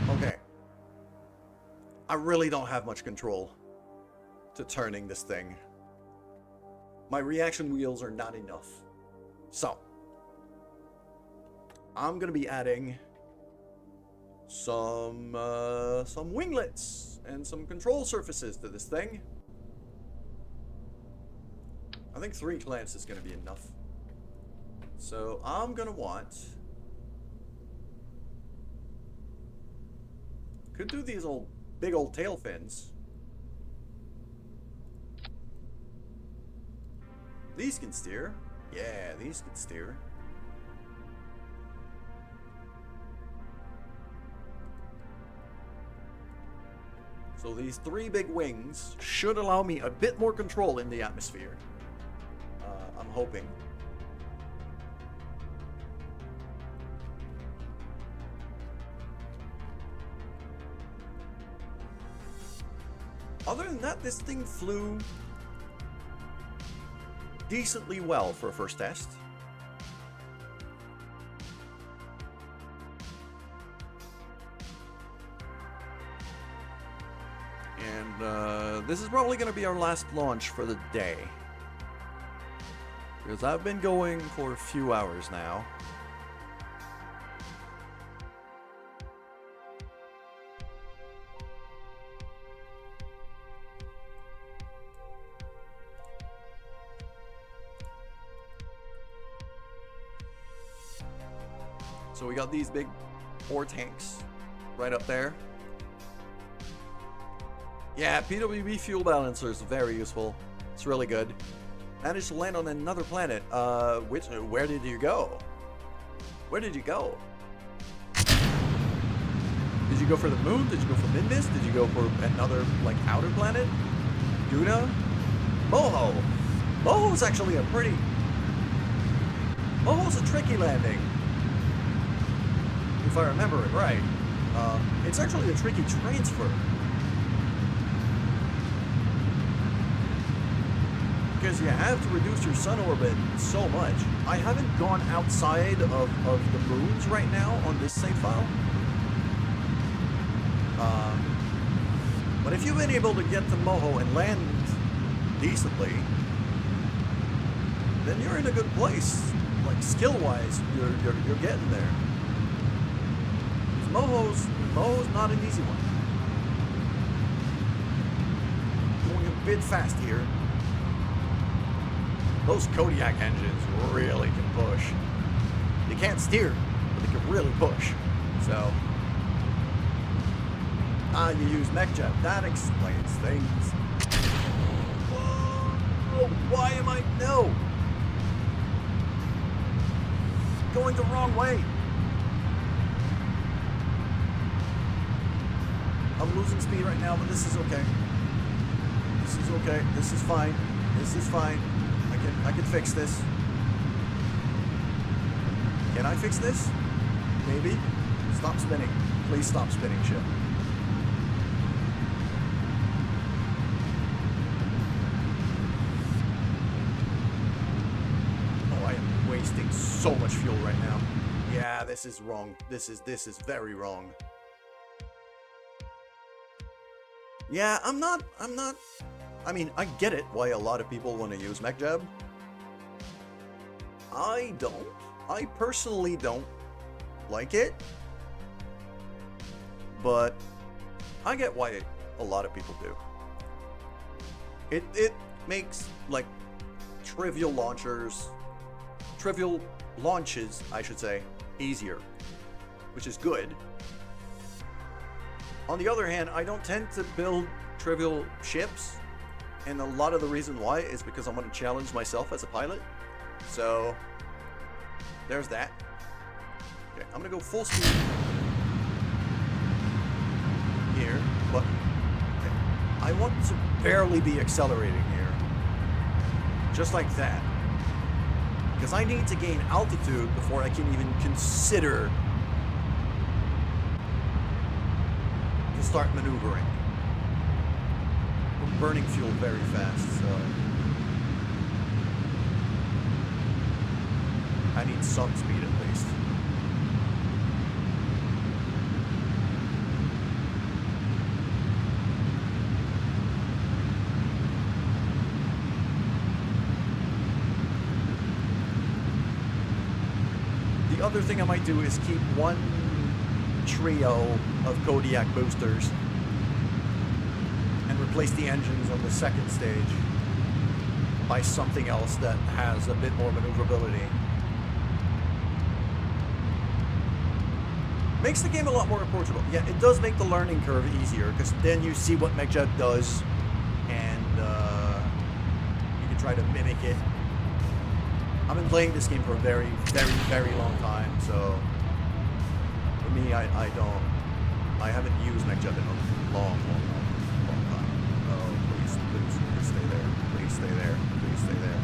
Okay. I really don't have much control to turning this thing. My reaction wheels are not enough. So, I'm gonna be adding some winglets and some control surfaces to this thing. I think 3 clamps is gonna be enough. So I'm gonna want, could do these big old tail fins. These can steer. Yeah, these can steer. So these 3 big wings should allow me a bit more control in the atmosphere. I'm hoping. Other than that, this thing flew decently well for a first test. And this is probably going to be our last launch for the day. Because I've been going for a few hours now. So we got these big ore tanks right up there. Yeah, PWB fuel balancer is very useful. It's really good. Managed to land on another planet. Where did you go? Where did you go? Did you go for the moon? Did you go for Minmus? Did you go for another, like, outer planet? Duna? Moho! Moho's actually a pretty... Moho's a tricky landing. If I remember it right. It's actually a tricky transfer. Because you have to reduce your sun orbit so much. I haven't gone outside of the moons right now on this save file. But if you've been able to get to Moho and land decently, then you're in a good place. Like skill-wise, you're getting there. Moho's not an easy one. Going a bit fast here. Those Kodiak engines really can push. They can't steer, but they can really push. So, you use mech jet. That explains things. Whoa, why am I... No! Going the wrong way. I'm losing speed right now, but this is okay. This is okay. This is fine. This is fine. I can fix this. Can I fix this? Maybe. Stop spinning. Please stop spinning, ship. Oh, I am wasting so much fuel right now. Yeah, this is wrong. This is very wrong. Yeah, I'm not, I mean, I get it why a lot of people want to use mech jab. I don't. I personally don't like it. But I get why a lot of people do. It makes, like, trivial launches, I should say, easier. Which is good. On the other hand, I don't tend to build trivial ships, and a lot of the reason why is because I want to challenge myself as a pilot. So, there's that. Okay, I'm gonna go full speed here, but okay, I want to barely be accelerating here. Just like that. Because I need to gain altitude before I can even consider to start maneuvering. We're burning fuel very fast, so I need some speed at least. The other thing I might do is keep one trio of Kodiak boosters and replace the engines on the second stage by something else that has a bit more maneuverability. Makes the game a lot more approachable. Yeah, it does make the learning curve easier, because then you see what MechJet does, and you can try to mimic it. I've been playing this game for a very, very, very long time, so for me, I haven't used MechJet in a long time. Oh, please stay there. Please stay there. Please stay there.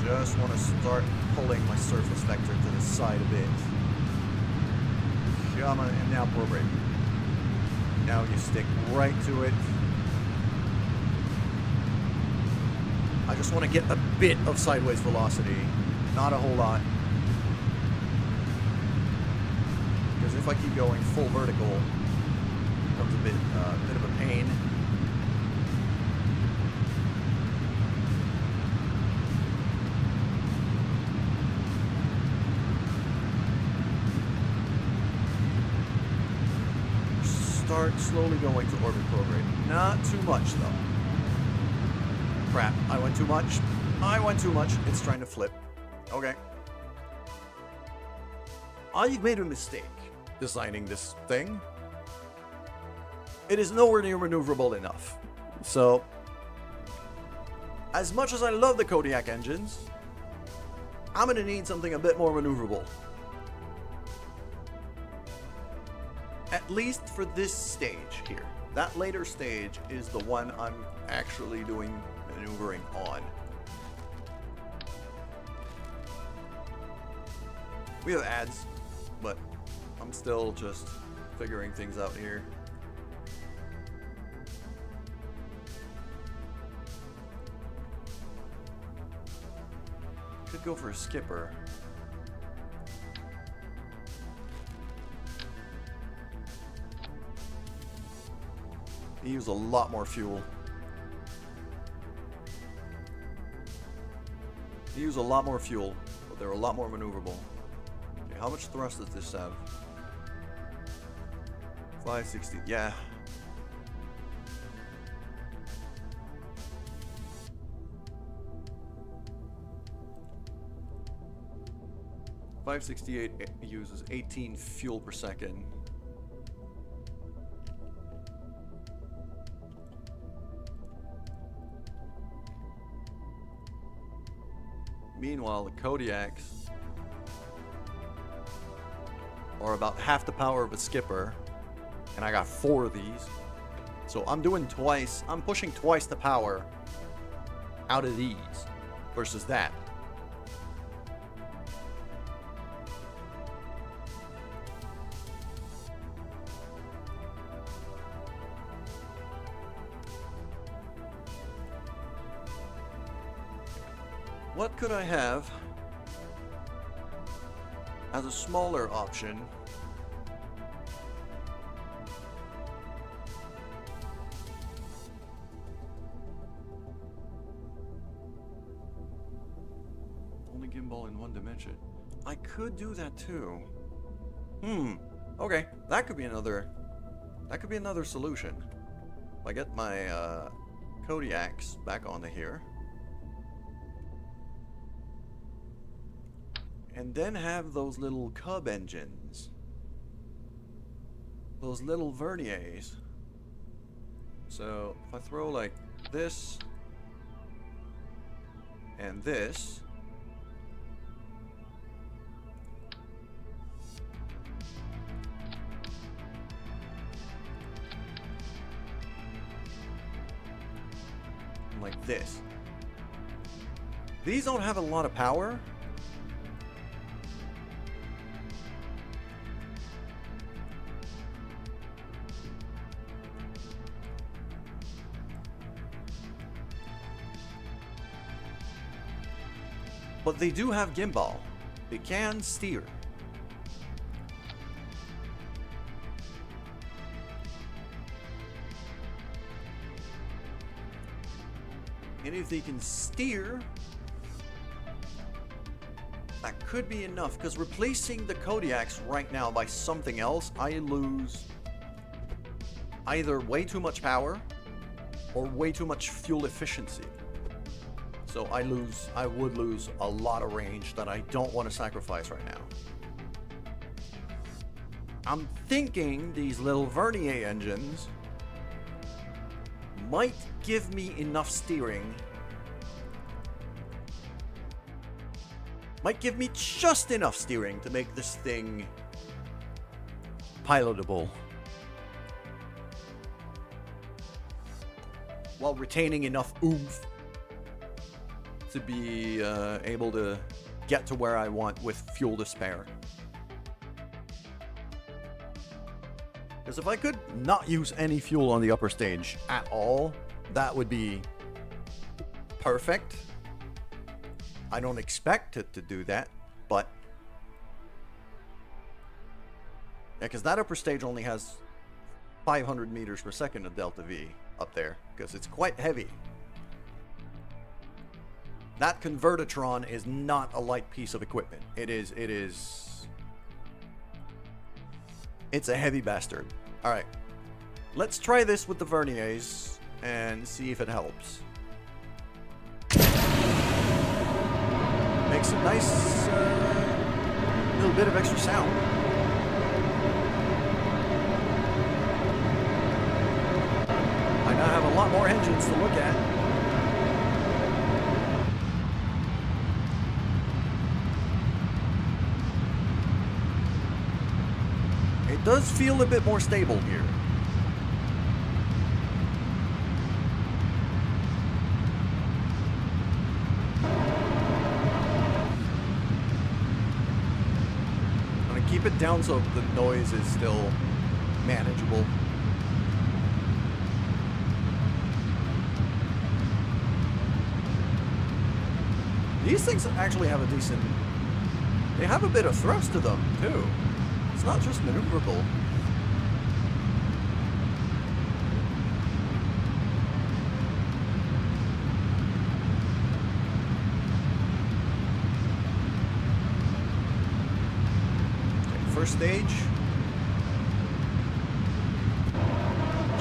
Just want to start pulling my surface vector to the side a bit. Come on, and now pro brake. Now you stick right to it. I just want to get a bit of sideways velocity, not a whole lot. Because if I keep going full vertical, becomes a bit of a pain. Start slowly going to orbit prograde. Not too much though. Crap, I went too much. I went too much. It's trying to flip. Okay. I've made a mistake designing this thing. It is nowhere near maneuverable enough. So, as much as I love the Kodiak engines, I'm going to need something a bit more maneuverable. At least for this stage here. That later stage is the one I'm actually doing maneuvering on. We have ads, but I'm still just figuring things out here. Could go for a skipper. He used a lot more fuel. He used a lot more fuel, but they're a lot more maneuverable. Okay, how much thrust does this have? 560, yeah. .568 uses 18 fuel per second. Meanwhile, the Kodiaks are about half the power of a skipper, and I got 4 of these. So I'm doing twice, I'm pushing twice the power out of these versus that. What could I have as a smaller option? Only gimbal in one dimension. I could do that too. Okay, that could be another solution. If I get my Kodiaks back onto here. And then have those little Cub engines. Those little verniers. So if I throw like this and this, like this. These don't have a lot of power. But they do have gimbal. They can steer. And if they can steer, that could be enough. Because replacing the Kodiaks right now by something else, I lose either way too much power or way too much fuel efficiency. So I would lose a lot of range that I don't want to sacrifice right now. I'm thinking these little vernier engines might give me enough steering. Might give me just enough steering to make this thing pilotable. While retaining enough oomph to be able to get to where I want with fuel to spare. Because if I could not use any fuel on the upper stage at all, that would be perfect. I don't expect it to do that, but yeah, because that upper stage only has 500 meters per second of delta V up there, because it's quite heavy. That convertitron is not a light piece of equipment. It's a heavy bastard. Alright, let's try this with the verniers and see if it helps. Makes a nice little bit of extra sound. I now have a lot more engines to look at. It does feel a bit more stable here. I'm gonna keep it down so the noise is still manageable. These things actually have a decent... They have a bit of thrust to them, too. It's not just maneuverable. Okay, first stage.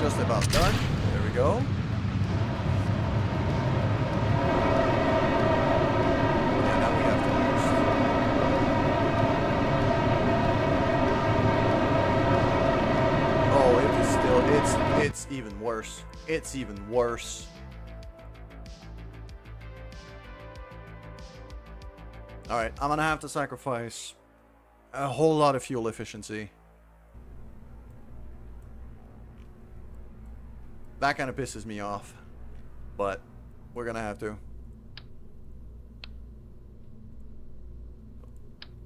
Just about done. There we go. It's even worse. It's even worse. Alright, I'm gonna have to sacrifice a whole lot of fuel efficiency. That kind of pisses me off. But we're gonna have to.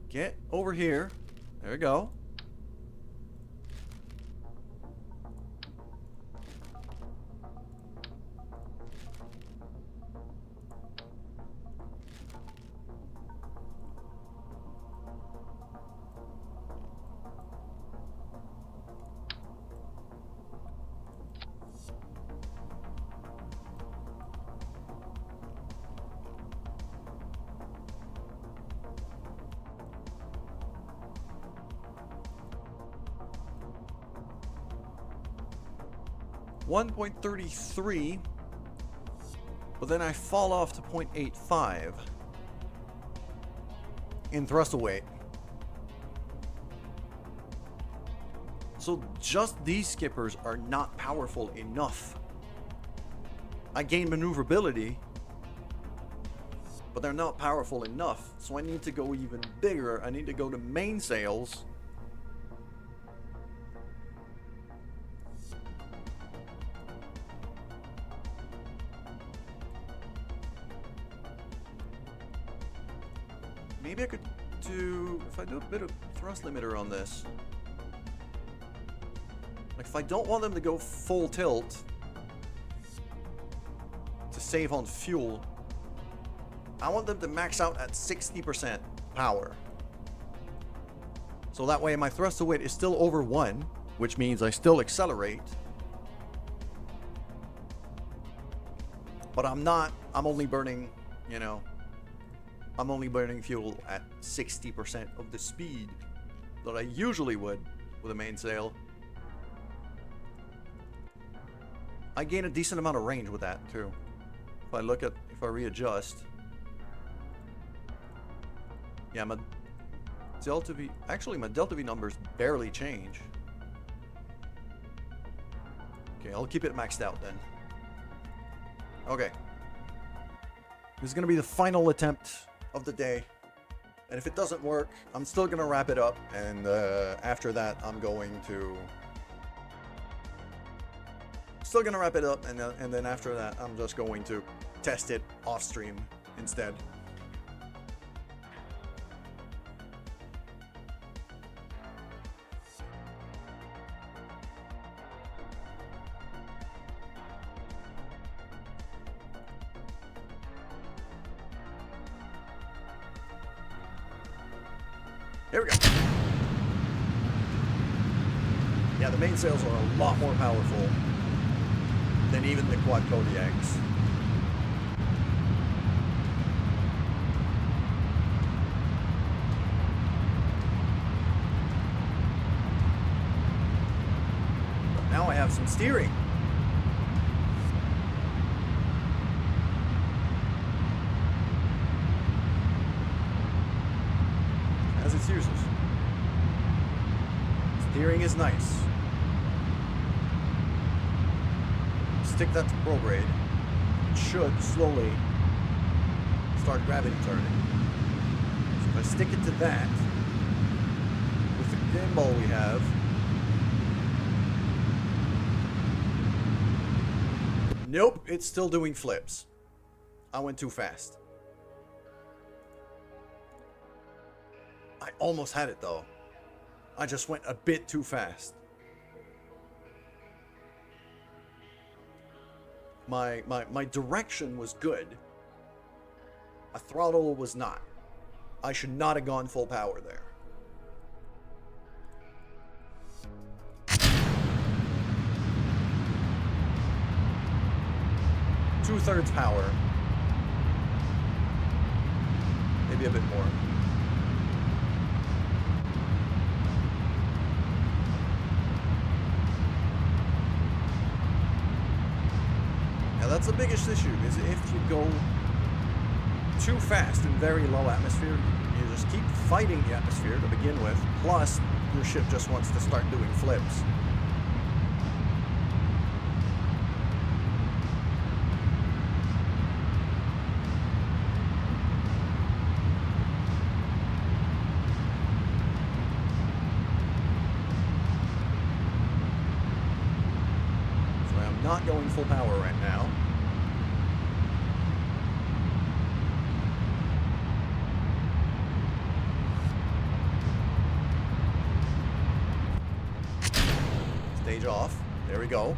Get over here. There we go. .33, but then I fall off to 0.85 in thrust weight. So just these skippers are not powerful enough. I gain maneuverability, but they're not powerful enough. So I need to go even bigger. I need to go to mainsails. Maybe I could do, if I do a bit of thrust limiter on this. Like if I don't want them to go full tilt to save on fuel, I want them to max out at 60% power. So that way my thrust to weight is still over 1, which means I still accelerate. But I'm only burning, you know, I'm only burning fuel at 60% of the speed that I usually would with a mainsail. I gain a decent amount of range with that too. If I readjust. Yeah, my delta V, actually my delta V numbers barely change. Okay, I'll keep it maxed out then. Okay. This is gonna be the final attempt of the day, and if it doesn't work, I'm still gonna wrap it up, and after that I'm going to wrap it up, and then after that I'm just going to test it off stream instead. Here we go. Yeah, the mainsails are a lot more powerful than even the quad Kodiaks. But now I have some steering. As it uses. Steering is nice. Stick that to prograde. It should slowly start gravity turning. So if I stick it to that, with the gimbal we have, nope, it's still doing flips. I went too fast. I almost had it though. I just went a bit too fast. My direction was good. A throttle was not. I should not have gone full power there. Two-thirds power. Maybe a bit more. That's the biggest issue, is if you go too fast in very low atmosphere, you just keep fighting the atmosphere to begin with, plus your ship just wants to start doing flips. So I'm not going full power right now. Stage off. There we go.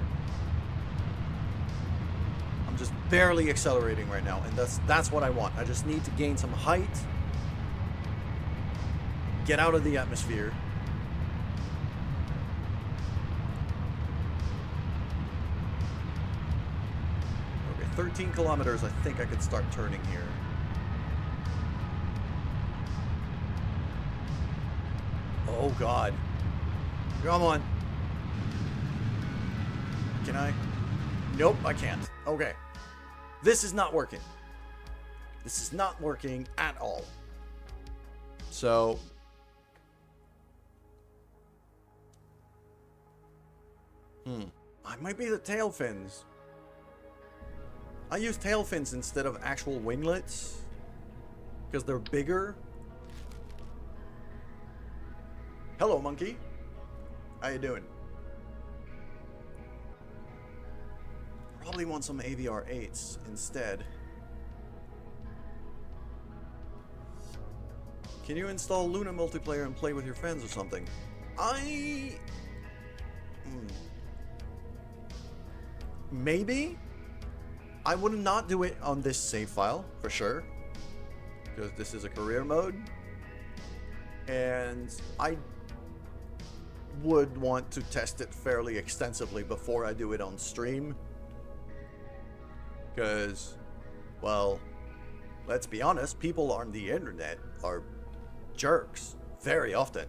I'm just barely accelerating right now, and that's what I want. I just need to gain some height, get out of the atmosphere. Okay, 13 kilometers. I think I could start turning here. Oh God. Come on. Can I? Nope, I can't. Okay. This is not working. This is not working at all. So... it might be the tail fins. I use tail fins instead of actual winglets, because they're bigger. Hello, monkey. How you doing? Probably want some AVR 8s instead. Can you install Luna multiplayer and play with your friends or something? Maybe? I would not do it on this save file, for sure. Because this is a career mode. And I would want to test it fairly extensively before I do it on stream. Because, well, let's be honest, people on the internet are jerks very often.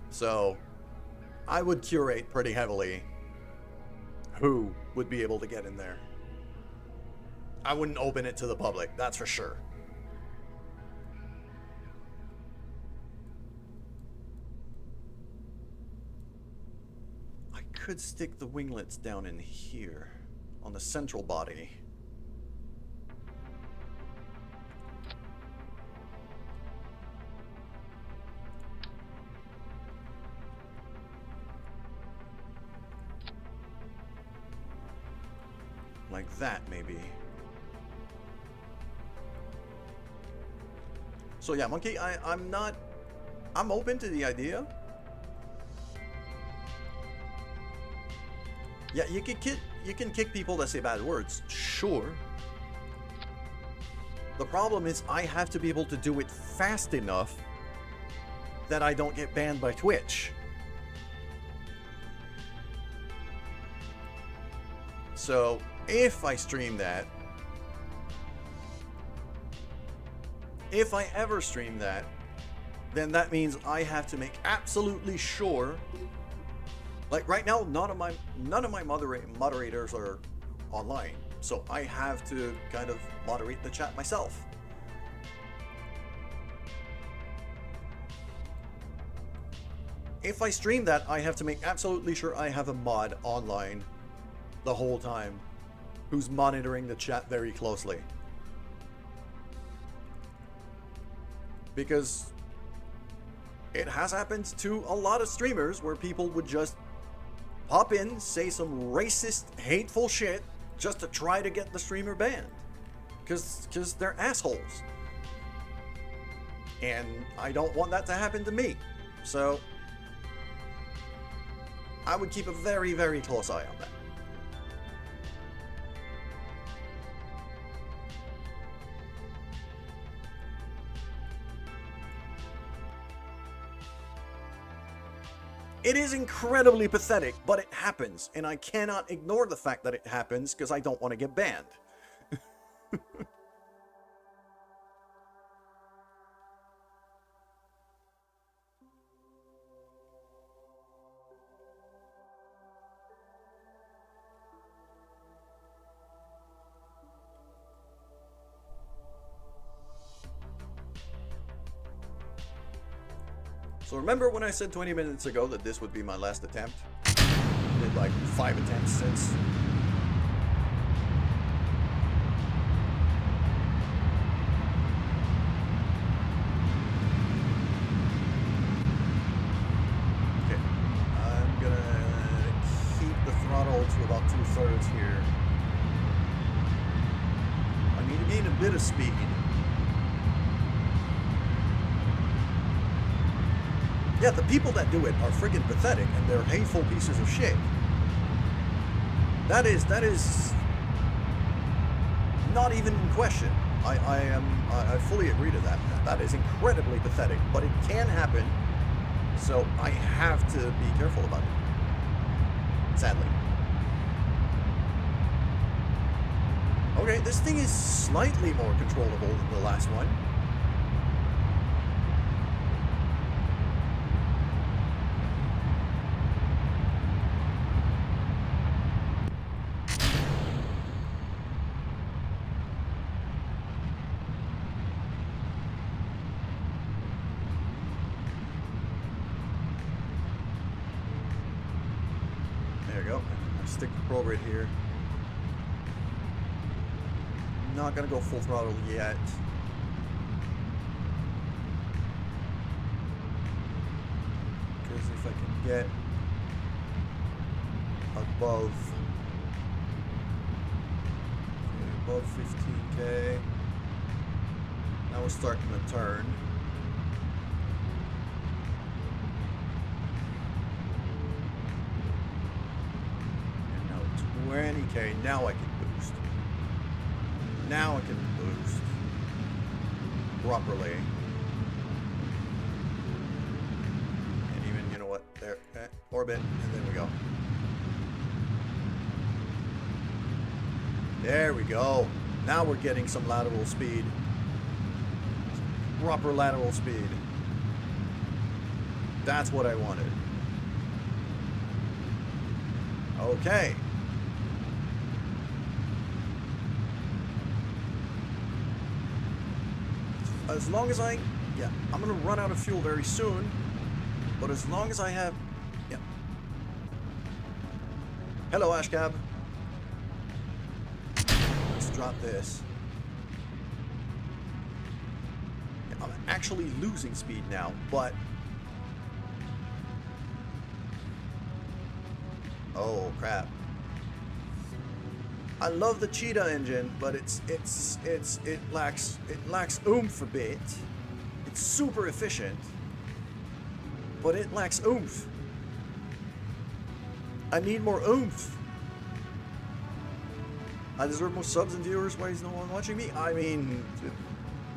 So, I would curate pretty heavily who would be able to get in there. I wouldn't open it to the public, that's for sure. I could stick the winglets down in here on the central body. Like that, maybe. So yeah, monkey, I'm open to the idea. Yeah, you can kick people that say bad words, sure. The problem is I have to be able to do it fast enough that I don't get banned by Twitch. So if I stream that, if I ever stream that, then that means I have to make absolutely sure. Like right now, none of my moderators are online, so I have to kind of moderate the chat myself. If I stream that, I have to make absolutely sure I have a mod online the whole time who's monitoring the chat very closely. Because it has happened to a lot of streamers where people would just pop in, say some racist, hateful shit just to try to get the streamer banned. Because they're assholes. And I don't want that to happen to me. So I would keep a very, very close eye on that. It is incredibly pathetic, but it happens, and I cannot ignore the fact that it happens because I don't want to get banned. So remember when I said 20 minutes ago that this would be my last attempt? I did like 5 attempts since. Okay, I'm gonna keep the throttle to about 2/3 here. I need to gain a bit of speed. Yeah, the people that do it are friggin' pathetic, and they're hateful pieces of shit. That is not even in question. I fully agree to that. That is incredibly pathetic, but it can happen, so I have to be careful about it. Sadly. Okay, this thing is slightly more controllable than the last one. Stick the probe right here. Not gonna go full throttle yet. Because if I can get above 15k, now we're starting to turn. 20k, now I can boost. Now I can boost properly. And even, you know what, there, orbit, and then we go. There we go. Now we're getting some lateral speed. Proper lateral speed. That's what I wanted. Okay. As long as I'm gonna run out of fuel very soon, but as long as I have, hello Ashcab. Let's drop this. Yeah, I'm actually losing speed now, but oh crap. I love the Cheetah engine, but it lacks oomph a bit. It's super efficient, but it lacks oomph. I need more oomph. I deserve more subs and viewers. Why is no one watching me? I mean,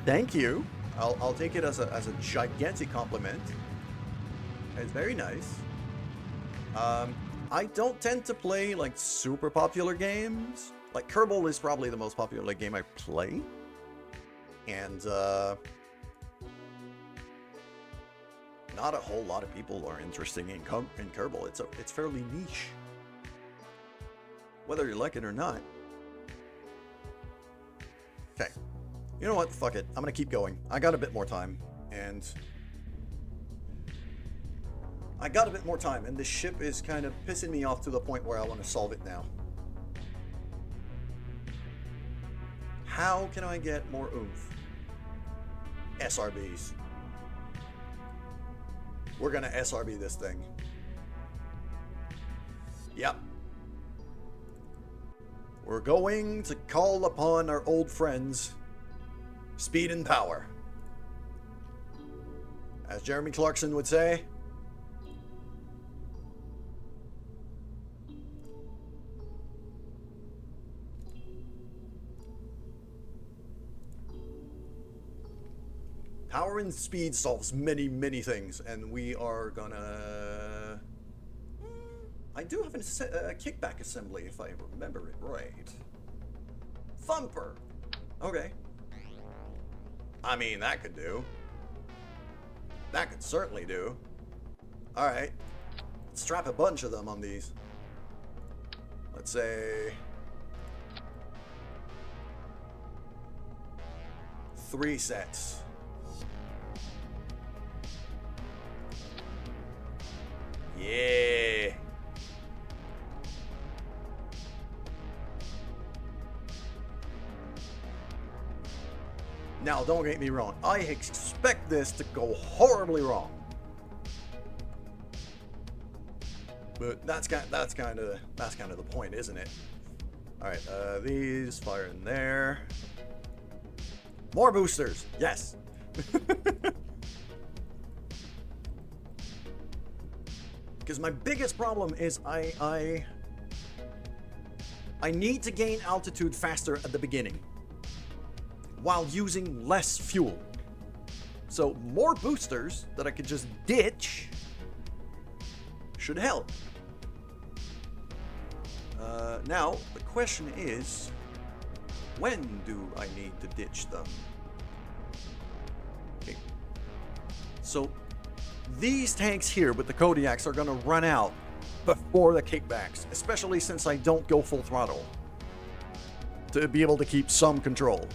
thank you. I'll take it as a gigantic compliment. It's very nice. I don't tend to play like super popular games. Like Kerbal is probably the most popular game I play. And not a whole lot of people are interested in Kerbal. It's fairly niche. Whether you like it or not. Okay. You know what? Fuck it. I'm gonna keep going. I got a bit more time. And this ship is kind of pissing me off to the point where I want to solve it now. How can I get more oomph? SRBs. We're gonna SRB this thing. Yep. We're going to call upon our old friends, speed and power. As Jeremy Clarkson would say, power and speed solves many, many things, and we are gonna... I do have a kickback assembly, if I remember it right. Thumper! Okay. I mean, that could do. That could certainly do. Alright. Let's strap a bunch of them on these. Let's say... 3 sets. Yeah. Now, don't get me wrong. I expect this to go horribly wrong. But that's kind of the point, isn't it? All right, these fire in there. More boosters. Yes. Because my biggest problem is I need to gain altitude faster at the beginning while using less fuel. So more boosters that I could just ditch should help. Now, the question is, when do I need to ditch them? Okay. So these tanks here with the Kodiaks are going to run out before the kickbacks, especially since I don't go full throttle to be able to keep some control.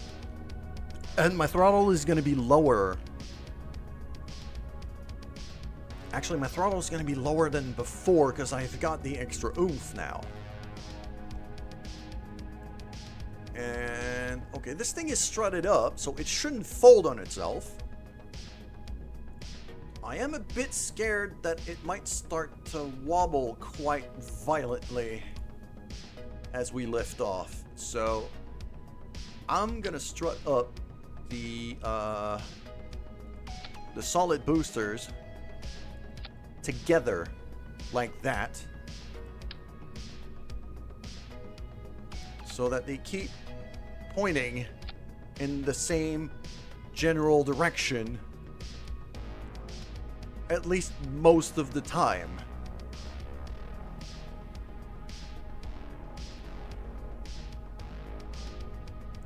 And my throttle is going to be lower. Actually, my throttle is going to be lower than before because I've got the extra oomph now. And, okay, this thing is strutted up, so it shouldn't fold on itself. I am a bit scared that it might start to wobble quite violently as we lift off. So I'm gonna strut up the solid boosters together like that, so that they keep pointing in the same general direction at least most of the time.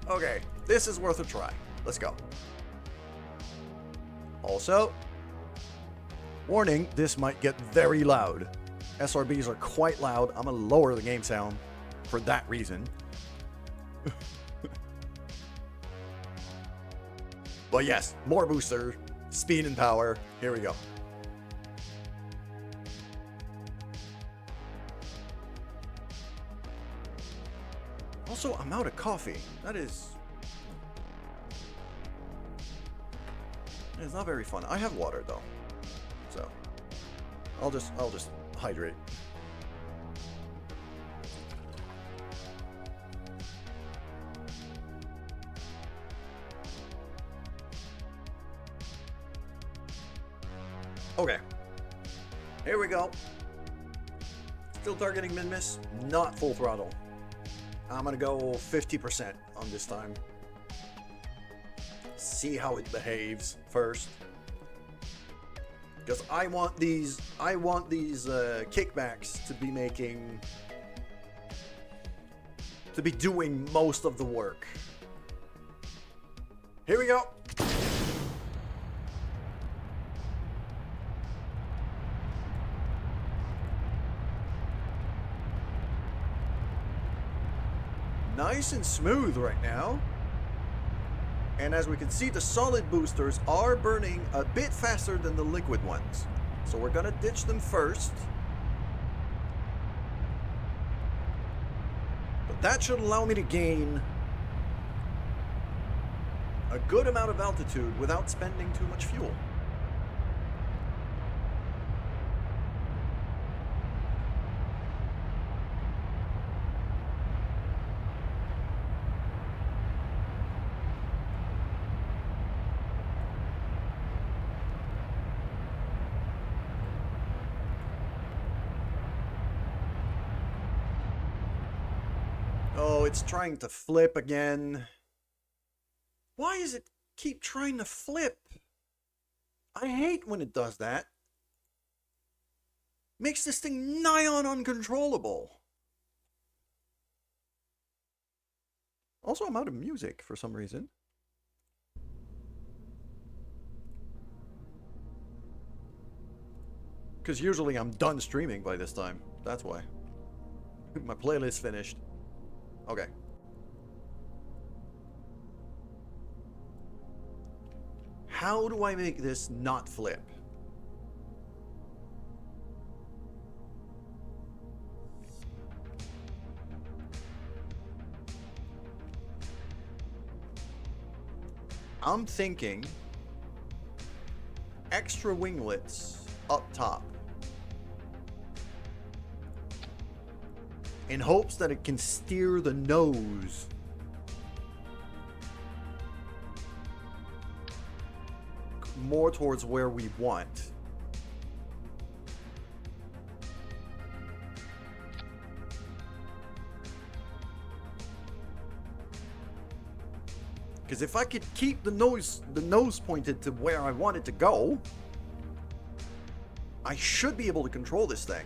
Okay, this is worth a try. Let's go. Also, warning, this might get very loud. SRBs are quite loud. I'm gonna lower the game sound for that reason. But yes, more booster, speed and power. Here we go. Also, I'm out of coffee. It's not very fun. I have water though, so I'll just hydrate. Okay, here we go. Still targeting mid-miss, not full throttle. I'm gonna go 50% on this time. See how it behaves first. Because I want these kickbacks to be making, to be doing most of the work. Here we go. Nice and smooth right now. And as we can see, the solid boosters are burning a bit faster than the liquid ones. So we're gonna ditch them first. But that should allow me to gain a good amount of altitude without spending too much fuel. Oh, it's trying to flip again. Why does it keep trying to flip? I hate when it does that. Makes this thing nigh on uncontrollable. Also, I'm out of music for some reason. Because usually I'm done streaming by this time. That's why. My playlist finished. Okay. How do I make this not flip? I'm thinking extra winglets up top, in hopes that it can steer the nose more towards where we want. Because if I could keep the nose pointed to where I want it to go, I should be able to control this thing.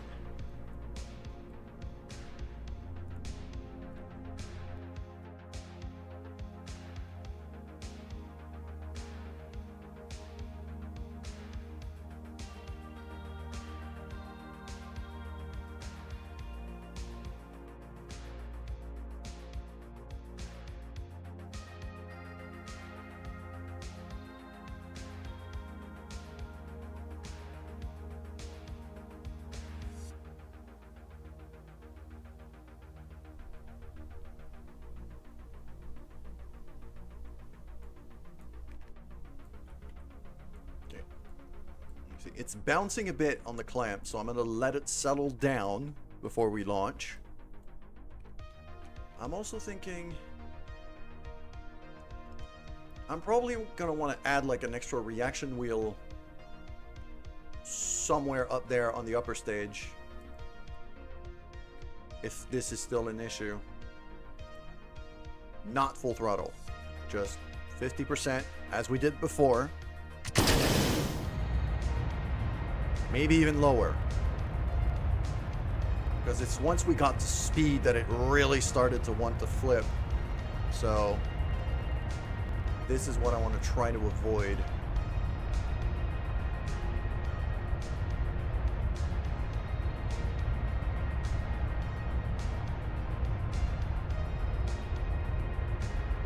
It's bouncing a bit on the clamp, so I'm going to let it settle down before we launch. I'm also thinking I'm probably going to want to add like an extra reaction wheel somewhere up there on the upper stage if this is still an issue. Not full throttle, just 50% as we did before. Maybe even lower. Because it's once we got to speed that it really started to want to flip. So this is what I want to try to avoid.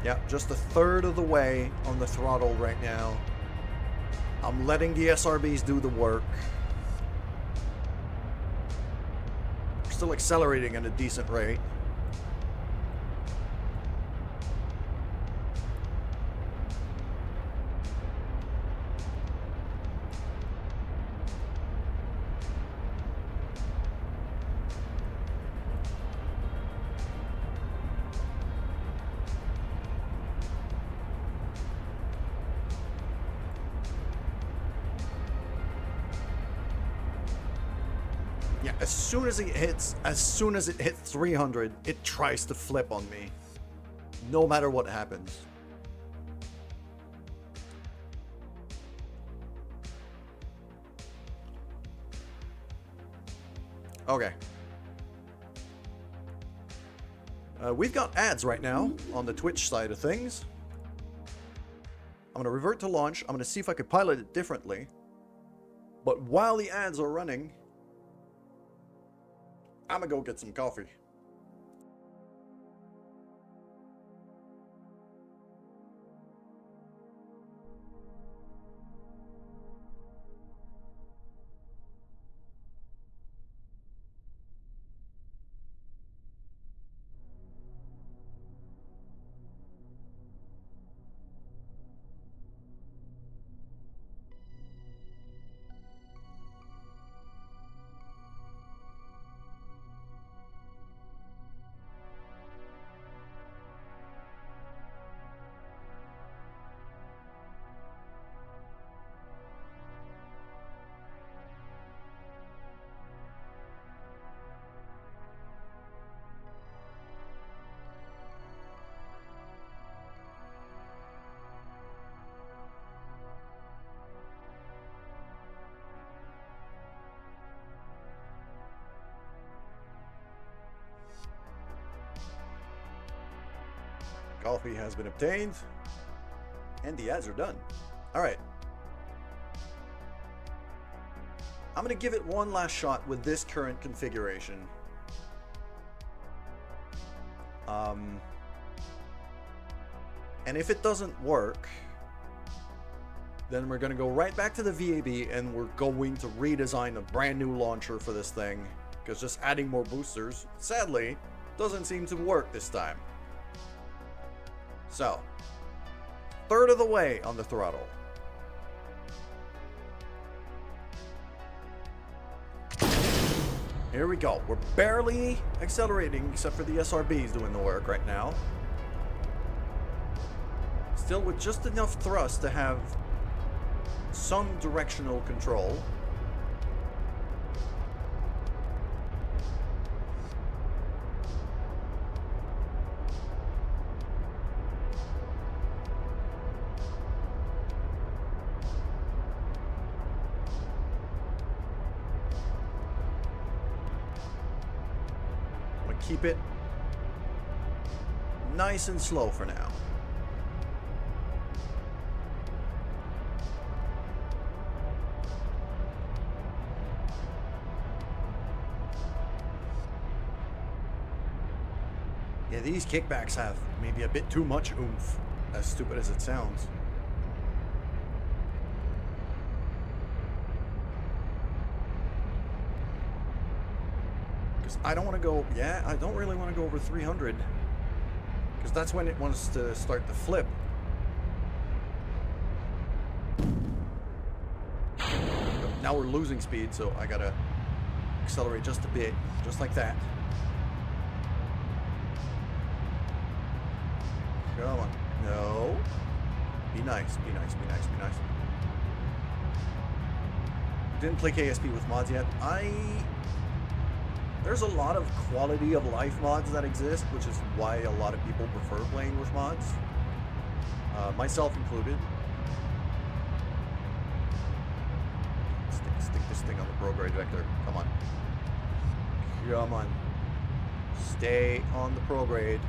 Yeah, just a third of the way on the throttle right now. I'm letting the SRBs do the work. Still accelerating at a decent rate. Yeah, as soon as it hits 300, it tries to flip on me. No matter what happens. Okay. We've got ads right now on the Twitch side of things. I'm going to revert to launch. I'm going to see if I could pilot it differently. But while the ads are running, I'm going to go get some coffee. Coffee has been obtained, and the ads are done. All right. I'm going to give it one last shot with this current configuration. And if it doesn't work, then we're going to go right back to the VAB and we're going to redesign a brand new launcher for this thing, because just adding more boosters, sadly, doesn't seem to work this time. So, third of the way on the throttle. Here we go. We're barely accelerating, except for the SRBs doing the work right now. Still with just enough thrust to have some directional control. Keep it nice and slow for now. Yeah, these kickbacks have maybe a bit too much oomph, as stupid as it sounds. I don't want to go, I don't really want to go over 300, because that's when it wants to start to flip. Now we're losing speed, so I gotta accelerate just a bit, just like that. Come on. No. Be nice, be nice, be nice, be nice. Didn't play KSP with mods yet. There's a lot of quality of life mods that exist, which is why a lot of people prefer playing with mods. Myself included. Stick this thing on the prograde vector. Come on. Come on. Stay on the prograde.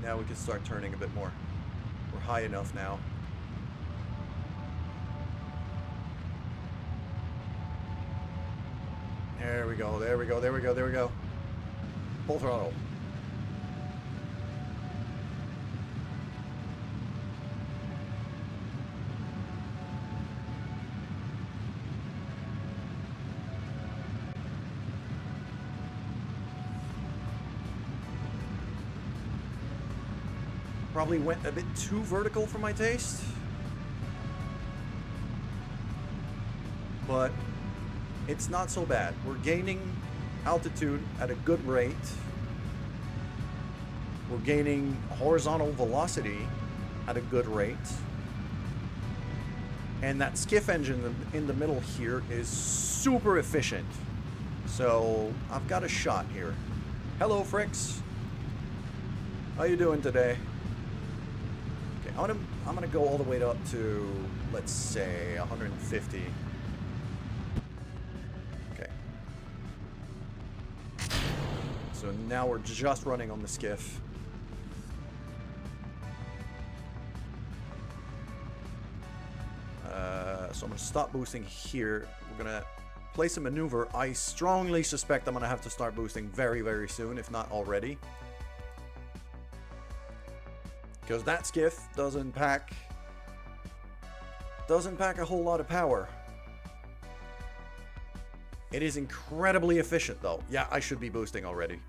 Now we can start turning a bit more. We're high enough now. There we go, there we go, there we go, there we go. Full throttle. Probably went a bit too vertical for my taste. But it's not so bad. We're gaining altitude at a good rate. We're gaining horizontal velocity at a good rate. And that skiff engine in the middle here is super efficient. So I've got a shot here. Hello, Fricks. How you doing today? Okay, I'm gonna go all the way up to, let's say, 150. Okay. So now we're just running on the skiff. So I'm gonna stop boosting here. We're gonna place a maneuver. I strongly suspect I'm gonna have to start boosting very, very soon, if not already. Because that skiff doesn't pack a whole lot of power. It is incredibly efficient though. Yeah, I should be boosting already.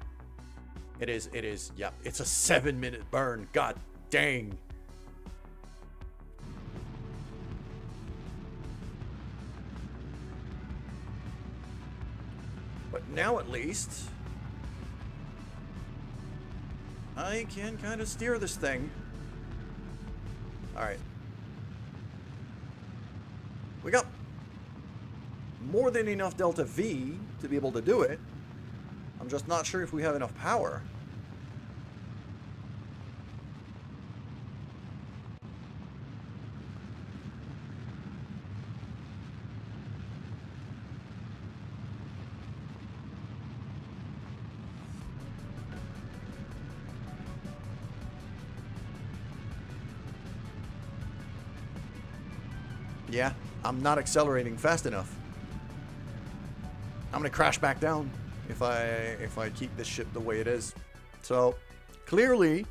It is, yeah, it's a 7-minute burn. God dang. But now at least I can kind of steer this thing. Alright. We got more than enough Delta V to be able to do it. I'm just not sure if we have enough power. Yeah, I'm not accelerating fast enough. I'm gonna crash back down if I keep this ship the way it is. So clearly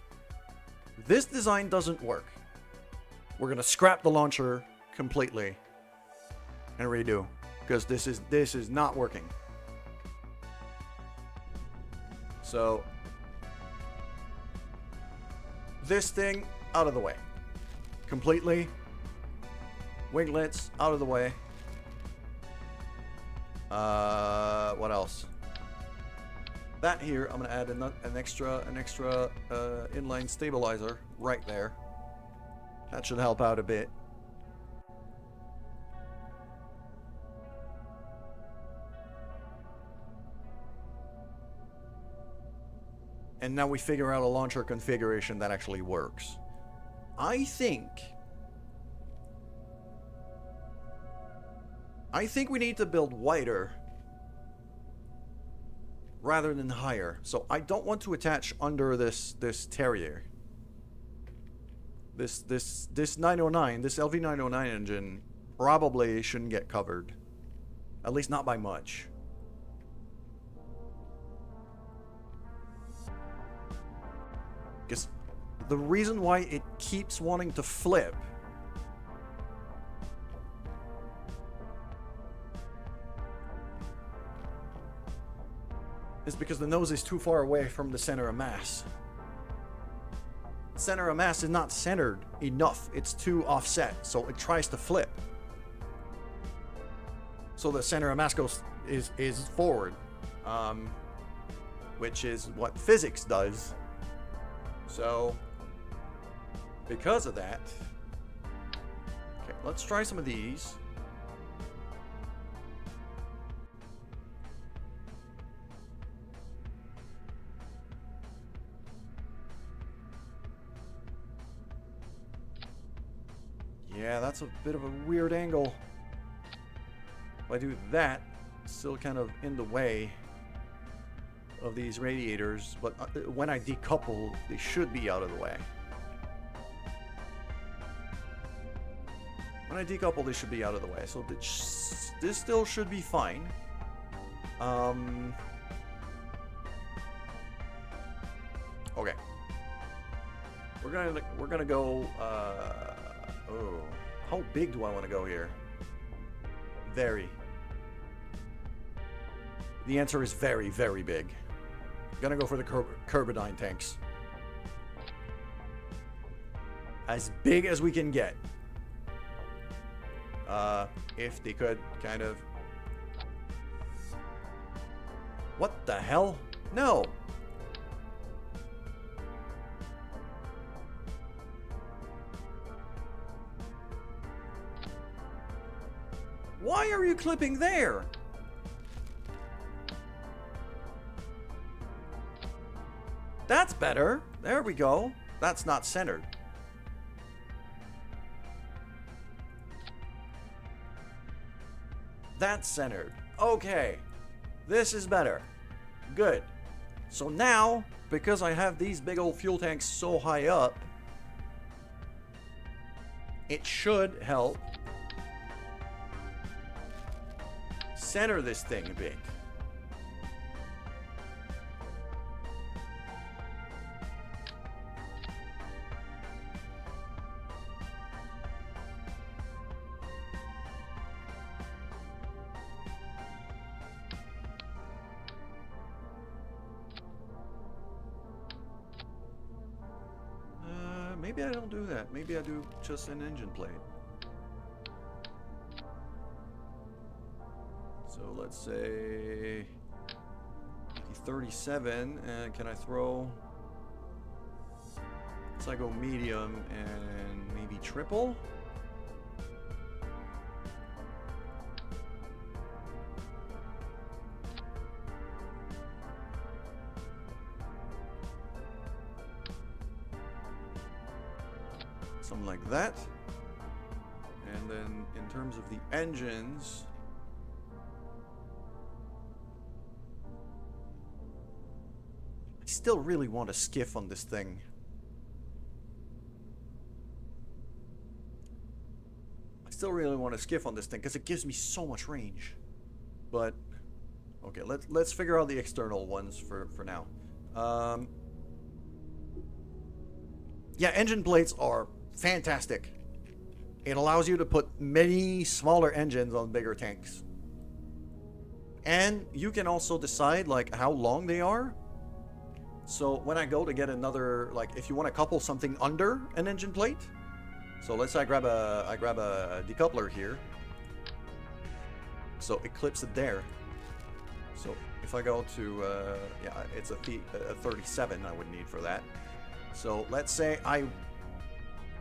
this design doesn't work. We're gonna scrap the launcher completely and redo, because this is not working. So this thing out of the way completely. Winglets out of the way. What else? That here, I'm gonna add an extra inline stabilizer right there. That should help out a bit. And now we figure out a launcher configuration that actually works. I think we need to build wider rather than higher. So I don't want to attach under this Terrier. This 909, this LV909 engine probably shouldn't get covered. At least not by much. Because the reason why it keeps wanting to flip is because the nose is too far away from the center of mass. Center of mass is not centered enough. It's too offset, so it tries to flip. So the center of mass is forward, which is what physics does. So because of that, okay, let's try some of these. Yeah, that's a bit of a weird angle. If I do that, it's still kind of in the way of these radiators, but when I decouple, they should be out of the way. When I decouple, they should be out of the way, so this still should be fine. Okay. We're gonna go. Oh, how big do I want to go here? Very. The answer is very, very big. Gonna go for the Kerbal tanks. As big as we can get. If they could kind of... What the hell? No! Why are you clipping there? That's better. There we go. That's not centered. That's centered. Okay. This is better. Good. So now, because I have these big old fuel tanks so high up, it should help center this thing a bit. Maybe I don't do that. Maybe I do just an engine plate. So let's say 37, and can I throw? Let's I go medium and maybe triple. Something like that. And then in terms of the engines, I still really want a skiff on this thing. I still really want a skiff on this thing because it gives me so much range. But okay, let's figure out the external ones for now. Yeah, engine plates are fantastic. It allows you to put many smaller engines on bigger tanks. And you can also decide like how long they are. So when I go to get another, like if you want to couple something under an engine plate. So let's say I grab a decoupler here. So it clips it there. So if I go to, yeah, it's a 37 I would need for that. So let's say I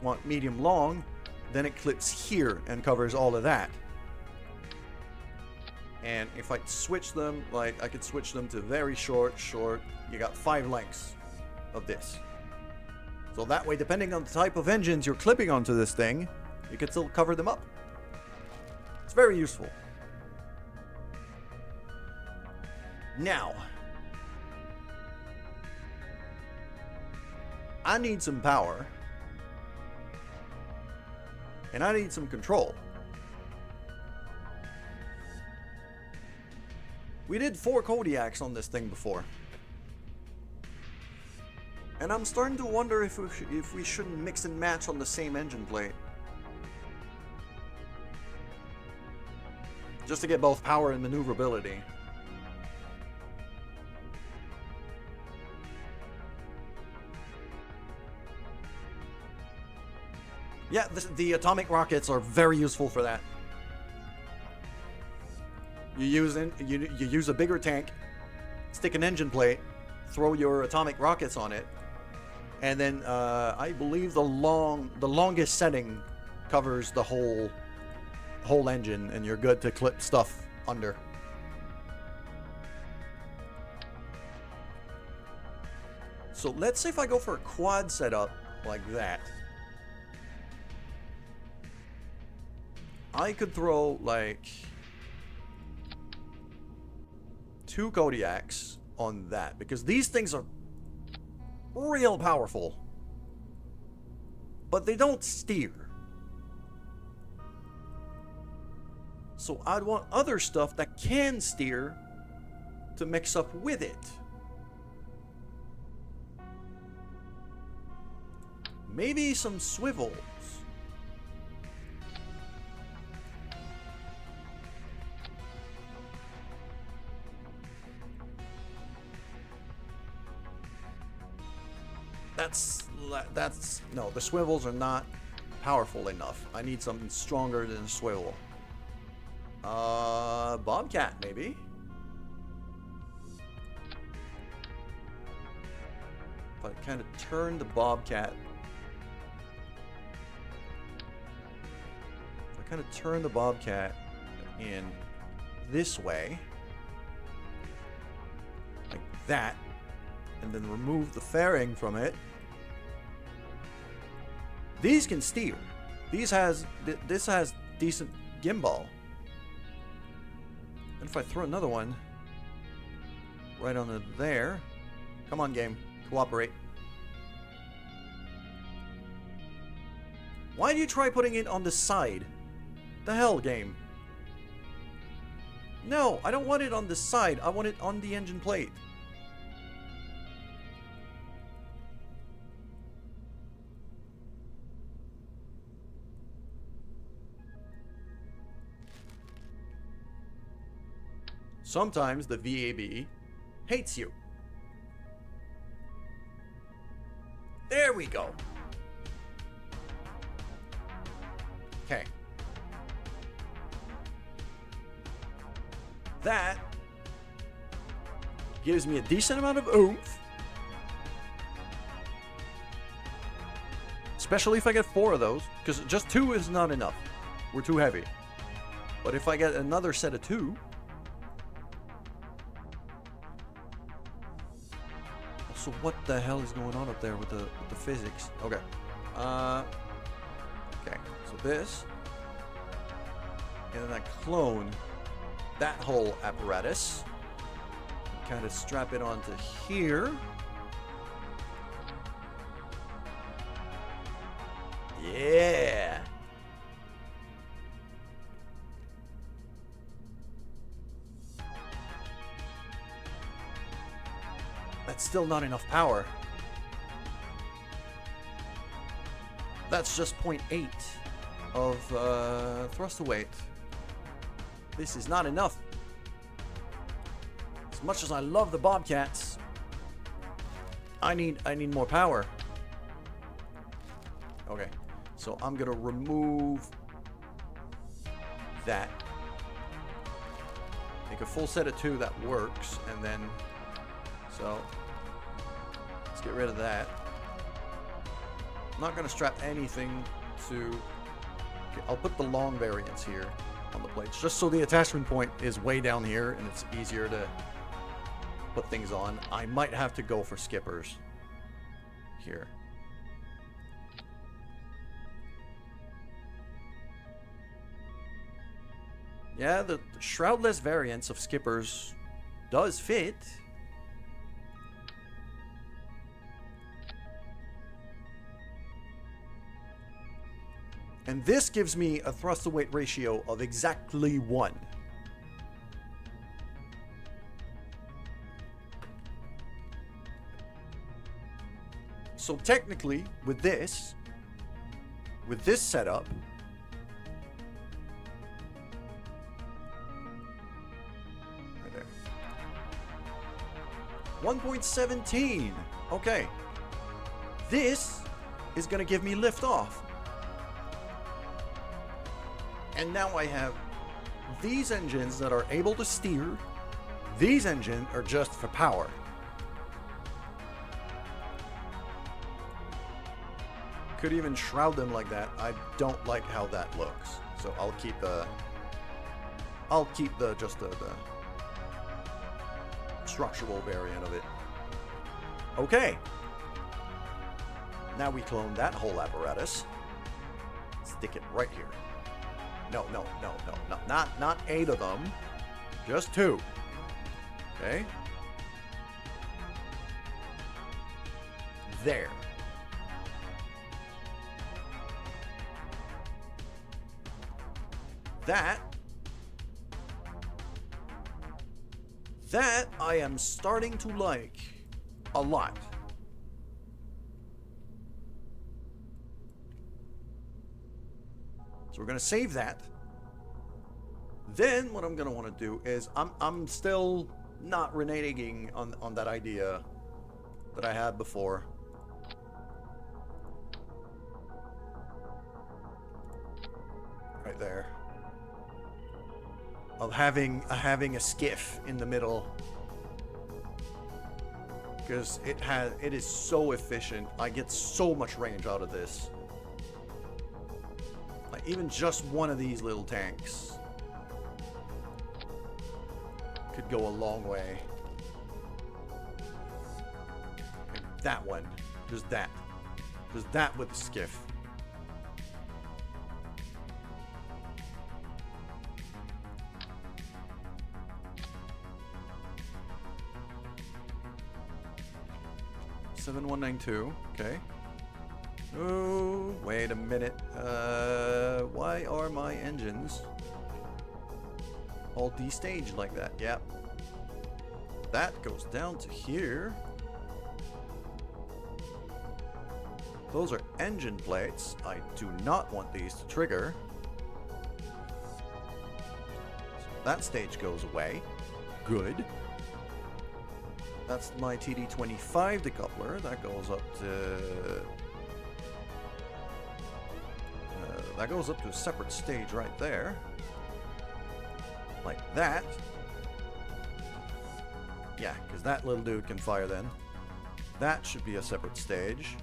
want medium long, then it clips here and covers all of that. And if I switch them, like I could switch them to very short, you got 5 lengths of this. So that way, depending on the type of engines you're clipping onto this thing, you can still cover them up. It's very useful. Now, I need some power. And I need some control. We did 4 Kodiaks on this thing before. And I'm starting to wonder if we shouldn't mix and match on the same engine plate. Just to get both power and maneuverability. Yeah, the atomic rockets are very useful for that. You use a bigger tank, stick an engine plate, throw your atomic rockets on it, and then I believe the longest setting covers the whole engine, and you're good to clip stuff under. So let's say if I go for a quad setup like that. I could throw like 2 Kodiaks on that because these things are real powerful, but they don't steer. So I'd want other stuff that can steer to mix up with it. Maybe some swivels. That's no, the swivels are not powerful enough. I need something stronger than a swivel. Bobcat maybe. If I kind of turn the Bobcat. If I kind of turn the Bobcat in this way. Like that. and then remove the fairing from it. These can steer. This has decent gimbal. And if I throw another one right onto there, come on, game, cooperate. Why do you try putting it on the side? The hell, game? No, I don't want it on the side. I want it on the engine plate. Sometimes the VAB hates you. There we go. Okay. That gives me a decent amount of oomph. Especially if I get 4 of those, because just 2 is not enough. We're too heavy. But if I get another set of 2... So what the hell is going on up there with the physics? Okay. Okay, so this. And then I clone that whole apparatus. Kind of strap it onto here. Yeah. That's still not enough power. That's just 0.8 of thrust weight. This is not enough. As much as I love the Bobcats, I need more power. Okay, so I'm gonna remove that. Make a full set of 2 that works, and then so let's get rid of that. I'm not gonna strap anything to. Okay, I'll put the long variants here on the plates, just so the attachment point is way down here and it's easier to put things on. I might have to go for skippers here. Yeah, the shroudless variants of skippers does fit. And this gives me a thrust to weight ratio of exactly 1. So technically, with this setup, right there, 1.17. Okay, this is going to give me lift off. And now I have these engines that are able to steer. These engines are just for power. Could even shroud them like that. I don't like how that looks. So I'll keep the just the structural variant of it. Okay. Now we clone that whole apparatus. Stick it right here. No, not 8 of them. Just 2. Okay. There. That I am starting to like a lot. So we're gonna save that. Then what I'm gonna want to do is I'm still not reneging on that idea that I had before. Right there. Of having a skiff in the middle. Because it is so efficient. I get so much range out of this. Like even just one of these little tanks could go a long way. that one. Just that. Just that with the skiff. $7192. Okay. Oh, wait a minute. Why are my engines all destaged like that? Yep. That goes down to here. Those are engine plates. I do not want these to trigger. So that stage goes away. Good. That's my TD25 decoupler. That goes up to... that goes up to a separate stage right there. Like that. Yeah, because that little dude can fire then. That should be a separate stage.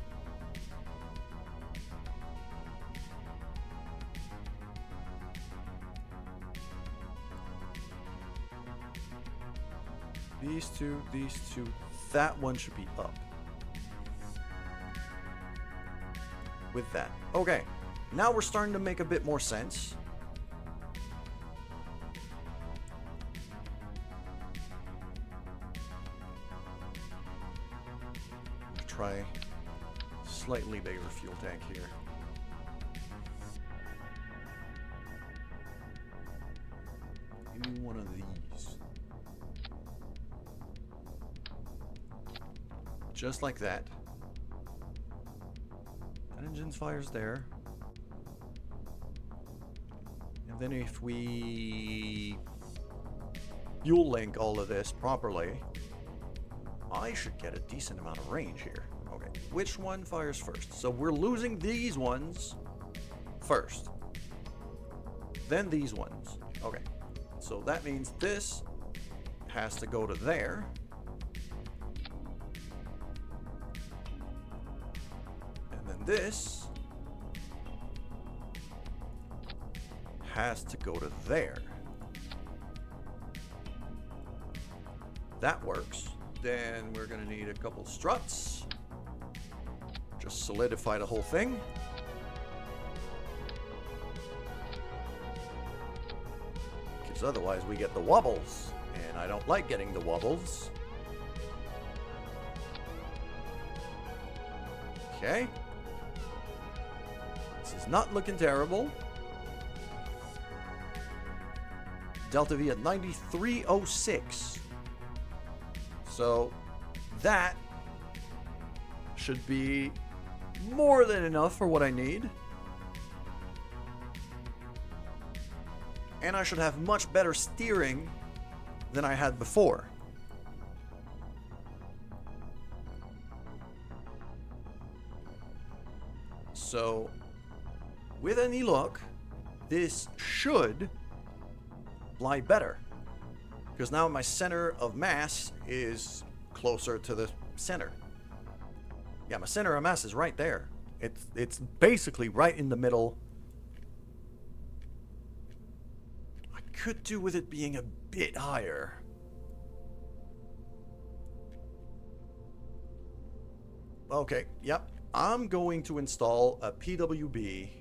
These two, that one should be up. With that. Okay, now we're starting to make a bit more sense. Try slightly bigger fuel tank here. Give me one of these. Just like that. That engine's fires there. And then if we fuel link all of this properly, I should get a decent amount of range here. Okay, which one fires first? So we're losing these ones first. Then these ones. Okay, so that means this has to go to there. And then this has to go to there. That works. Then we're gonna need a couple struts. Just solidify the whole thing. Because otherwise we get the wobbles. And I don't like getting the wobbles. Okay. This is not looking terrible. Delta V at 9306. So that should be more than enough for what I need. And I should have much better steering than I had before. So with any luck, this should fly better. Because now my center of mass is closer to the center. Yeah, my center of mass is right there. It's basically right in the middle. I could do with it being a bit higher. Okay, yep. I'm going to install a PWB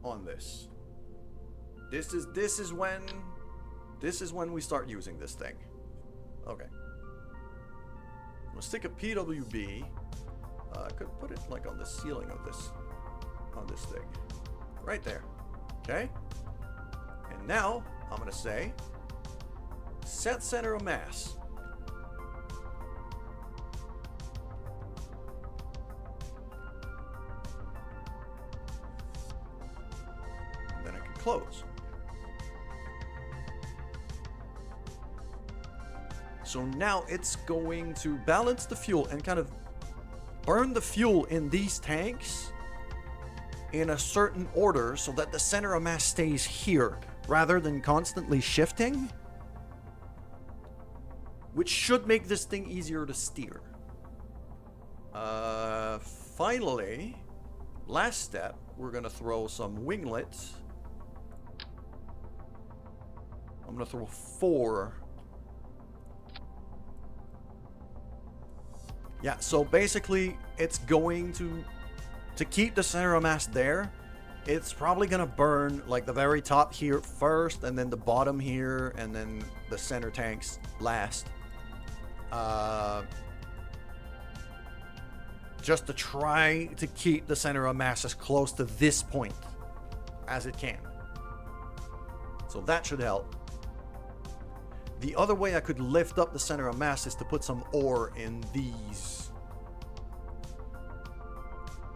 on this. This is when we start using this thing. Okay. I'm gonna stick a PWB. I could put it like on the ceiling of this thing. Right there. Okay? And now I'm gonna say set center of mass. And then I can close. So now it's going to balance the fuel and kind of burn the fuel in these tanks in a certain order so that the center of mass stays here rather than constantly shifting, which should make this thing easier to steer. Finally, last step, we're gonna throw some winglets. I'm gonna throw 4 Yeah, so basically it's going to keep the center of mass there. It's probably gonna burn like the very top here first, and then the bottom here, and then the center tanks last. Just to try to keep the center of mass as close to this point as it can. So that should help. The other way I could lift up the center of mass is to put some ore in these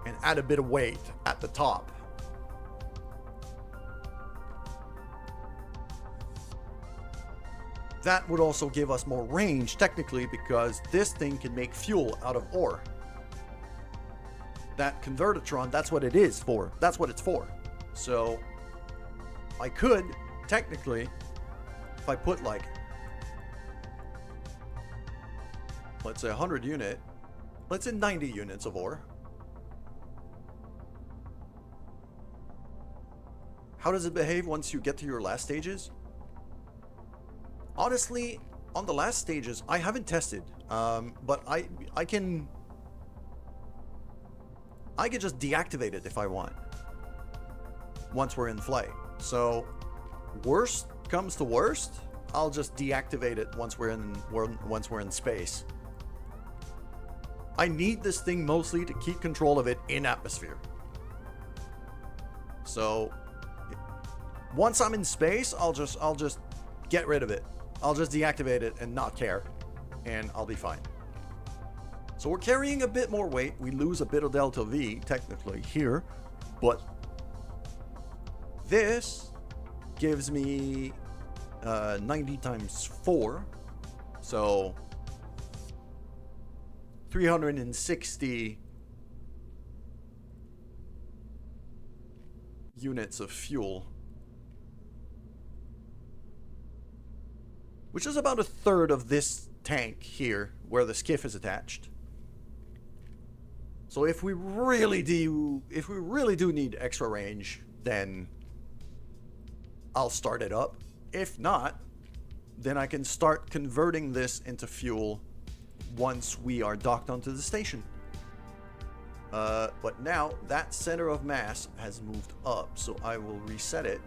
and add a bit of weight at the top. That would also give us more range technically, because this thing can make fuel out of ore. That convertitron, that's what it is for. That's what it's for. So I could technically, if I put like, let's say 100 unit, let's say 90 units of ore. How does it behave once you get to your last stages? Honestly, on the last stages, I haven't tested, but I can just deactivate it if I want once we're in flight. So worst comes to worst, I'll just deactivate it once we're in space. I need this thing mostly to keep control of it in atmosphere. So once I'm in space, I'll just get rid of it. I'll just deactivate it and not care, and I'll be fine. So we're carrying a bit more weight. We lose a bit of delta V technically here, but this gives me 90 times 4, so 360 units of fuel, which is about a third of this tank here where the skiff is attached. So if we really do need extra range, then I'll start it up. If not, then I can start converting this into fuel once we are docked onto the station. But now that center of mass has moved up, so I will reset it.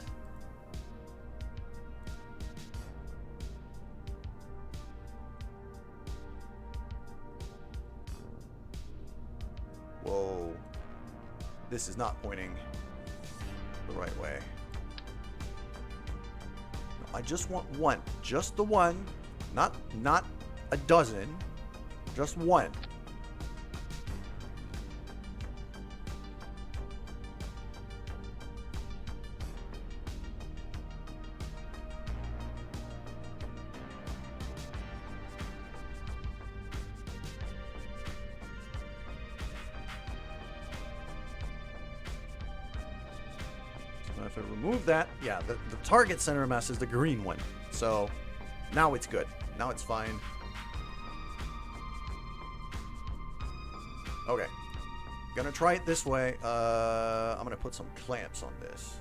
Whoa. This is not pointing the right way. No, I just want one. Just the one. Not a dozen. Just one. If I remove that, yeah, the target center of mass is the green one. So now it's good. Now it's fine. Okay. Gonna try it this way. I'm gonna put some clamps on this.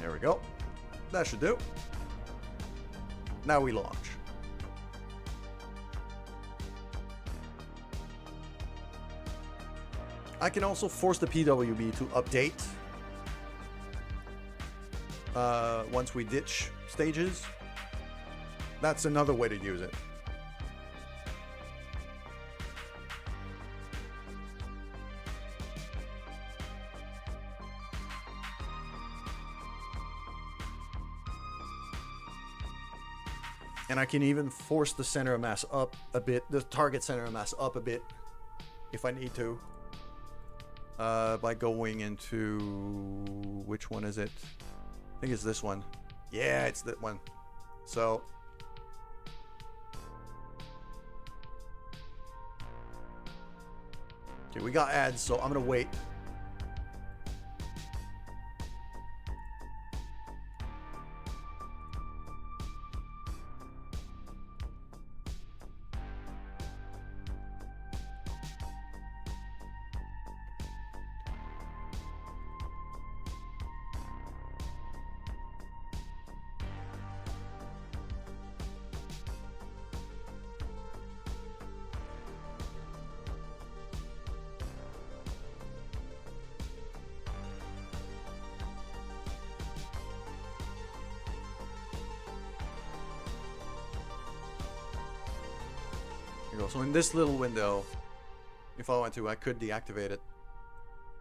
There we go. That should do. Now we launch. I can also force the PWB to update once we ditch stages. That's another way to use it. And I can even force the center of mass up a bit, the target center of mass up a bit, if I need to. By going into, which one is it? I think it's this one. Yeah, it's that one. So, okay, we got ads, so I'm gonna wait. There you go. So in this little window, if I want to, I could deactivate it.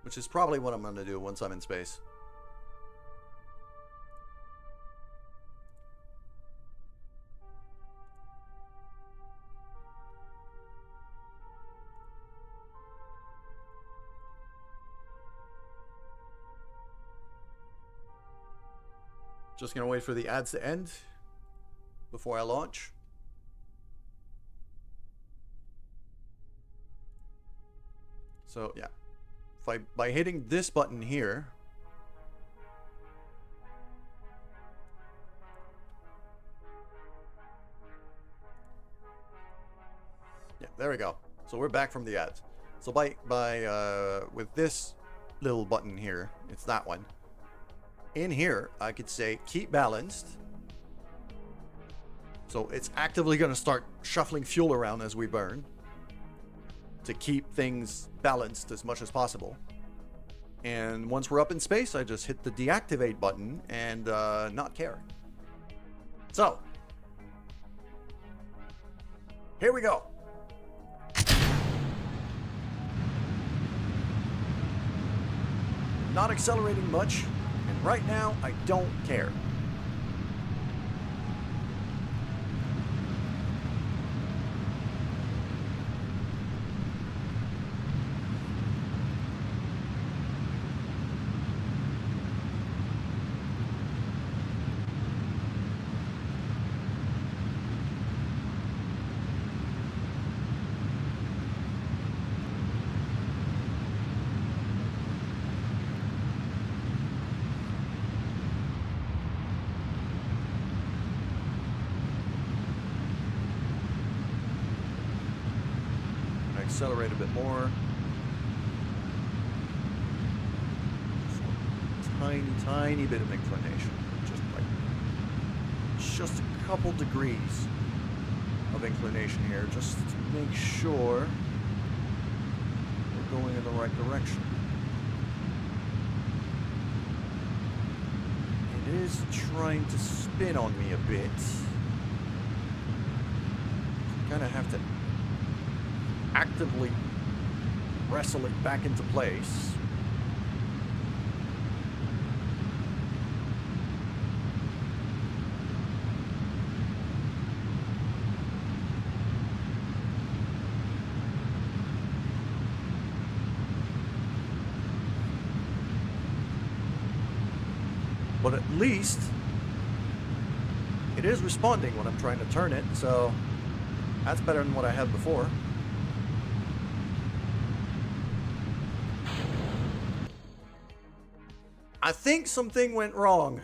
Which is probably what I'm going to do once I'm in space. Just going to wait for the ads to end before I launch. So, yeah. By hitting this button here, yeah, there we go. So we're back from the ads. So with this little button here, it's that one. In here, I could say keep balanced. So it's actively going to start shuffling fuel around as we burn to keep things balanced as much as possible. And once we're up in space, I just hit the deactivate button and not care. So, here we go. Not accelerating much, and right now I don't care. Accelerate a bit more. Tiny bit of inclination. Just a couple degrees of inclination here, just to make sure we're going in the right direction. It is trying to spin on me a bit. Kind of have to actively wrestle it back into place. But at least it is responding when I'm trying to turn it, so that's better than what I had before. I think something went wrong.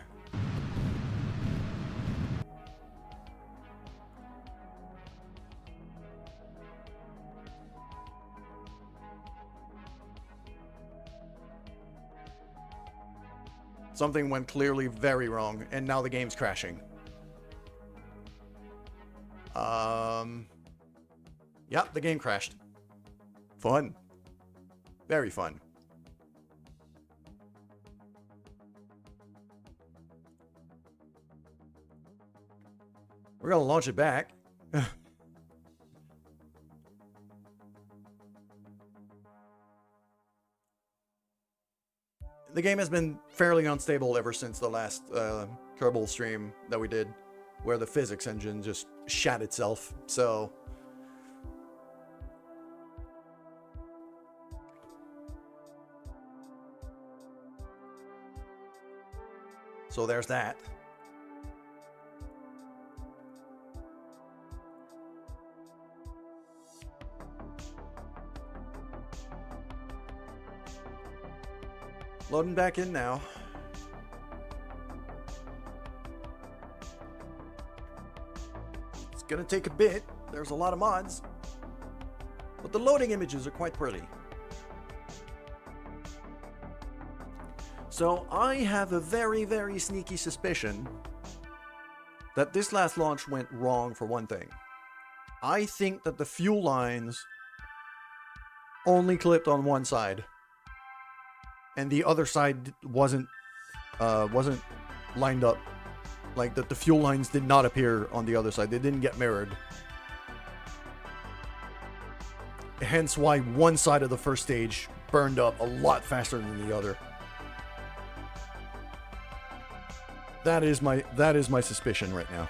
Something went clearly very wrong, and now the game's crashing. Yeah, the game crashed. Fun. Very fun. We're gonna launch it back. The game has been fairly unstable ever since the last Kerbal stream that we did, where the physics engine just shat itself, so... So there's that. Loading back in now. It's gonna take a bit. There's a lot of mods. But the loading images are quite pretty. So I have a very, very sneaky suspicion that this last launch went wrong for one thing. I think that the fuel lines only clipped on one side. And the other side wasn't lined up. Like, that the fuel lines did not appear on the other side. They didn't get mirrored. hence why one side of the first stage burned up a lot faster than the other. That is my suspicion right now.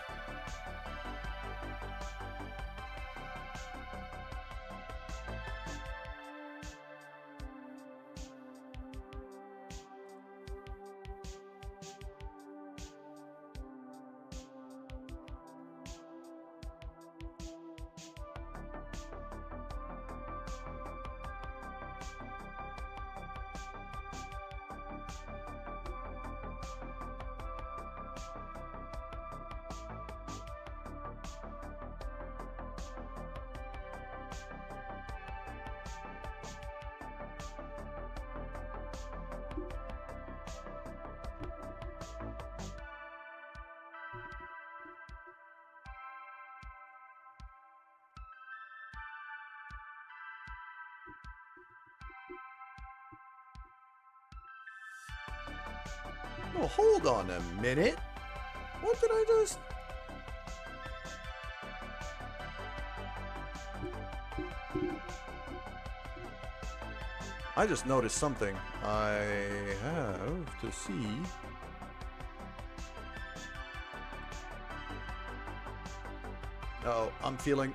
Oh, hold on a minute. What did I just... I just noticed something. I have to see. Oh, I'm feeling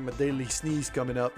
my daily sneeze coming up.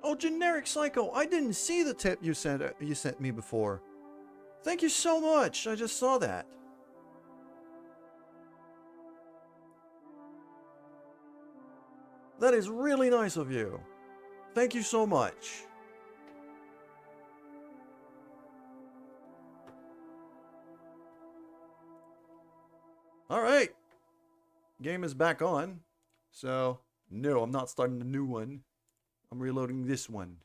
Oh, generic psycho! I didn't see the tip you sent me before. Thank you so much. I just saw that. That is really nice of you. Thank you so much. All right. Game is back on. So, no, I'm not starting a new one. I'm reloading this one.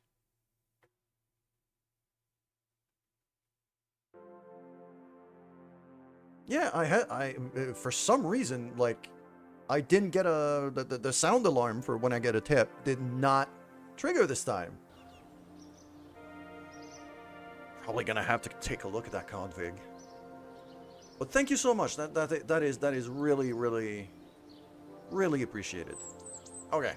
Yeah, I for some reason, like, I didn't get the sound alarm for when I get a tip did not trigger this time. Probably gonna have to take a look at that config. But thank you so much. That is really, really, really appreciated. Okay.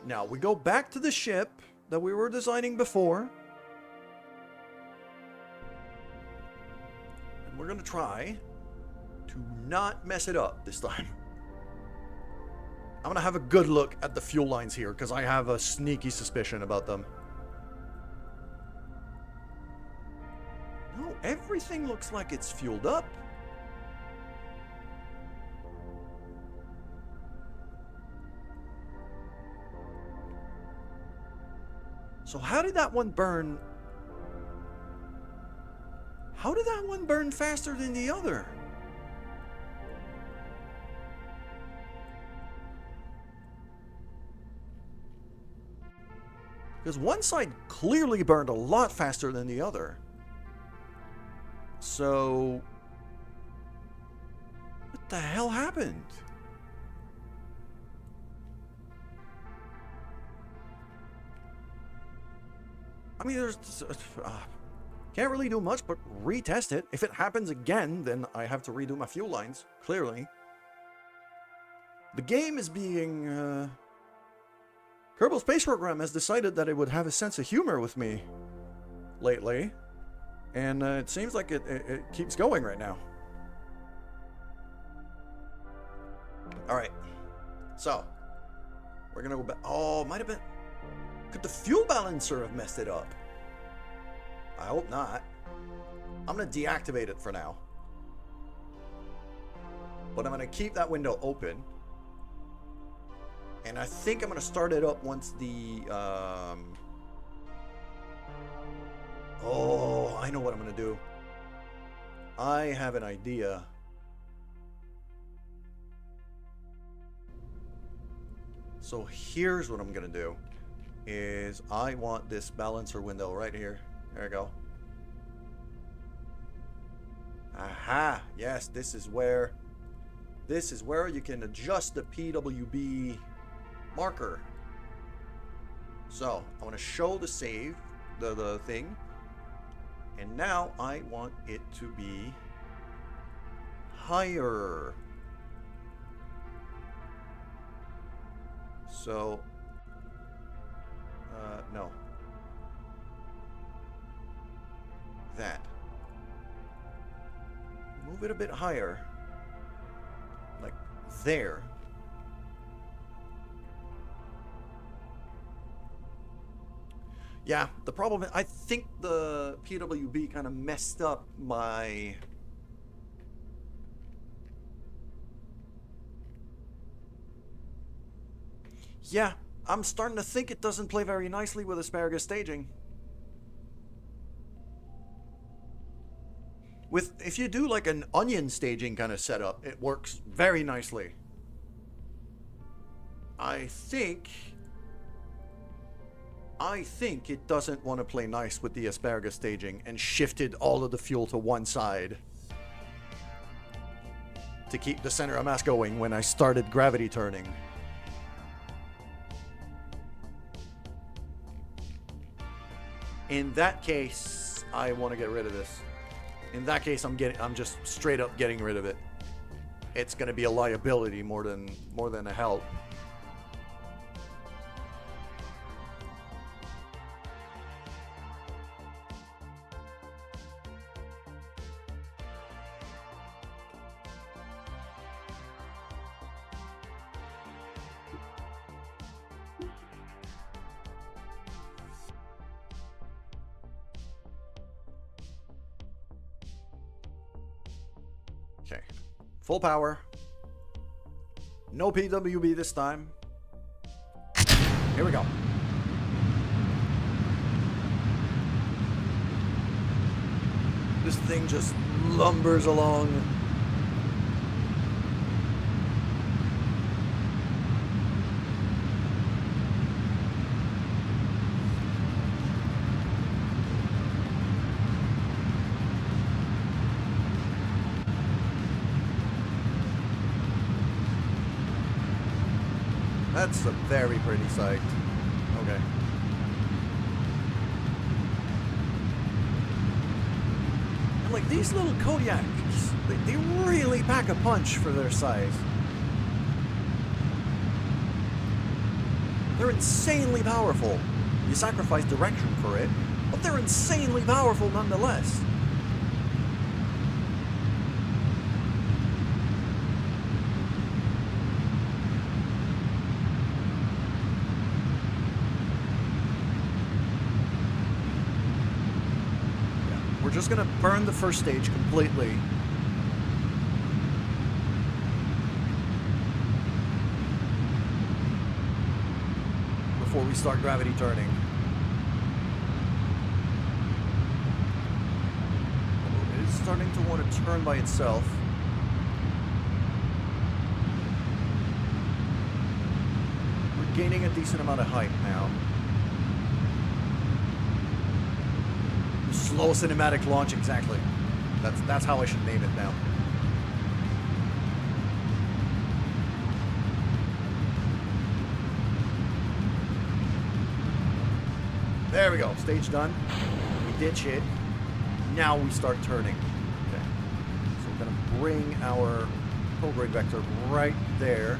Now, we go back to the ship that we were designing before. And we're going to try to not mess it up this time. I'm going to have a good look at the fuel lines here, because I have a sneaky suspicion about them. No, everything looks like it's fueled up. So how did that one burn? How did that one burn faster than the other? Because one side clearly burned a lot faster than the other. So, what the hell happened? I mean, can't really do much but retest it. If it happens again, then I have to redo my fuel lines, clearly. The game is being... Kerbal Space Program has decided that it would have a sense of humor with me lately. And it seems like it keeps going right now. Alright. So, we're gonna go back. Oh, might have been... Could the fuel balancer have messed it up? I hope not. I'm gonna deactivate it for now. But I'm going to keep that window open. And I think I'm going to start it up once the... Oh, I know what I'm going to do. I have an idea. So here's what I'm going to do. Is I want this balancer window right here. There we go. Aha! Yes, this is where you can adjust the PWB marker. So I want to show the save, the thing, and now I want it to be higher. So no. That. Move it a bit higher. Like there. Yeah, the problem is I think the PWB kind of messed up my... Yeah, I'm starting to think it doesn't play very nicely with asparagus staging. If you do like an onion staging kind of setup, it works very nicely. I think it doesn't want to play nice with the asparagus staging and shifted all of the fuel to one side to keep the center of mass going when I started gravity turning. In that case, I want to get rid of this. In that case, I'm just straight up getting rid of it. It's going to be a liability more than a help. Okay, full power. No PWB this time. Here we go. This thing just lumbers along. That's a very pretty sight. Okay. And like these little Kodiaks, they really pack a punch for their size. They're insanely powerful. You sacrifice direction for it, but they're insanely powerful nonetheless. We're just gonna burn the first stage completely. Before we start gravity turning. It is starting to want to turn by itself. We're gaining a decent amount of height now. Slow cinematic launch, exactly. That's how I should name it now. There we go. Stage done. We ditch it. Now we start turning. Okay. So we're gonna bring our prograde vector right there.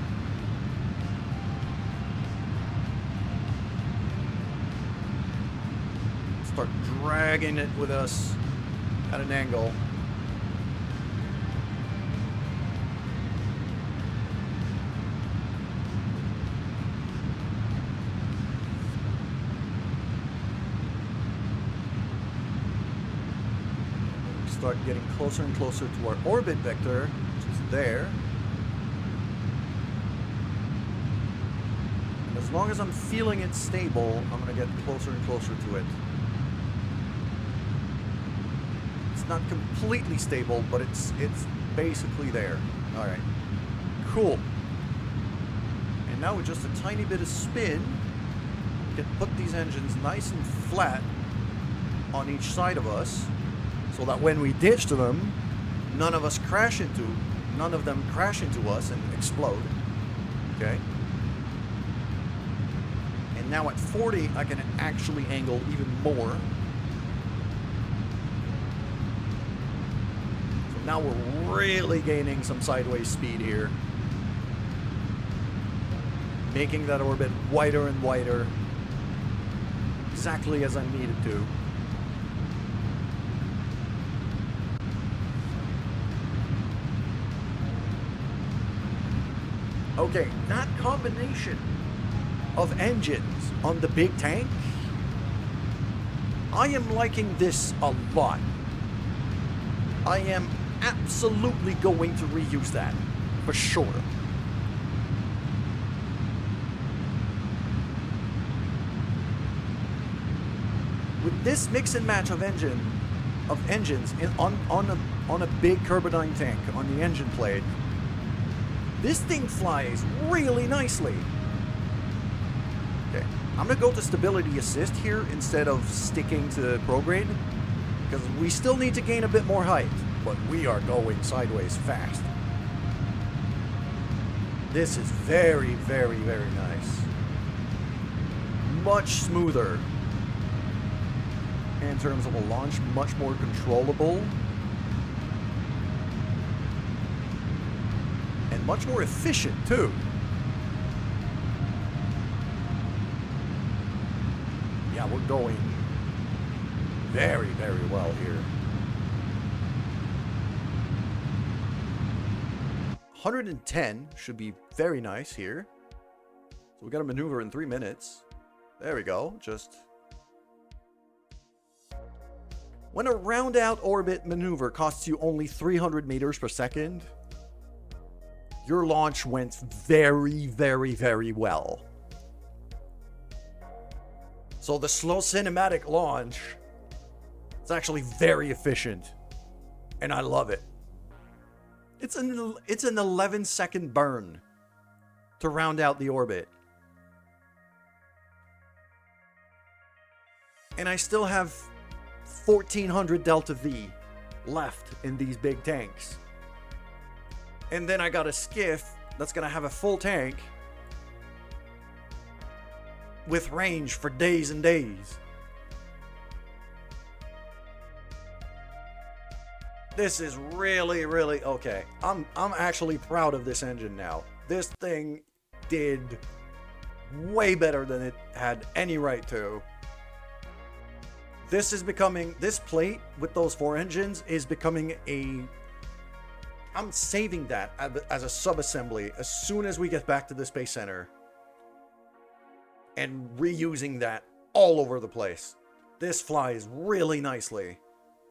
Start dragging it with us at an angle. We start getting closer and closer to our orbit vector, which is there. As long as I'm feeling it stable, I'm gonna get closer and closer to it. It's not completely stable, but it's basically there. Alright. Cool. And now with just a tiny bit of spin, we can put these engines nice and flat on each side of us, so that when we ditch to them, none of them crash into us and explode. Okay? And now at 40, I can actually angle even more. So now we're really gaining some sideways speed here. Making that orbit wider and wider. Exactly as I needed to. Okay, that combination of engines on the big tank, I am liking this a lot. I am absolutely going to reuse that, for sure. With this mix and match of engines on a big Kerbal tank on the engine plate, this thing flies really nicely. Okay, I'm gonna go to stability assist here instead of sticking to prograde, because we still need to gain a bit more height, but we are going sideways fast. This is very, very, very nice. Much smoother in terms of a launch, much more controllable. And much more efficient, too. Yeah, we're going very, very well here. 110 should be very nice here. So we got a maneuver in 3 minutes. There we go. Just when a round out orbit maneuver costs you only 300 meters per second, your launch went very, very, very well. So the slow cinematic launch is actually very efficient, and I love it. It's an 11-second burn to round out the orbit. And I still have 1400 Delta V left in these big tanks. And then I got a skiff that's gonna have a full tank with range for days and days. This is really, really okay. I'm actually proud of this engine now. This thing did way better than it had any right to. This plate with those 4 engines is becoming I'm saving that as a sub-assembly as soon as we get back to the Space Center. And reusing that all over the place. This flies really nicely.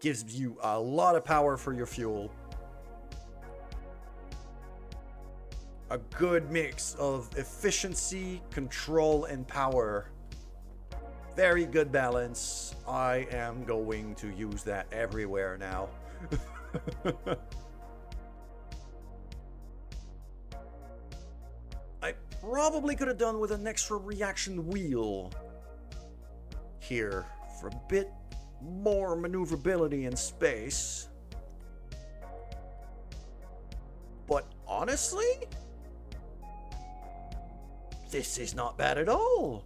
Gives you a lot of power for your fuel. A good mix of efficiency, control, and power. Very good balance. I am going to use that everywhere now. I probably could have done with an extra reaction wheel here for a bit more maneuverability in space. But honestly, this is not bad at all.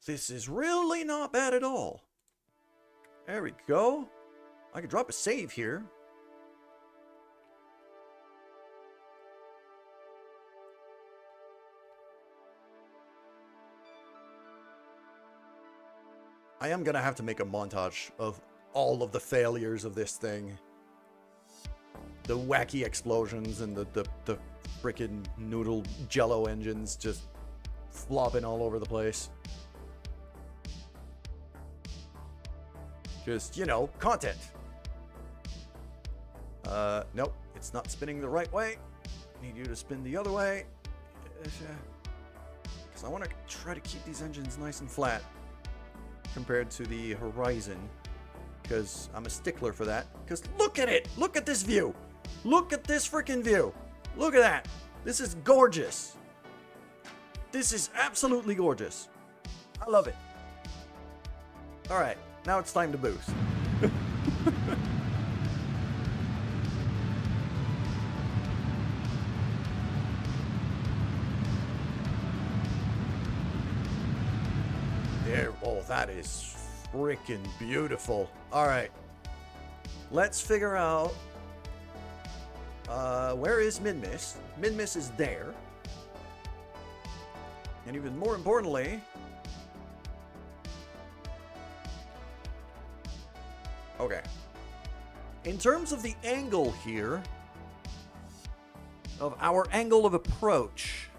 This is really not bad at all. There we go. I could drop a save here. I am gonna have to make a montage of all of the failures of this thing. The wacky explosions and the frickin' noodle jello engines just flopping all over the place. Just, you know, content. Nope, it's not spinning the right way. Need you to spin the other way. Because I want to try to keep these engines nice and flat compared to the horizon. Because I'm a stickler for that. Because look at it! Look at this view! Look at this freaking view! Look at that! This is gorgeous! This is absolutely gorgeous. I love it. Alright, now it's time to boost. There, oh, that is freaking beautiful. Alright. Let's figure out where is Minmus? Minmus is there. And even more importantly, okay. In terms of the angle here, of our angle of approach,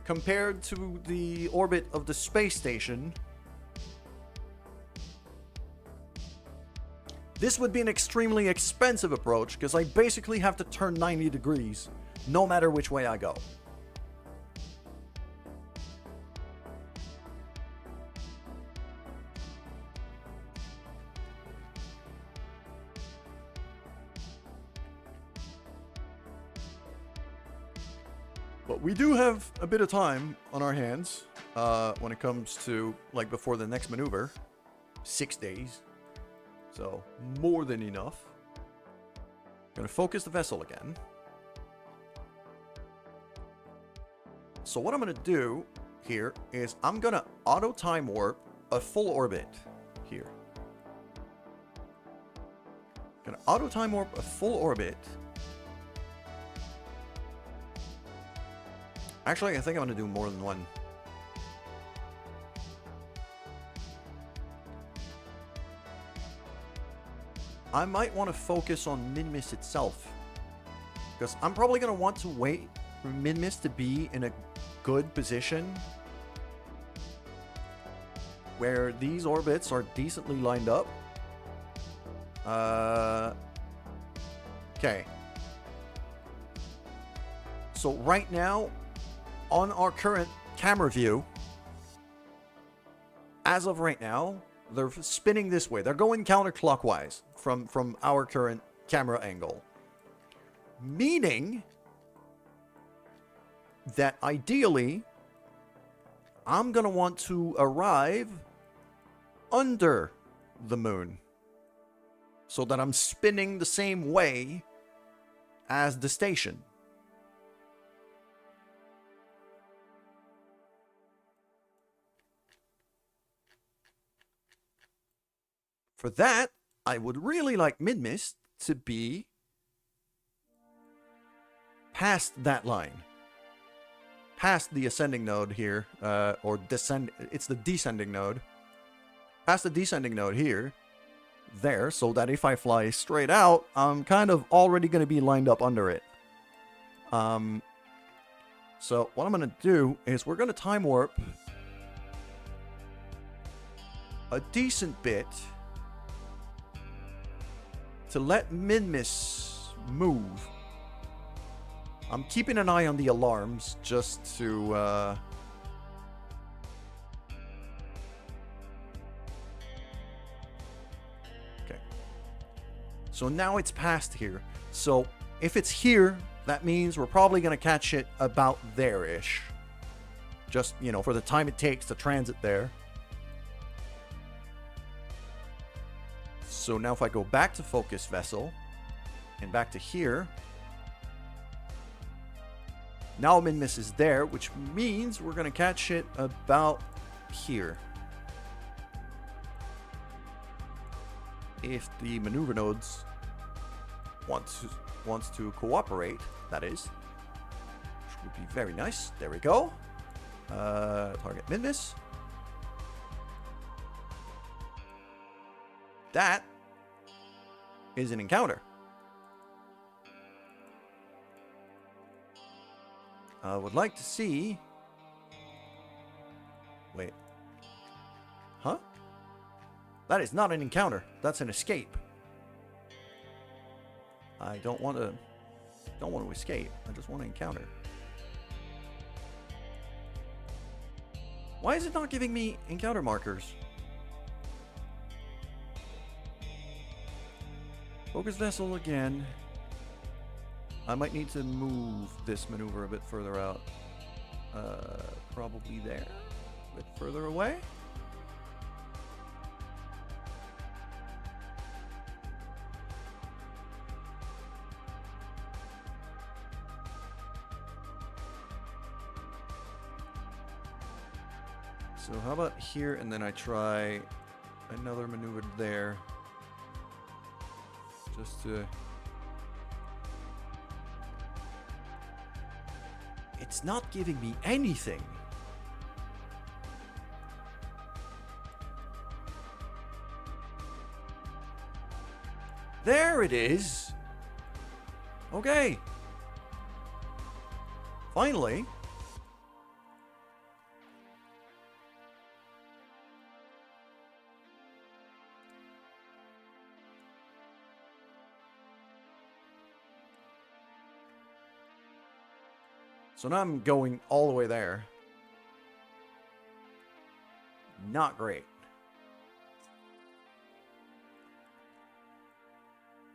compared to the orbit of the space station, this would be an extremely expensive approach, because I basically have to turn 90 degrees, no matter which way I go. But we do have a bit of time on our hands when it comes to, like, before the next maneuver. 6 days. So, more than enough. Gonna focus the vessel again. So what I'm gonna do here is I'm gonna auto time warp a full orbit here. Gonna auto time warp a full orbit. Actually, I think I'm gonna do more than one. I might want to focus on Minmus itself, because I'm probably going to want to wait for Minmus to be in a good position where these orbits are decently lined up. Okay. So right now, on our current camera view, as of right now, they're spinning this way. They're going counterclockwise from our current camera angle. Meaning that ideally, I'm going to want to arrive under the moon, so that I'm spinning the same way as the station. For that, I would really like Minmus to be past that line. Past the ascending node here, or descend. It's the descending node. Past the descending node here, there, so that if I fly straight out, I'm kind of already going to be lined up under it. So what I'm going to do is we're going to time warp a decent bit to let Minmus move. I'm keeping an eye on the alarms just to okay. So now it's past here. So if it's here, that means we're probably going to catch it about there-ish. Just, you know, for the time it takes to transit there. So now if I go back to focus vessel and back to here, now Minmus is there, which means we're going to catch it about here. If the maneuver nodes wants to cooperate, that is. Which would be very nice. There we go. Target Minmus. That is an encounter. I would like to see... Wait. Huh? That is not an encounter. That's an escape. I don't want to escape. I just want to encounter. Why is it not giving me encounter markers? Focus vessel again. I might need to move this maneuver a bit further out. Probably there. A bit further away. So how about here, and then I try another maneuver there. Just to... It's not giving me anything. There it is. Okay. Finally. So now I'm going all the way there. Not great.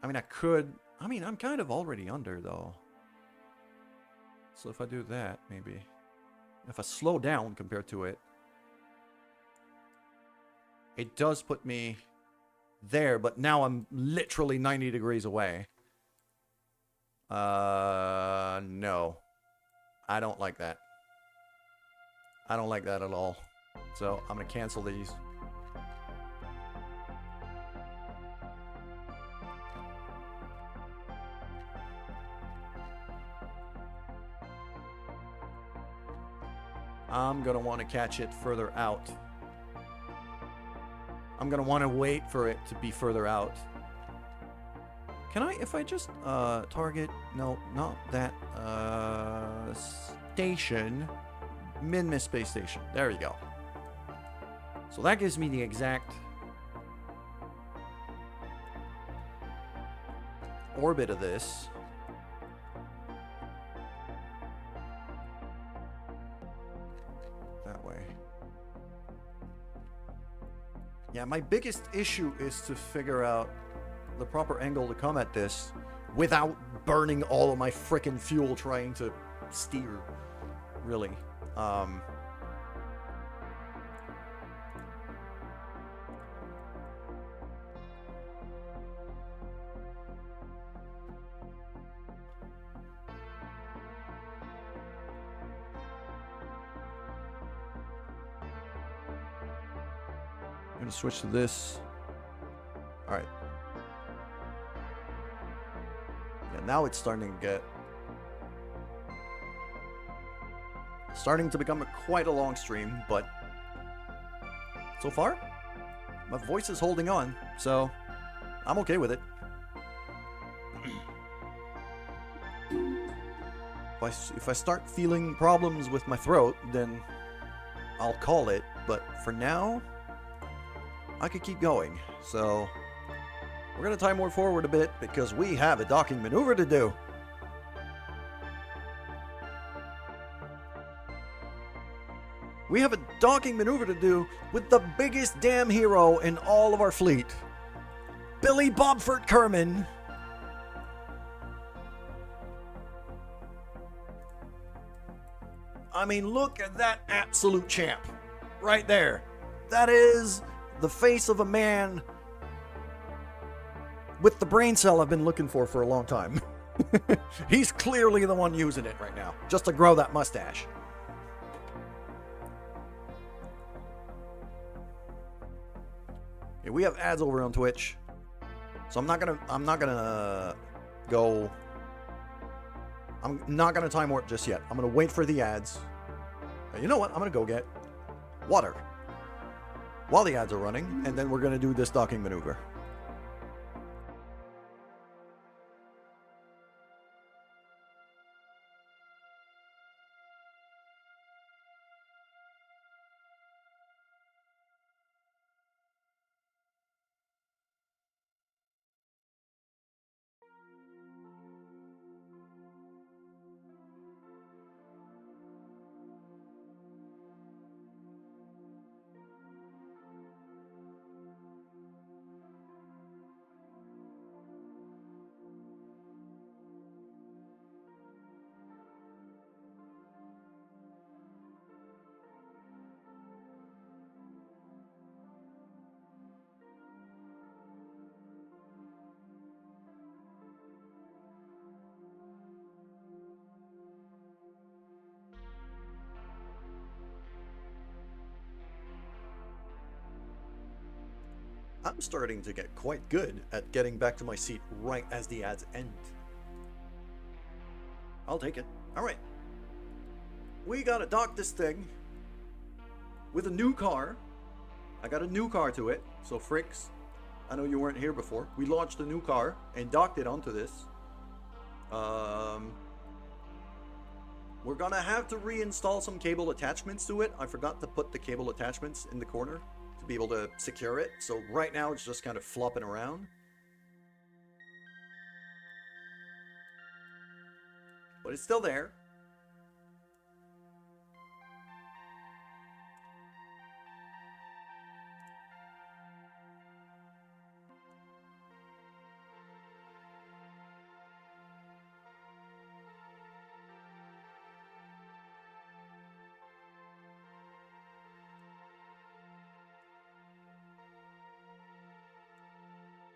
I mean, I'm kind of already under, though. So if I do that, maybe. If I slow down compared to it, it does put me there, but now I'm literally 90 degrees away. No. I don't like that. I don't like that at all. So I'm going to cancel these. I'm going to want to catch it further out. I'm going to want to wait for it to be further out. Can I, if I just target, no, not that, station, Min-Miss space station. There you go. So that gives me the exact orbit of this. That way. Yeah, my biggest issue is to figure out the proper angle to come at this without burning all of my frickin' fuel trying to steer, really. I'm gonna switch to this. All right. Yeah, now it's starting to become quite a long stream, but so far, my voice is holding on, so I'm okay with it. If I start feeling problems with my throat, then I'll call it, but for now, I could keep going. So we're going to time more forward a bit because we have a docking maneuver to do. We have a docking maneuver to do with the biggest damn hero in all of our fleet, Billy Bobford Kerman. I mean, look at that absolute champ right there. That is the face of a man with the brain cell I've been looking for a long time. He's clearly the one using it right now, just to grow that mustache. Okay, we have ads over on Twitch, so I'm not gonna time warp just yet. I'm gonna wait for the ads. You know what? I'm gonna go get water while the ads are running, and then we're gonna do this docking maneuver. I'm starting to get quite good at getting back to my seat right as the ads end. I'll take it. Alright. We gotta dock this thing with a new car. I got a new car to it. So Fricks, I know you weren't here before. We launched a new car and docked it onto this. We're gonna have to reinstall some cable attachments to it. I forgot to put the cable attachments in the corner to be able to secure it. So right now it's just kind of flopping around. But it's still there.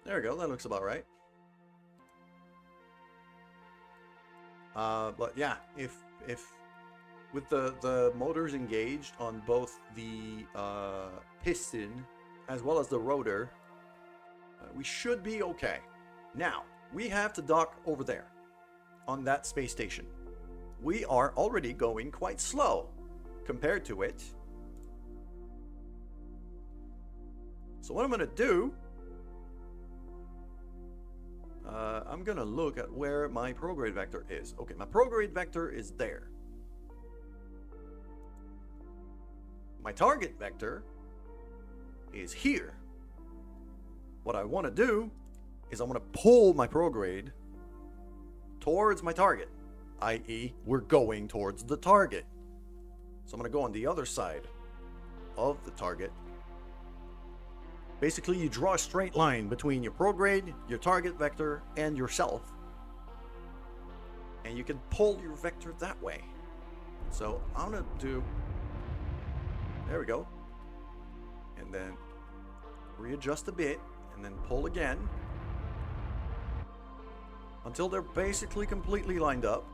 There we go, that looks about right. But yeah, if with the motors engaged on both the piston as well as the rotor, we should be okay. Now, we have to dock over there on that space station. We are already going quite slow compared to it. So what I'm going to do, I'm going to look at where my prograde vector is. Okay, my prograde vector is there. My target vector is here. What I want to do is I want to pull my prograde towards my target, i.e. we're going towards the target. So I'm going to go on the other side of the target. Basically, you draw a straight line between your prograde, your target vector, and yourself. And you can pull your vector that way. So I'm going to do... There we go. And then readjust a bit, and then pull again. Until they're basically completely lined up.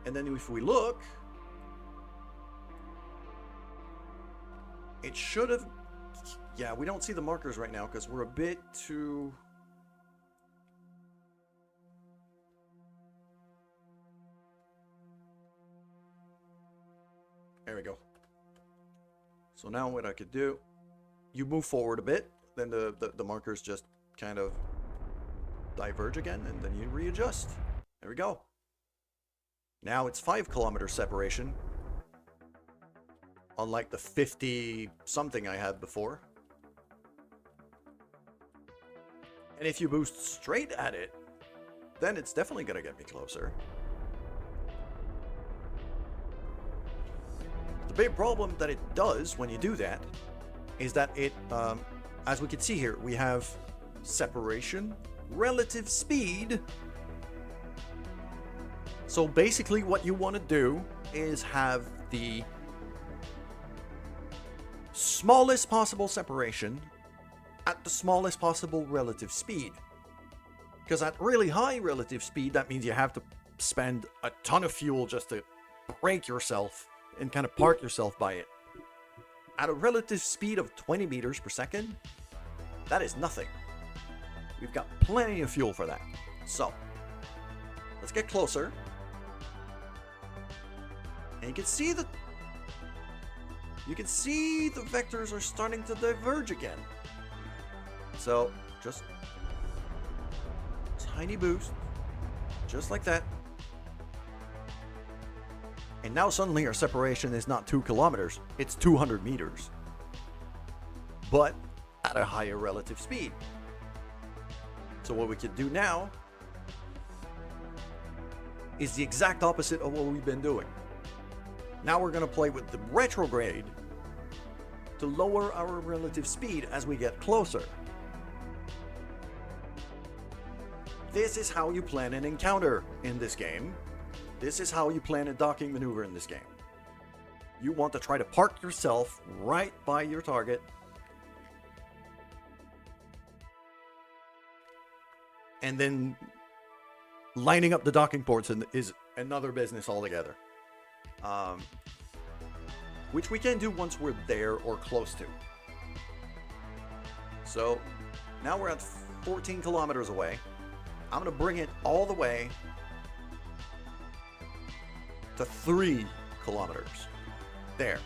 And then if we look, it should have... Yeah, we don't see the markers right now because we're a bit too... There we go. So now what I could do, you move forward a bit, then the markers just kind of diverge again, and then you readjust. There we go. Now it's 5 kilometer separation, unlike the 50 something I had before. And if you boost straight at it, then it's definitely going to get me closer. The big problem that it does when you do that is that it, as we can see here, we have separation, relative speed. So basically what you want to do is have the smallest possible separation at the smallest possible relative speed. Because at really high relative speed, that means you have to spend a ton of fuel just to brake yourself and kind of park yourself by it. At a relative speed of 20 meters per second, that is nothing. We've got plenty of fuel for that. So, let's get closer. And you can see the vectors are starting to diverge again. So, just tiny boost, just like that. And now suddenly our separation is not 2 kilometers, it's 200 meters. But at a higher relative speed. So what we can do now is the exact opposite of what we've been doing. Now we're going to play with the retrograde to lower our relative speed as we get closer. This is how you plan an encounter in this game. This is how you plan a docking maneuver in this game. You want to try to park yourself right by your target. And then lining up the docking ports is another business altogether. Which we can do once we're there or close to. So now we're at 14 kilometers away. I'm going to bring it all the way to 3 kilometers. There.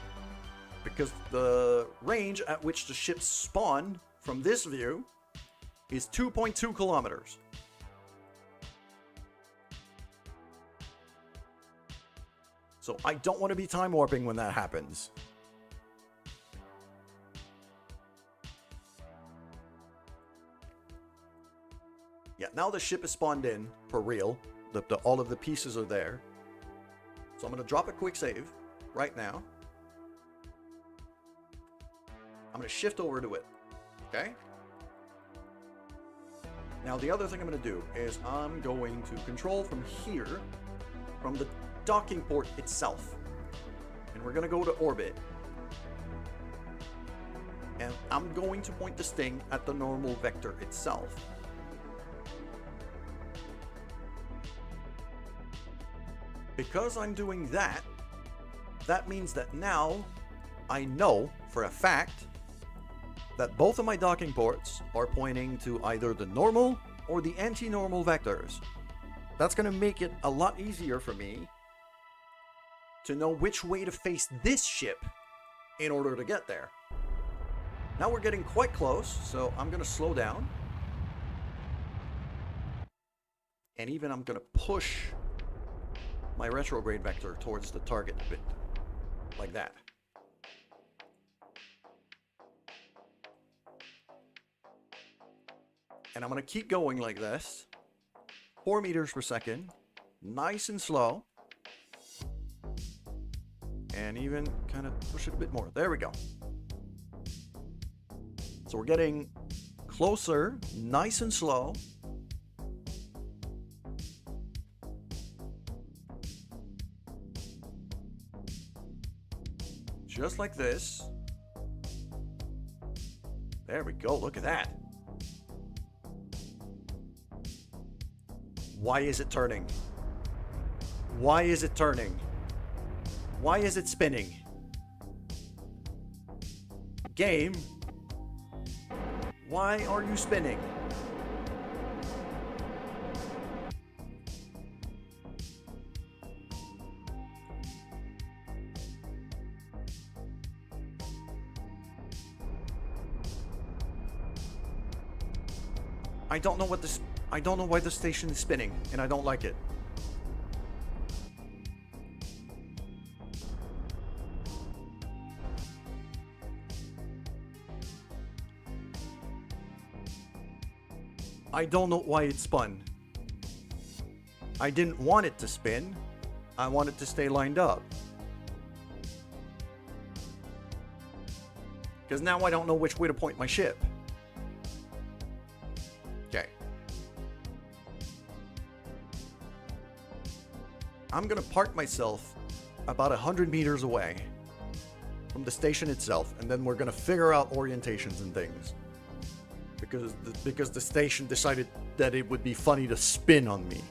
Because the range at which the ships spawn from this view is 2.2 kilometers. So I don't want to be time warping when that happens. Yeah, now the ship is spawned in for real. All of the pieces are there. So I'm going to drop a quick save right now. I'm going to shift over to it. Okay? Now the other thing I'm going to do is I'm going to control from here, from the docking port itself. And we're going to go to orbit. And I'm going to point the sting at the normal vector itself. Because I'm doing that, that means that now I know for a fact that both of my docking ports are pointing to either the normal or the anti-normal vectors. That's going to make it a lot easier for me to know which way to face this ship in order to get there. Now we're getting quite close, so I'm going to slow down. And even I'm going to push my retrograde vector towards the target a bit. Like that. And I'm going to keep going like this. 4 meters per second. Nice and slow. And even kind of push it a bit more. There we go. So we're getting closer. Nice and slow. Just like this. There we go. Look at that. Why is it turning? Why is it turning? Why is it spinning? Game, why are you spinning? I don't know why the station is spinning, and I don't like it. I don't know why it spun. I didn't want it to spin. I want it to stay lined up. Because now I don't know which way to point my ship. Okay. I'm gonna park myself about 100 meters away from the station itself, and then we're gonna figure out orientations and things. Because the station decided that it would be funny to spin on me.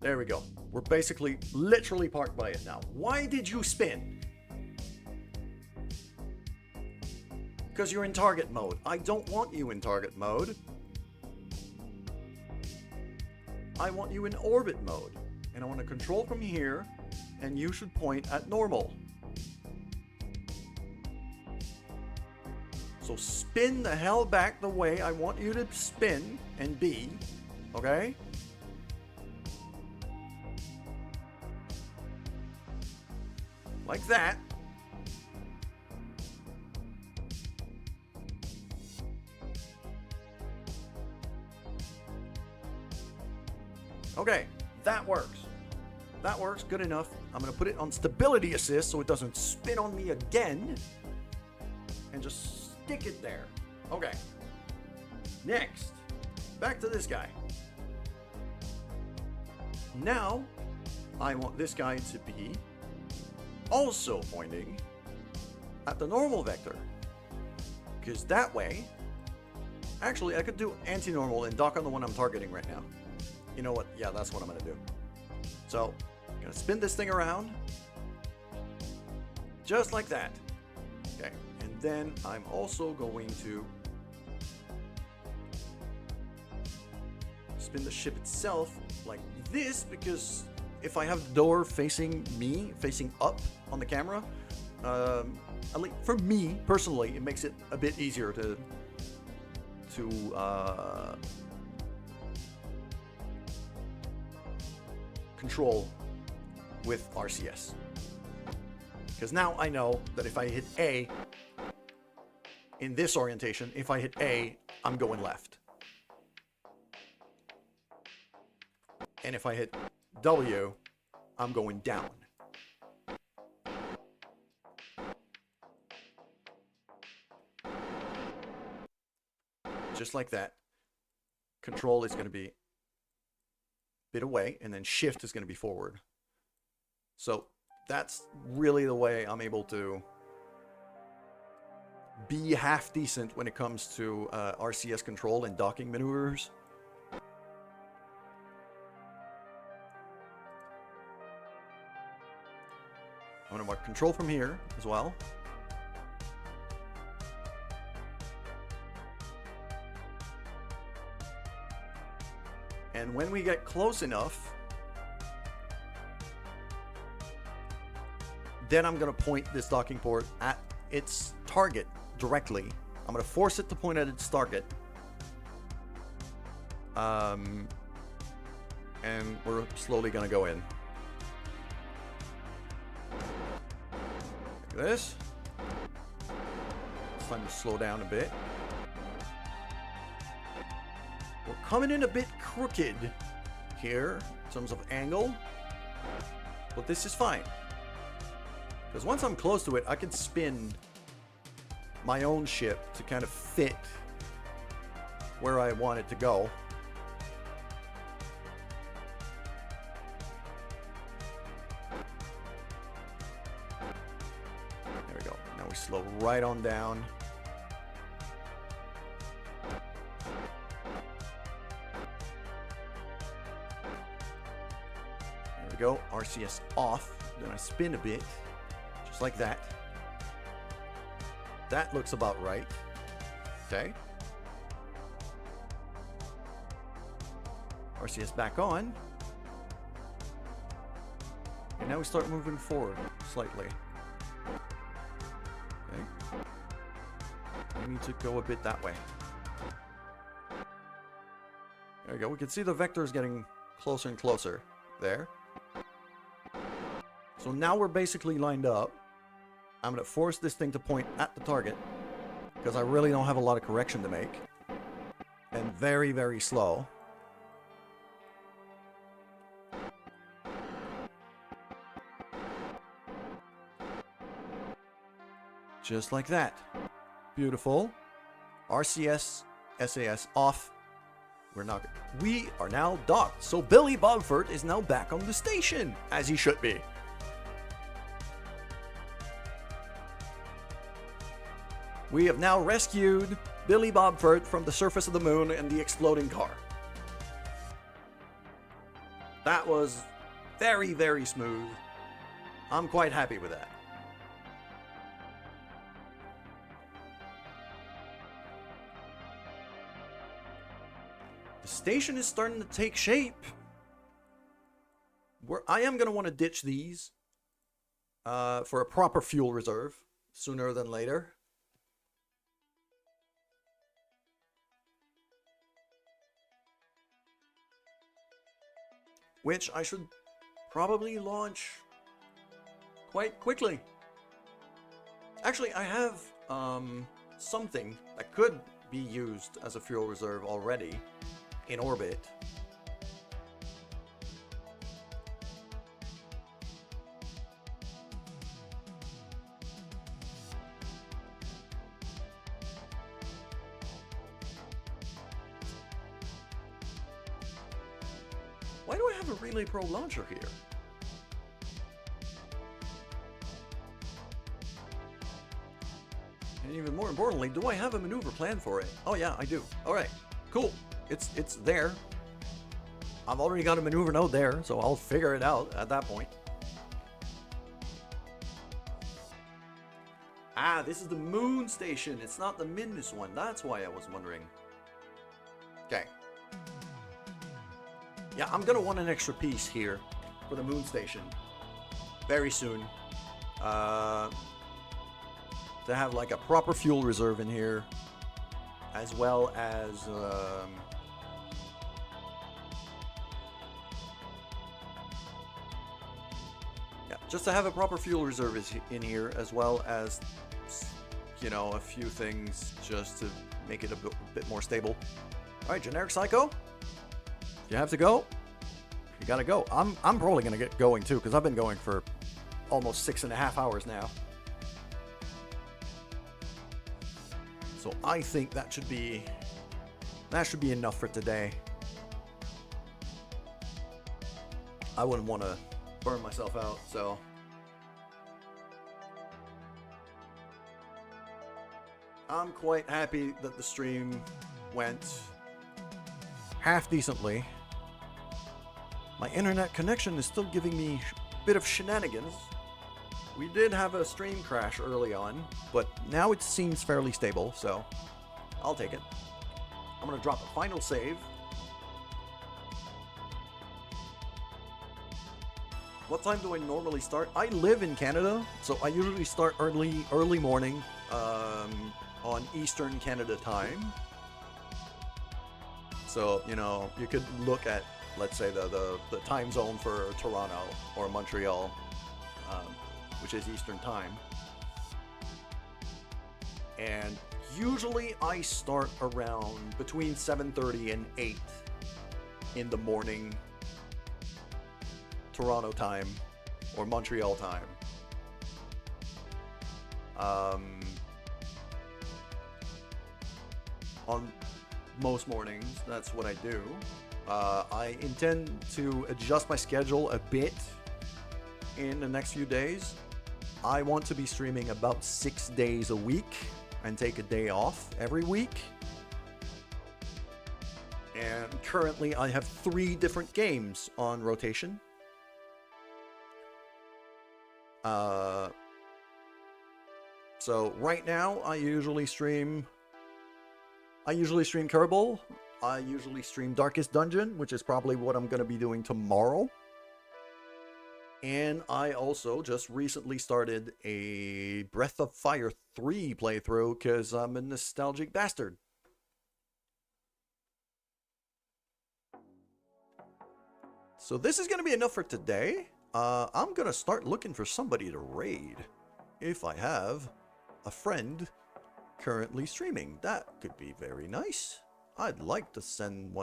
There we go. We're basically literally parked by it now. Why did you spin? Because you're in target mode. I don't want you in target mode. I want you in orbit mode. And I want to control from here, and you should point at normal. So spin the hell back the way I want you to spin and be. Okay? Like that. Okay, that works. That works good enough. I'm going to put it on stability assist so it doesn't spin on me again. And just stick it there. Okay. Next, back to this guy. Now, I want this guy to be also pointing at the normal vector. Because that way, actually I could do anti-normal and dock on the one I'm targeting right now. You know what? Yeah, that's what I'm gonna do. So, I'm gonna spin this thing around. Just like that. Okay, and then I'm also going to spin the ship itself like this, because if I have the door facing me, facing up on the camera, at least for me personally, it makes it a bit easier to control with RCS. Because now I know that if I hit A in this orientation, if I hit A, I'm going left. And if I hit W, I'm going down. Just like that. Control is going to be a bit away, and then shift is going to be forward. So that's really the way I'm able to be half decent when it comes to RCS control and docking maneuvers. I'm going to mark control from here as well. And when we get close enough, then I'm going to point this docking port at its target directly. I'm going to force it to point at its target. And we're slowly going to go in. Like this. It's time to slow down a bit. We're coming in a bit crooked here in terms of angle, but this is fine. Because once I'm close to it, I can spin my own ship to kind of fit where I want it to go. There we go. Now we slow right on down. There we go. RCS off. Then I spin a bit. Just like that. That looks about right. Okay. RCS back on. And now we start moving forward slightly. Okay. We need to go a bit that way. There we go. We can see the vectors getting closer and closer there. So now we're basically lined up. I'm going to force this thing to point at the target because I really don't have a lot of correction to make. And very, very slow. Just like that. Beautiful. RCS, SAS off. We are now docked. So Billy Bobford is now back on the station, as he should be. We have now rescued Billy Bobford from the surface of the moon and the exploding car. That was very, very smooth. I'm quite happy with that. The station is starting to take shape. I am going to want to ditch these for a proper fuel reserve sooner than later. Which I should probably launch quite quickly. Actually, I have something that could be used as a fuel reserve already in orbit. Why do I have a Relay Pro launcher here? importantly, do I have a maneuver plan for it? Oh yeah, I do. Alright, cool. It's there. I've already got a maneuver node there, so I'll figure it out at that point. Ah, this is the moon station. It's not the Minus one. That's why I was wondering. Okay. Yeah, I'm gonna want an extra piece here for the moon station very soon. To have like a proper fuel reserve in here, as well as yeah, just to have a proper fuel reserve is in here, as well as, you know, a few things just to make it a bit more stable. All right, generic psycho. You have to go. You gotta go. I'm probably gonna get going too, because I've been going for almost 6.5 hours now. So I think that should be enough for today. I wouldn't want to burn myself out, so I'm quite happy that the stream went half decently. My internet connection is still giving me a bit of shenanigans. We did have a stream crash early on, but now it seems fairly stable, so I'll take it. I'm going to drop a final save. What time do I normally start? I live in Canada, so I usually start early morning on Eastern Canada time. So, you know, you could look at, let's say, the time zone for Toronto or Montreal, which is Eastern time. And usually I start around between 7:30 and 8 in the morning, Toronto time or Montreal time. On most mornings, that's what I do. I intend to adjust my schedule a bit in the next few days. I want to be streaming about 6 days a week and take a day off every week. And currently I have 3 different games on rotation. So right now I usually stream Kerbal. I usually stream Darkest Dungeon, which is probably what I'm going to be doing tomorrow. And I also just recently started a Breath of Fire 3 playthrough because I'm a nostalgic bastard. So this is going to be enough for today. I'm going to start looking for somebody to raid. If I have a friend currently streaming, that could be very nice. I'd like to send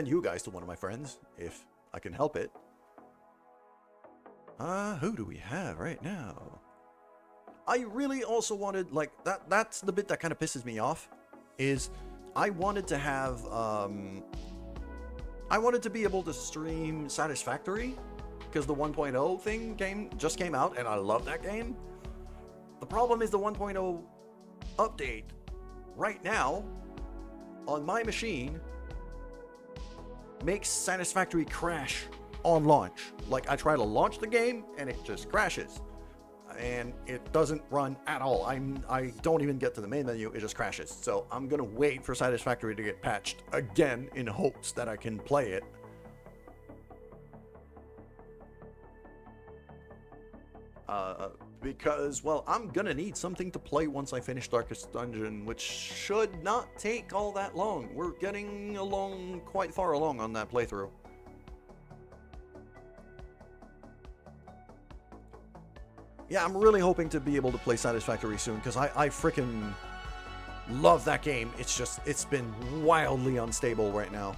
you guys to one of my friends, if I can help it. Who do we have right now? I really also wanted, like, that's the bit that kind of pisses me off, is I wanted to have, I wanted to be able to stream Satisfactory, because the 1.0 thing just came out, and I love that game. The problem is the 1.0 update right now on my machine makes Satisfactory crash on launch. Like, I try to launch the game and it just crashes, and it doesn't run at all. I don't even get to the main menu, it just crashes. So I'm gonna wait for Satisfactory to get patched again in hopes that I can play it. Because, well, I'm gonna need something to play once I finish Darkest Dungeon, which should not take all that long. We're getting along quite far along on that playthrough. Yeah, I'm really hoping to be able to play Satisfactory soon, because I freaking love that game. It's been wildly unstable right now.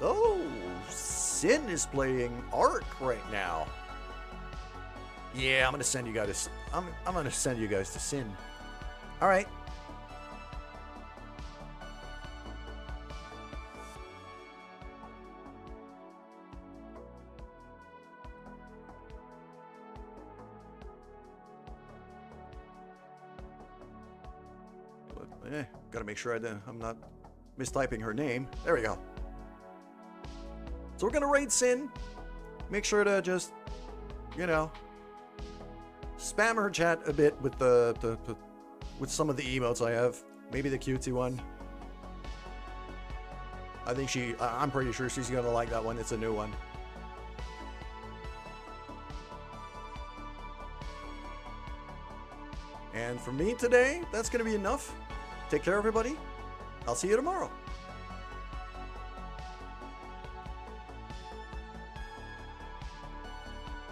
Oh, Sin is playing Ark right now. Yeah, I'm gonna send you guys. I'm gonna send you guys to Sin. All right. Gotta make sure I'm not mistyping her name. There we go. So we're gonna raid Sin. Make sure to just, you know, spam her chat a bit with with some of the emotes I have. Maybe the cutesy one. I think I'm pretty sure she's gonna like that one. It's a new one. And for me today, that's gonna be enough. Take care, everybody. I'll see you tomorrow.